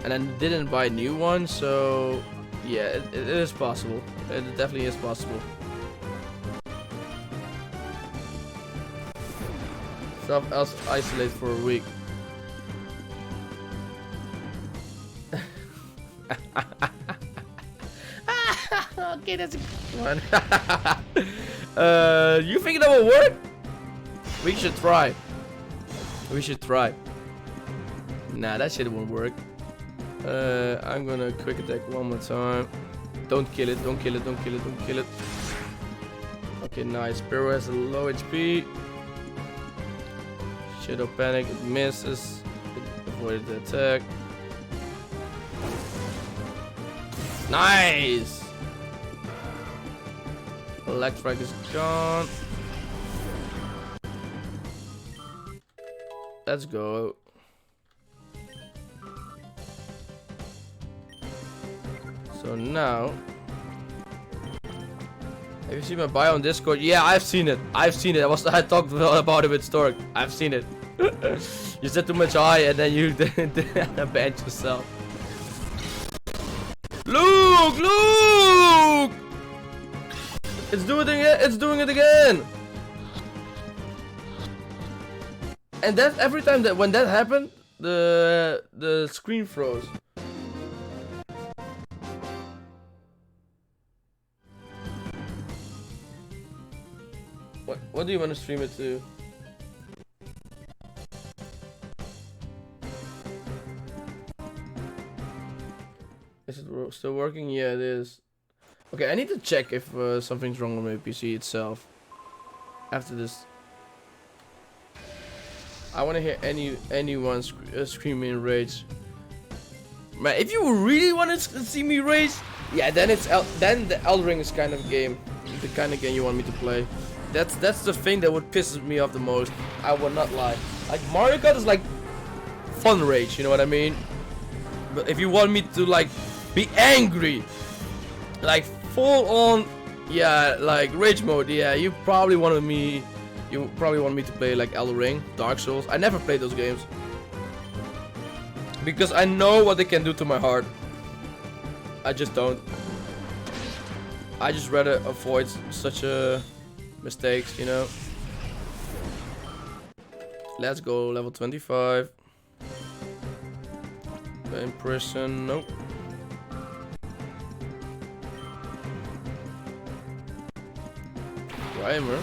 Speaker 1: and I didn't buy a new one. So, yeah, it is possible. It definitely is possible. Self-isolate for a week. Okay, that's a good one. You think that will work? We should try. Nah, that shit won't work. I'm gonna quick attack one more time. Don't kill it. Okay, nice. Pyro has a low HP. Shadow Panic, it misses. It avoided the attack. Nice! Electric is gone. Let's go. So now, have you seen my bio on Discord? Yeah, I've seen it. I talked about it with Stork. I've seen it. You said too much high and then you banned yourself. Look! It's doing it again! And that every time that when that happened, the screen froze. What do you want to stream it to? Is it still working? Yeah, it is. Okay, I need to check if something's wrong with my PC itself. After this, I want to hear anyone screaming rage. Man, if you really want to see me rage, yeah, then then the Elden Ring is kind of game, the kind of game you want me to play. That's the thing that would piss me off the most. I will not lie. Like Mario Kart is like fun rage, you know what I mean? But if you want me to like be angry, like full on, yeah, like rage mode, yeah, you probably want me to play like Elden Ring, Dark Souls. I never played those games because I know what they can do to my heart. I just don't. I just rather avoid such mistakes, you know. Let's go, level 25. In prison, nope. Primer.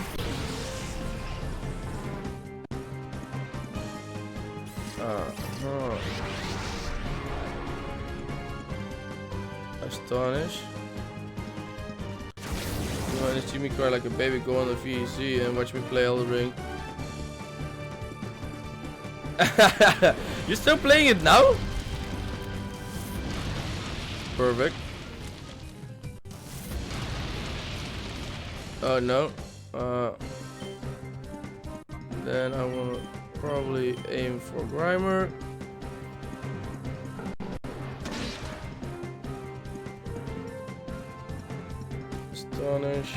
Speaker 1: Astonish. You want to see me cry like a baby, go on the VEC and watch me play Elden Ring. You're still playing it now? Perfect. Oh no. Then I will probably aim for Grimer. Astonish.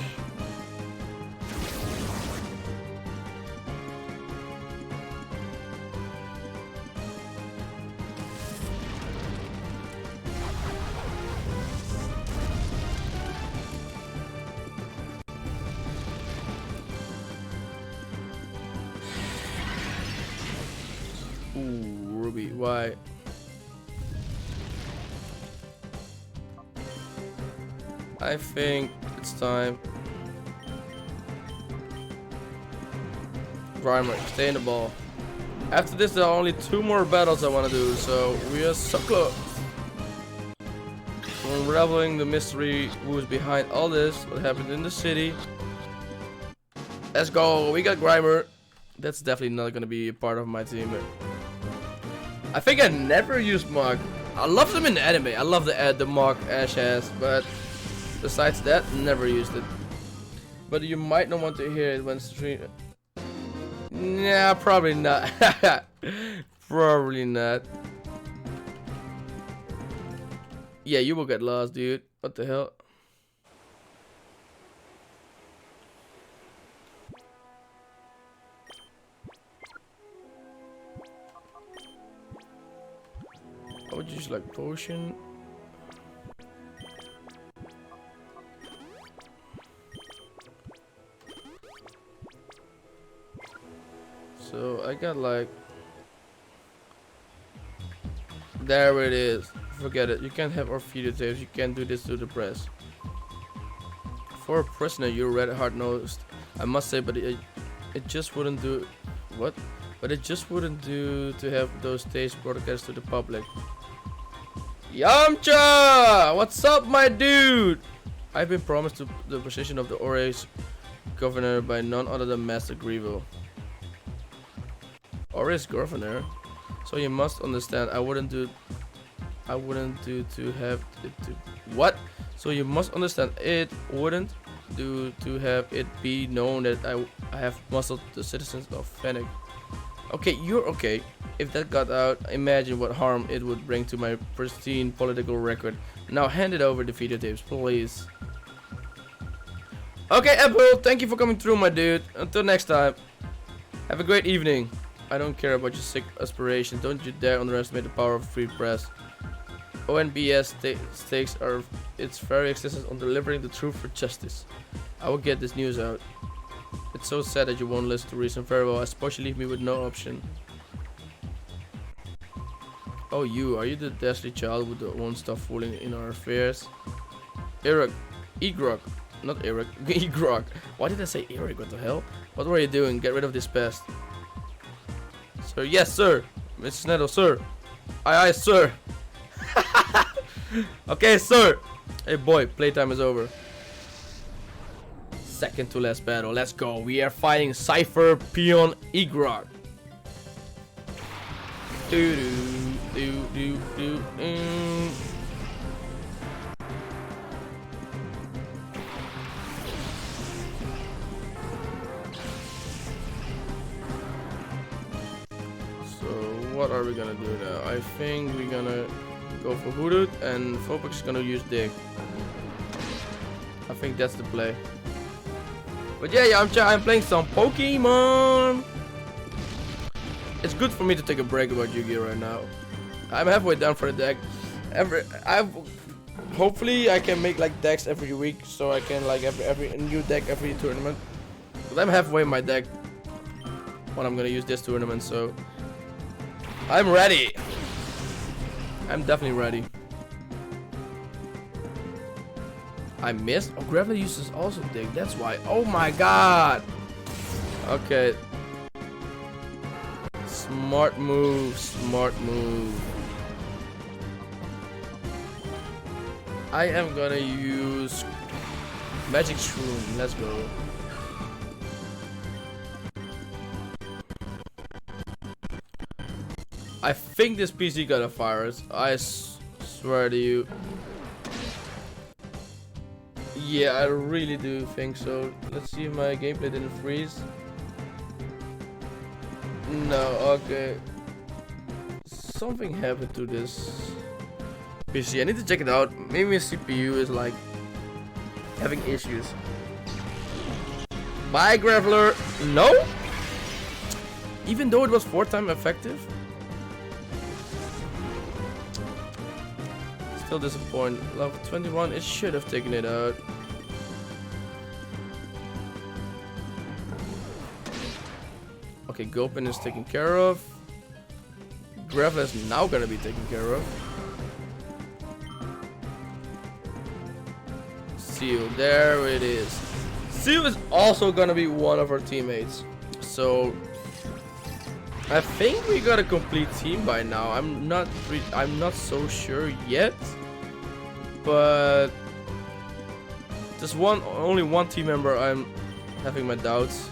Speaker 1: Ooh, Ruby, why? I think it's time. Grimer, stay in the ball. After this, there are only 2 more battles I want to do, so we are so close. Unraveling the mystery who's behind all this, what happened in the city. Let's go, we got Grimer. That's definitely not gonna be a part of my team. I think I never used Mog. I love them in the anime. I love the Mog Ash has, but besides that, never used it. But you might not want to hear it when stream. Nah, probably not. Probably not. Yeah, you will get lost, dude. What the hell? I would use like potion. So I got like, there it is. Forget it. You can't have our fugitives. You can't do this to the press. For a prisoner, you're red hard nosed. I must say, but it just wouldn't do. What? But it just wouldn't do to have those tapes broadcast to the public. Yamcha! What's up, my dude? I've been promised the position of the Ore's governor by none other than Master Grievo. Ore's governor? So you must understand, I wouldn't do to have it to what? So you must understand, it wouldn't do to have it be known that I have muscled the citizens of Fennec. Okay, you're okay. If that got out, imagine what harm it would bring to my pristine political record. Now hand it over the videotapes, please. Okay, Apple, thank you for coming through, my dude. Until next time, have a great evening. I don't care about your sick aspirations. Don't you dare underestimate the power of free press. ONBS stakes are its very existence on delivering the truth for justice. I will get this news out. It's so sad that you won't listen to reason very well, especially leave me with no option. Oh, are you the dastardly child who won't stop fooling in our affairs? Eric, Egrog, not Eric, Egrog. Why did I say Eric? What the hell? What were you doing? Get rid of this pest. Sir, yes, sir. Mrs. Nettle, sir. Aye, aye, sir. Okay, sir. Hey, boy, playtime is over. Second to last battle. Let's go. We are fighting Cypher Peon Egrog. Do do do do do. What are we gonna do now? I think we're gonna go for Hoodoo and Phobix is gonna use Dig. I think that's the play. But yeah, I'm playing some Pokemon. It's good for me to take a break about Yu-Gi-Oh right now. I'm halfway done for the deck. Hopefully I can make like decks every week, so I can like every new deck every tournament. But I'm halfway in my deck when I'm gonna use this tournament, so. I'm ready. I'm definitely ready. I missed. Oh, Graveler uses also Dig. That's why. Oh my god. Okay. Smart move. Smart move. I am gonna use Magic Shroom. Let's go. I think this PC got a virus. I swear to you. Yeah, I really do think so. Let's see if my gameplay didn't freeze. No, okay. Something happened to this PC. I need to check it out. Maybe my CPU is like having issues. Bye, Graveler. No? Even though it was 4-time effective? Still disappointed. Level 21, it should have taken it out. Okay, Gulpin is taken care of. Graveler is now gonna be taken care of. Seal, there it is. Seal is also gonna be one of our teammates. So I think we got a complete team by now. I'm not so sure yet. But there's only one team member I'm having my doubts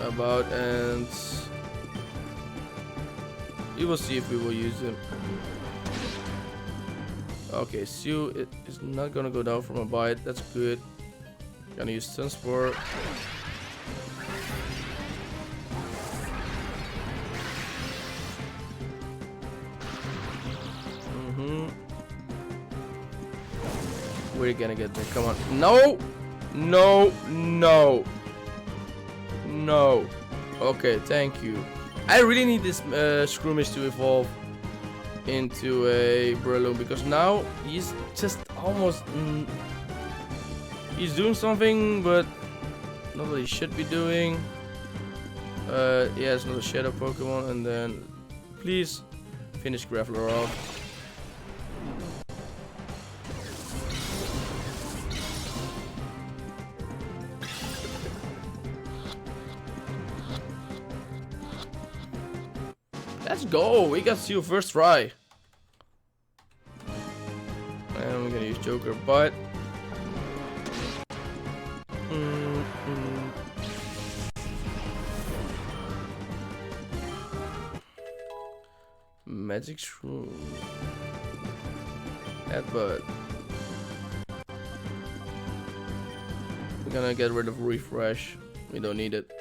Speaker 1: about, and we will see if we will use him. Okay, Sue is not gonna go down from a bite. That's good. Gonna use Sunspore. We're gonna get there. Come on. No! No! No! No. Okay, thank you. I really need this Scroomish to evolve into a Breloom, because now he's just almost... he's doing something, but not what he should be doing. Yeah, it's another Shadow Pokemon, and then please finish Graveler off. Let's go! We got Seal first try. And we're gonna use Joker, but Magic Shroom. Headbutt. We're gonna get rid of Refresh. We don't need it.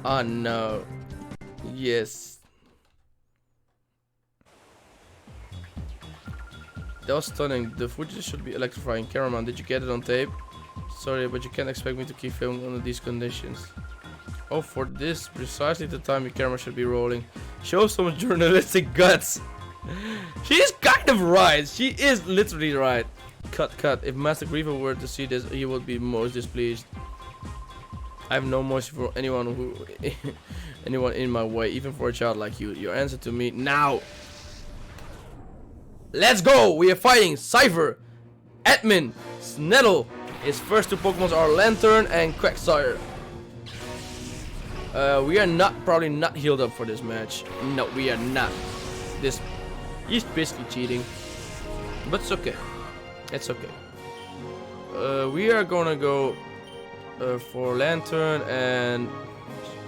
Speaker 1: Oh no. Yes. That was stunning. The footage should be electrifying. Cameraman, did you get it on tape? Sorry, but you can't expect me to keep filming under these conditions. Oh, for this precisely the time your camera should be rolling. Show some journalistic guts. She's kind of right. She is literally right. Cut. If Master Griever were to see this, he would be most displeased. I have no mercy for anyone anyone in my way, even for a child like you. Your answer to me now. Let's go! We are fighting Cypher, Admin, Snettle. His first two Pokemons are Lantern and Quagsire. We are probably not healed up for this match. No, we are not. He's basically cheating, but it's okay. It's okay. We are gonna go for Lantern, and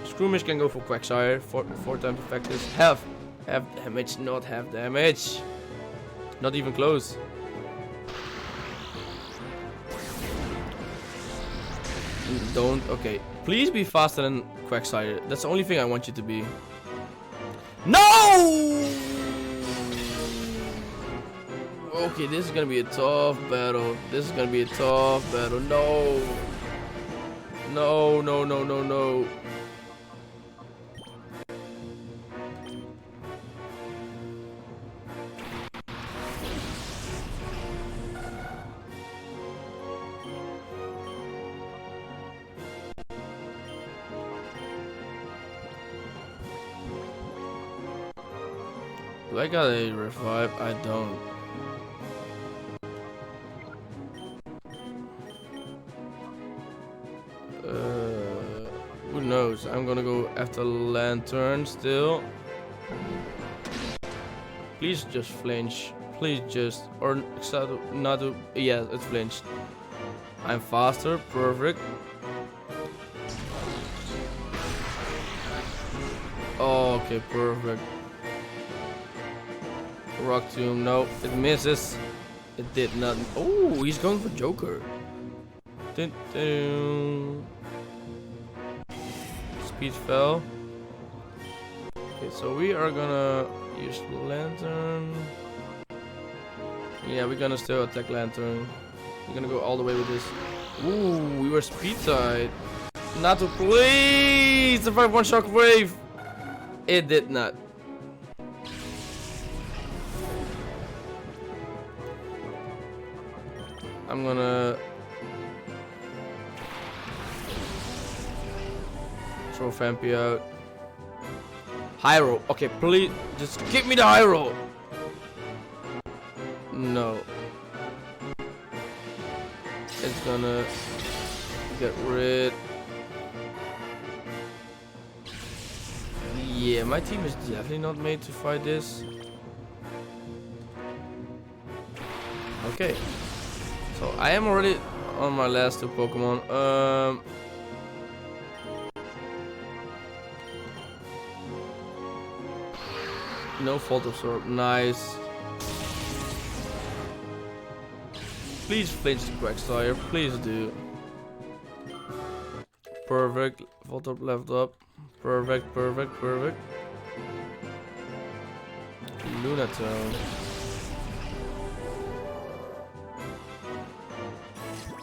Speaker 1: Scroomish can go for Quagsire. Four times effective. Half damage, not half damage. Not even close. Don't. Okay. Please be faster than Quagsire. That's the only thing I want you to be. No! Okay, this is gonna be a tough battle. No. No. Do I got a revive? I don't. Who knows? I'm gonna go after Lantern still. Please just flinch. Please just, or not do. Yeah, it's flinched. I'm faster. Perfect. Oh, okay, perfect. Rock Tomb, no, it misses. It did not. Oh, he's going for Joker. Speed fell. Okay, so we are gonna use Lantern. Yeah, we're gonna still attack Lantern. We're gonna go all the way with this. Ooh, we were speed tied. Not to please survive one shockwave. It did not. I'm gonna throw Vampy out. High roll. Okay, please just give me the high roll. No. It's gonna get rid. Yeah, my team is definitely not made to fight this. Okay. So I am already on my last two Pokemon. No Fault Absorb. Nice. Please flinch the Quagsire. Please do. Perfect. Fault Up left up. Perfect. Lunatone.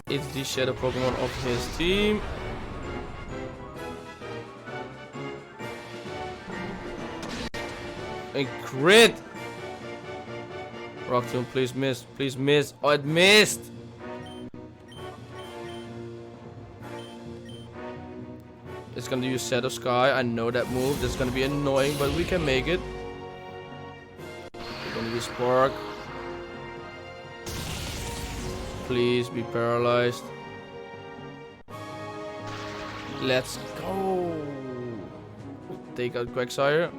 Speaker 1: It's the Shadow Pokemon of his team. A crit! Rock Tomb, please miss. Oh, it missed! It's gonna use Shadow Sky. I know that move. That's gonna be annoying, but we can make it. We're gonna use Spark. Please be paralyzed. Let's go. Take out Quagsire.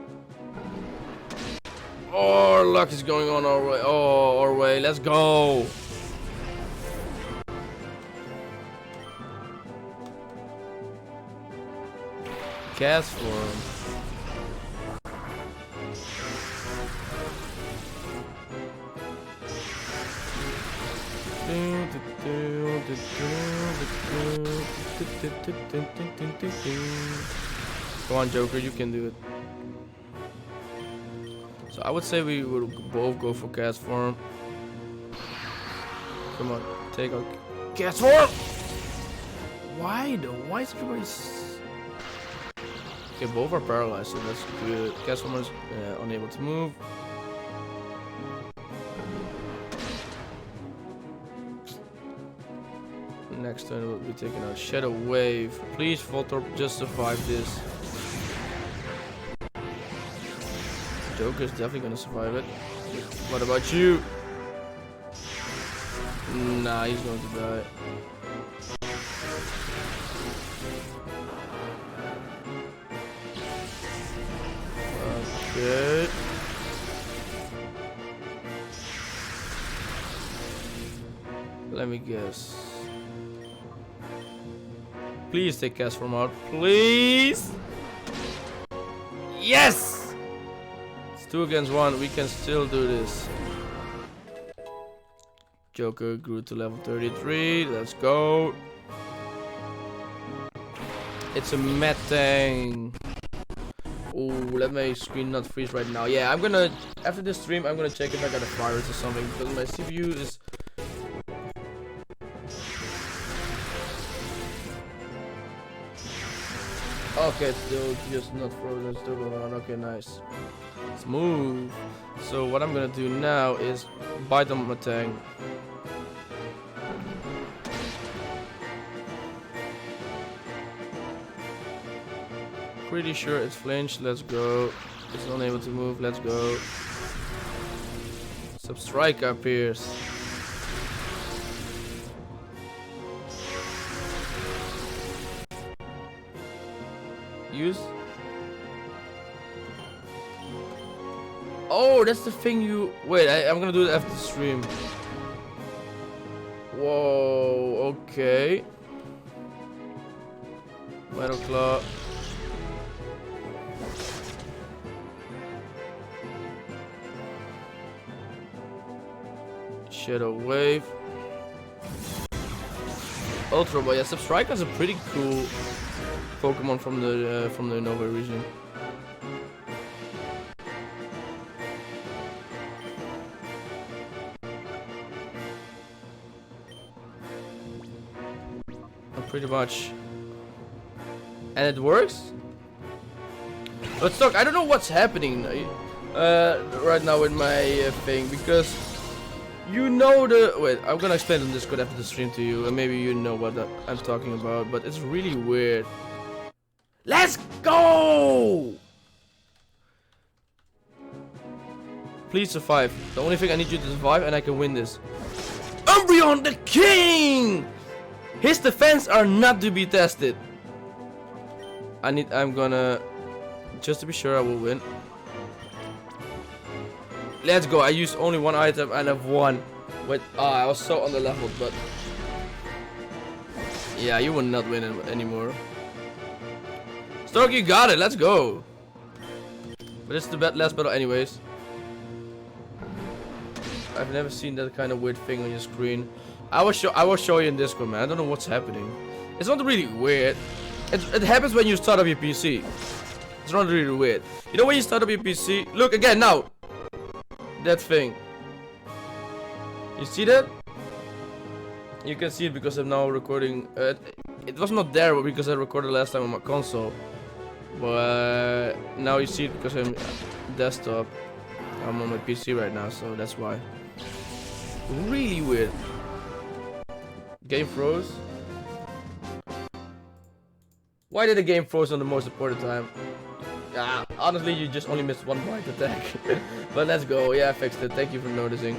Speaker 1: Oh, luck is going on our way. Oh, our way. Let's go. Cast Form. Come on, Joker, you can do it. So I would say we would both go for Cast Form. Come on, take out Cast Form! Why though? Why is everybody Okay, both are paralyzed, so that's good. Castformer's unable to move. Next turn we'll be taking out Shadow Wave. Please, Voltorb, just survive this. Joker's definitely gonna survive it. What about you? Nah, he's going to die. Okay. Let me guess. Please take Castform out. Please! Yes! It's 2 against 1. We can still do this. Joker grew to level 33. Let's go. It's a Metang. Oh, let my screen not freeze right now. Yeah, I'm gonna, after this stream, I'm gonna check if I got a virus or something, because my CPU is... Okay, it's still just not frozen, it's still going on. Okay, nice. Smooth. So what I'm gonna do now is bite on my tank. Pretty sure it's flinched. Let's go. It's unable to move. Let's go. Substrike appears. Use. Oh, that's the thing you... Wait, I'm gonna do it after the stream. Whoa, okay. Metal Claw. Shadow Wave. Ultra Ball. Yeah, Substrike is a pretty cool Pokemon from the Nova region. Pretty much. And it works? Let's talk. I don't know what's happening right now with my thing, because you know the... Wait, I'm gonna explain on Discord after the stream to you, and maybe you know what I'm talking about, but it's really weird. Let's go! Please survive. The only thing I need you to survive, and I can win this. Umbreon the King! His defense are not to be tested. I'm gonna... Just to be sure I will win. Let's go. I used only one item and I've won. Wait, I was so underleveled, but... Yeah, you will not win anymore. Stork, you got it. Let's go. But it's the last battle anyways. I've never seen that kind of weird thing on your screen. I will show you in Discord, man. I don't know what's happening. It's not really weird. It happens when you start up your PC. It's not really weird. You know when you start up your PC? Look again now. That thing. You see that? You can see it because I'm now recording. It was not there because I recorded last time on my console. But now you see it because I'm desktop. I'm on my PC right now, so that's why. Really weird. Game froze. Why did the game froze on the most important time? Yeah, honestly, you just only missed one bite attack. But let's go. Yeah, I fixed it. Thank you for noticing.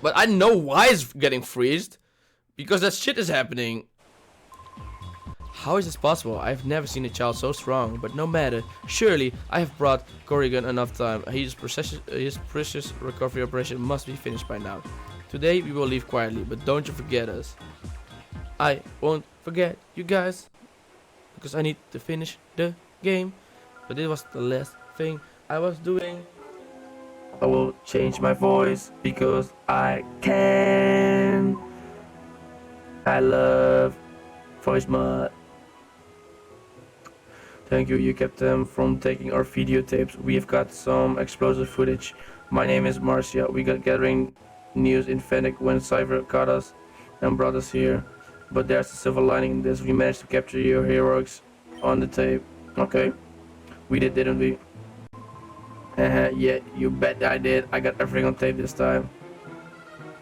Speaker 1: But I know why it's getting freezed. Because that shit is happening. How is this possible? I've never seen a child so strong. But no matter. Surely, I have brought Corrigan enough time. His precious recovery operation must be finished by now. Today, we will leave quietly. But don't you forget us. I won't forget you guys. Because I need to finish the game. But it was the last thing I was doing. I will change my voice because I can. I love voice mod. Thank you, you kept them from taking our videotapes. We've got some explosive footage. My name is Marcia. We got gathering news in Fennec when Cypher caught us and brought us here. but there's a silver lining in this. We managed to capture your heroics on the tape. Okay. We did, didn't we? Yeah, you bet I did. I got everything on tape this time.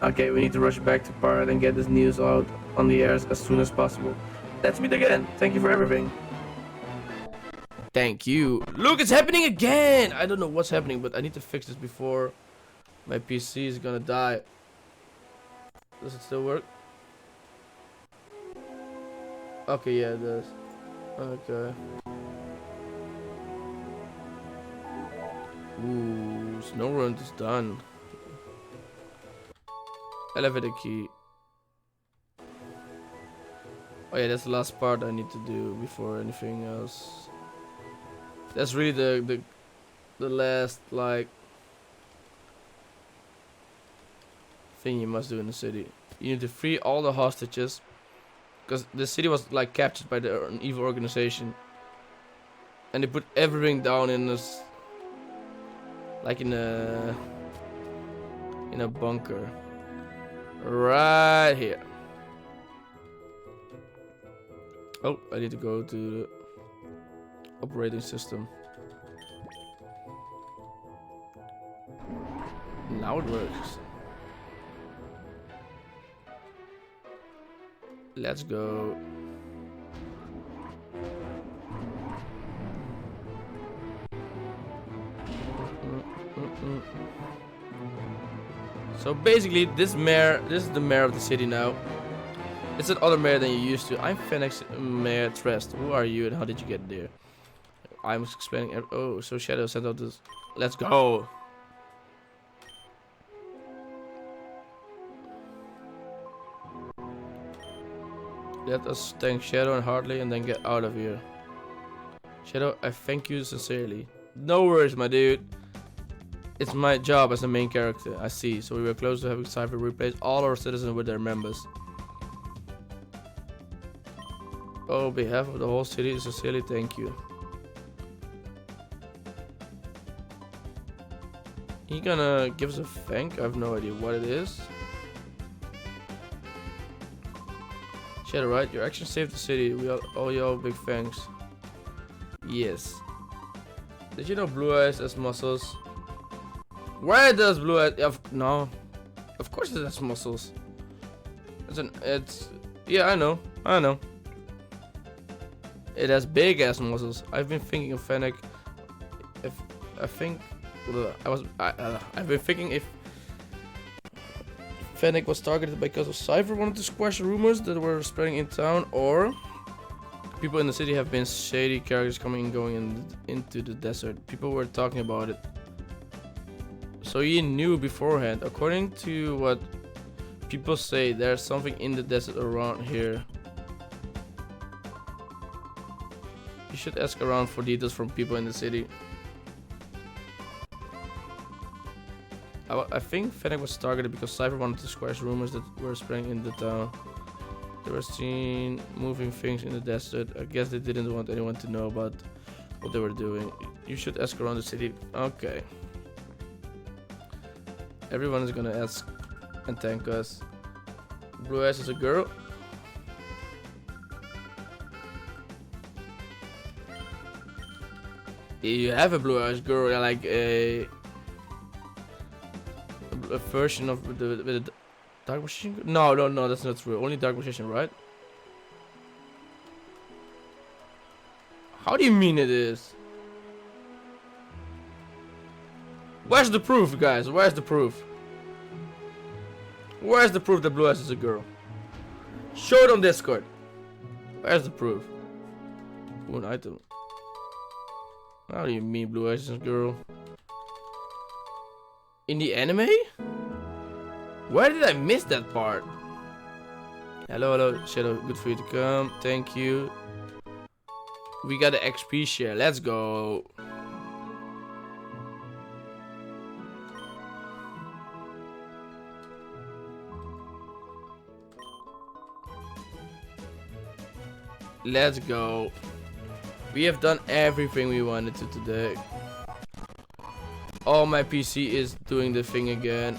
Speaker 1: Okay, we need to rush back to Pirate and get this news out on the air as soon as possible. Let's meet again. Thank you for everything. Thank you. Look, it's happening again! I don't know what's happening, but I need to fix this before my PC is gonna die. Does it still work? Okay, yeah, it does. Okay. Ooh, snow run is done. Elevator key. Oh yeah, that's the last part I need to do before anything else. That's really the last like thing you must do in the city. You need to free all the hostages, because the city was like captured by an evil organization, and they put everything down in this, like in a bunker right here. Oh, I need to go to the operating system. Now it works. Let's go. So basically, this is the mayor of the city now. It's an other mayor than you used to. I'm Fennec's mayor, Trest. Who are you and how did you get there? I'm explaining. Oh, so Shadow sent out this. Let's go. Let us thank Shadow and Hartley and then get out of here. Shadow, I thank you sincerely. No worries, my dude. It's my job as the main character. I see. So we were close to having Cypher replace all our citizens with their members. On behalf of the whole city, sincerely thank you. He gonna give us a thank? I have no idea what it is. Shadow, right? Your actions saved the city. We all owe you all big thanks. Yes. Did you know Blue Eyes has muscles? Where does Blue Eyes? No. Of course it has muscles. Yeah, I know. It has big ass muscles. I've been thinking of Fennec. I've been thinking if Fennec was targeted because of Cypher wanted to squash rumors that were spreading in town, or people in the city have been shady characters coming and going into the desert. People were talking about it. So you knew beforehand. According to what people say, there's something in the desert around here. You should ask around for details from people in the city. I think Fennec was targeted because Cypher wanted to squash rumors that were spreading in the town. They were seen moving things in the desert. I guess they didn't want anyone to know about what they were doing. You should ask around the city. Okay. Everyone is gonna ask and thank us. Blue Eyes is a girl. You have a Blue Eyes girl, like a version of the Dark Magician? No, that's not true. Only Dark Magician, right? How do you mean it is? Where's the proof, guys? Where's the proof? Where's the proof that Blue Eyes is a girl? Show it on Discord. Where's the proof? Ooh, an item. How do you mean Blue Eyes is a girl? In the anime? Where did I miss that part? Hello, Shadow. Good for you to come. Thank you. We got the XP share. Let's go. Let's go. We have done everything we wanted to today. Oh, my PC is doing the thing again.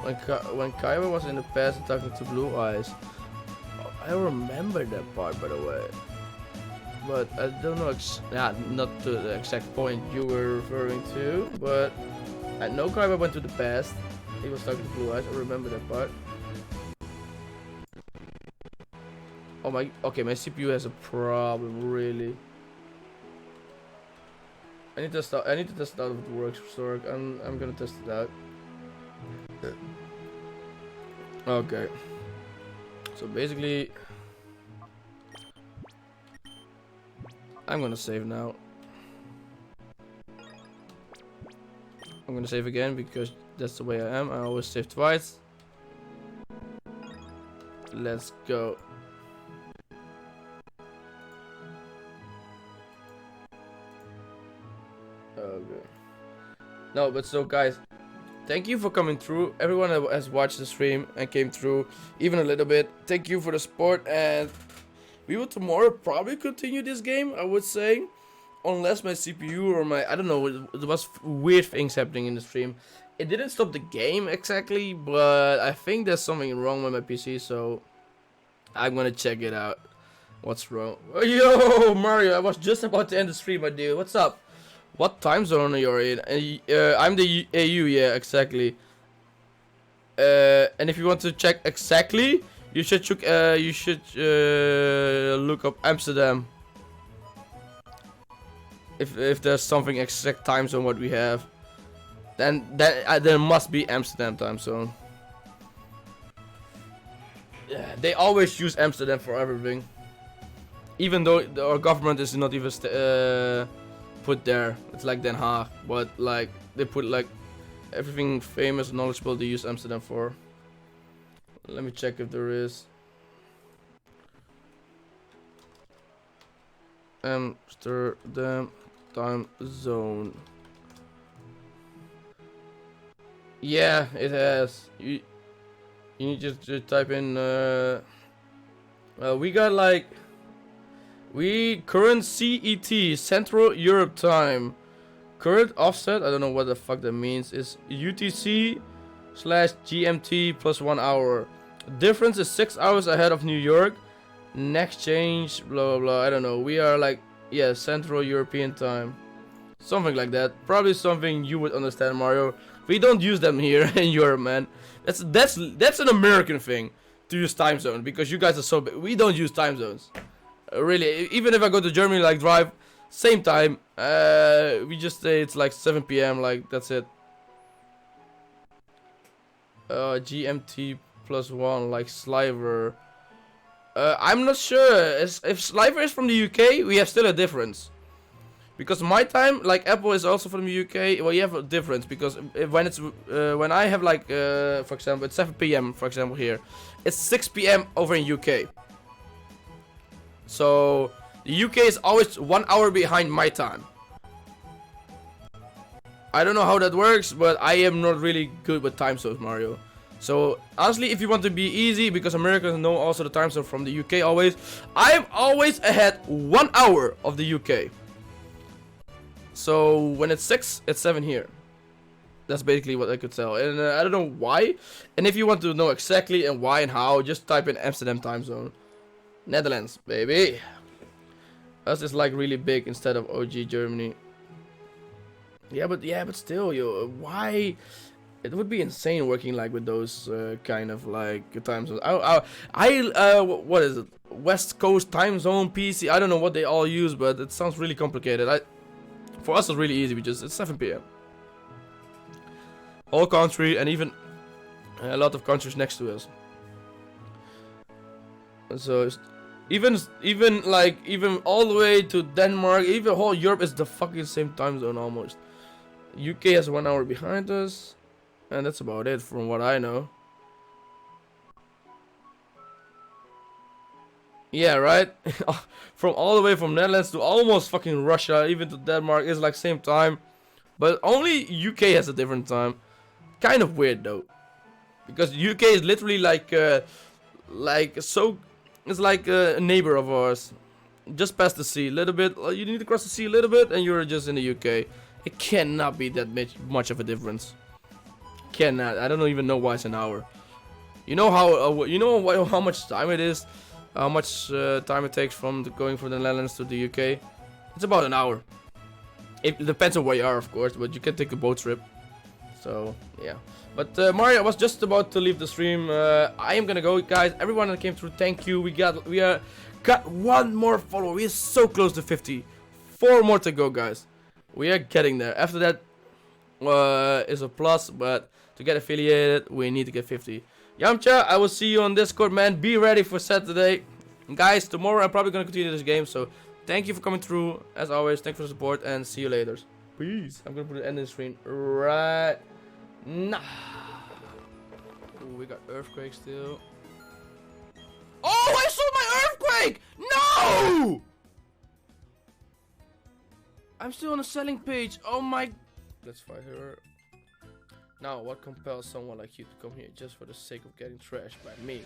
Speaker 1: when Kaiba was in the past talking to Blue Eyes. I remember that part, by the way. But I don't know, not to the exact point you were referring to, but I know Kaiba went to the past. He was talking to Blue Eyes, I remember that part. Oh my, okay, my CPU has a problem, really. I need to test out if it works for Stork. I'm gonna test it out. Okay. So basically, I'm gonna save now. I'm gonna save again because that's the way I am. I always save twice. Let's go. Okay. No, but so guys, thank you for coming through. Everyone that has watched the stream and came through, even a little bit. Thank you for the support, and we will tomorrow probably continue this game, I would say. Unless my CPU or my, I don't know, there was weird things happening in the stream. It didn't stop the game exactly, but I think there's something wrong with my PC, so I'm gonna check it out. What's wrong? Oh, yo, Mario, I was just about to end the stream, my dude. What's up? What time zone are you in? I'm the AU, yeah, exactly. And if you want to check exactly, you should look up Amsterdam. If there's something exact time zone what we have, then there must be Amsterdam time zone. Yeah, they always use Amsterdam for everything, even though our government is not even put there. It's like Den Haag, but like they put like everything famous and knowledgeable they use Amsterdam for. Let me check if there is Amsterdam time zone. Yeah, it has. You need just to type in we got like current CET, Central Europe time. Current offset, I don't know what the fuck that means, is UTC/GMT plus 1 hour. Difference is 6 hours ahead of New York. Next change, blah blah blah. I don't know. We are like, yeah, Central European time, something like that. Probably something you would understand, Mario. We don't use them here in Europe, man. That's an American thing to use time zone, because you guys are so big. We don't use time zones. Really, even if I go to Germany, like drive, same time. We just say it's like 7 p.m. Like that's it. GMT plus 1, like Sliver. I'm not sure. If Sliver is from the UK, we have still a difference. Because my time, like Apple is also from the UK, well, you have a difference. Because when it's when I have like, for example, it's 7 p.m. for example here, it's 6 p.m. over in UK. So the UK is always 1 hour behind my time. I don't know how that works, but I am not really good with time zones, Mario. So honestly, if you want to be easy, because Americans know also the time zone from the UK always, I'm always ahead 1 hour of the UK. So when it's 6, it's 7 here. That's basically what I could tell, and I don't know why. And if you want to know exactly and why and how, just type in Amsterdam time zone. Netherlands, baby. Us is like really big instead of OG Germany. Yeah, but still, yo, why? It would be insane working like with those kind of like time zones. What is it? West Coast time zone, PC. I don't know what they all use, but it sounds really complicated. For us, it's really easy. It's 7 p.m. All country, and even a lot of countries next to us. So even all the way to Denmark, even whole Europe is the fucking same time zone almost. UK has 1 hour behind us, and that's about it from what I know. Yeah, right? From all the way from Netherlands to almost fucking Russia, even to Denmark, is like same time. But only UK has a different time. Kind of weird though. Because UK is literally like it's like a neighbor of ours. Just past the sea a little bit. You need to cross the sea a little bit and you're just in the UK. It cannot be that much of a difference. cannot. I don't even know why it's an hour. You know how much time it is, how much time it takes from going from the Netherlands to the UK. It's about an hour. It depends on where you are, of course, but you can take a boat trip. So yeah. But Mario, I was just about to leave the stream. I am gonna go, guys. Everyone that came through, thank you. We got one more follower. We are so close to 50. 4 more to go, guys. We are getting there. After that is a plus, but to get affiliated, we need to get 50. Yamcha, I will see you on Discord, man. Be ready for Saturday. Guys, tomorrow I'm probably gonna continue this game, so thank you for coming through. As always, thanks for the support, and see you later. Peace. I'm gonna put the end of the screen right now. Ooh, we got earthquake still. Oh, I saw my earthquake! No! I'm still on the selling page. Oh my. Let's fight her. Now, what compels someone like you to come here just for the sake of getting trashed by me?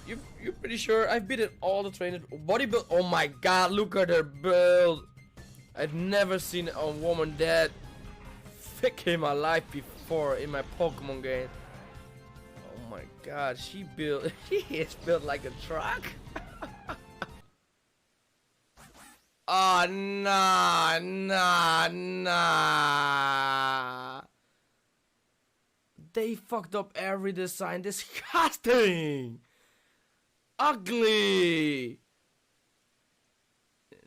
Speaker 1: You're pretty sure I've beaten all the trainers. Bodybuild. Oh my god, look at her build. I've never seen a woman that thick in my life before in my Pokemon game. Oh my god, she is built like a truck. Oh, nah. They fucked up every design. Disgusting. Ugly.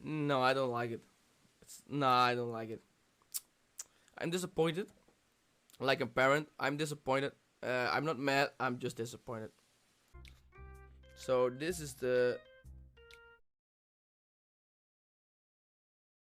Speaker 1: No, I don't like it. I don't like it. I'm disappointed. Like a parent, I'm disappointed. I'm not mad, I'm just disappointed. So this is the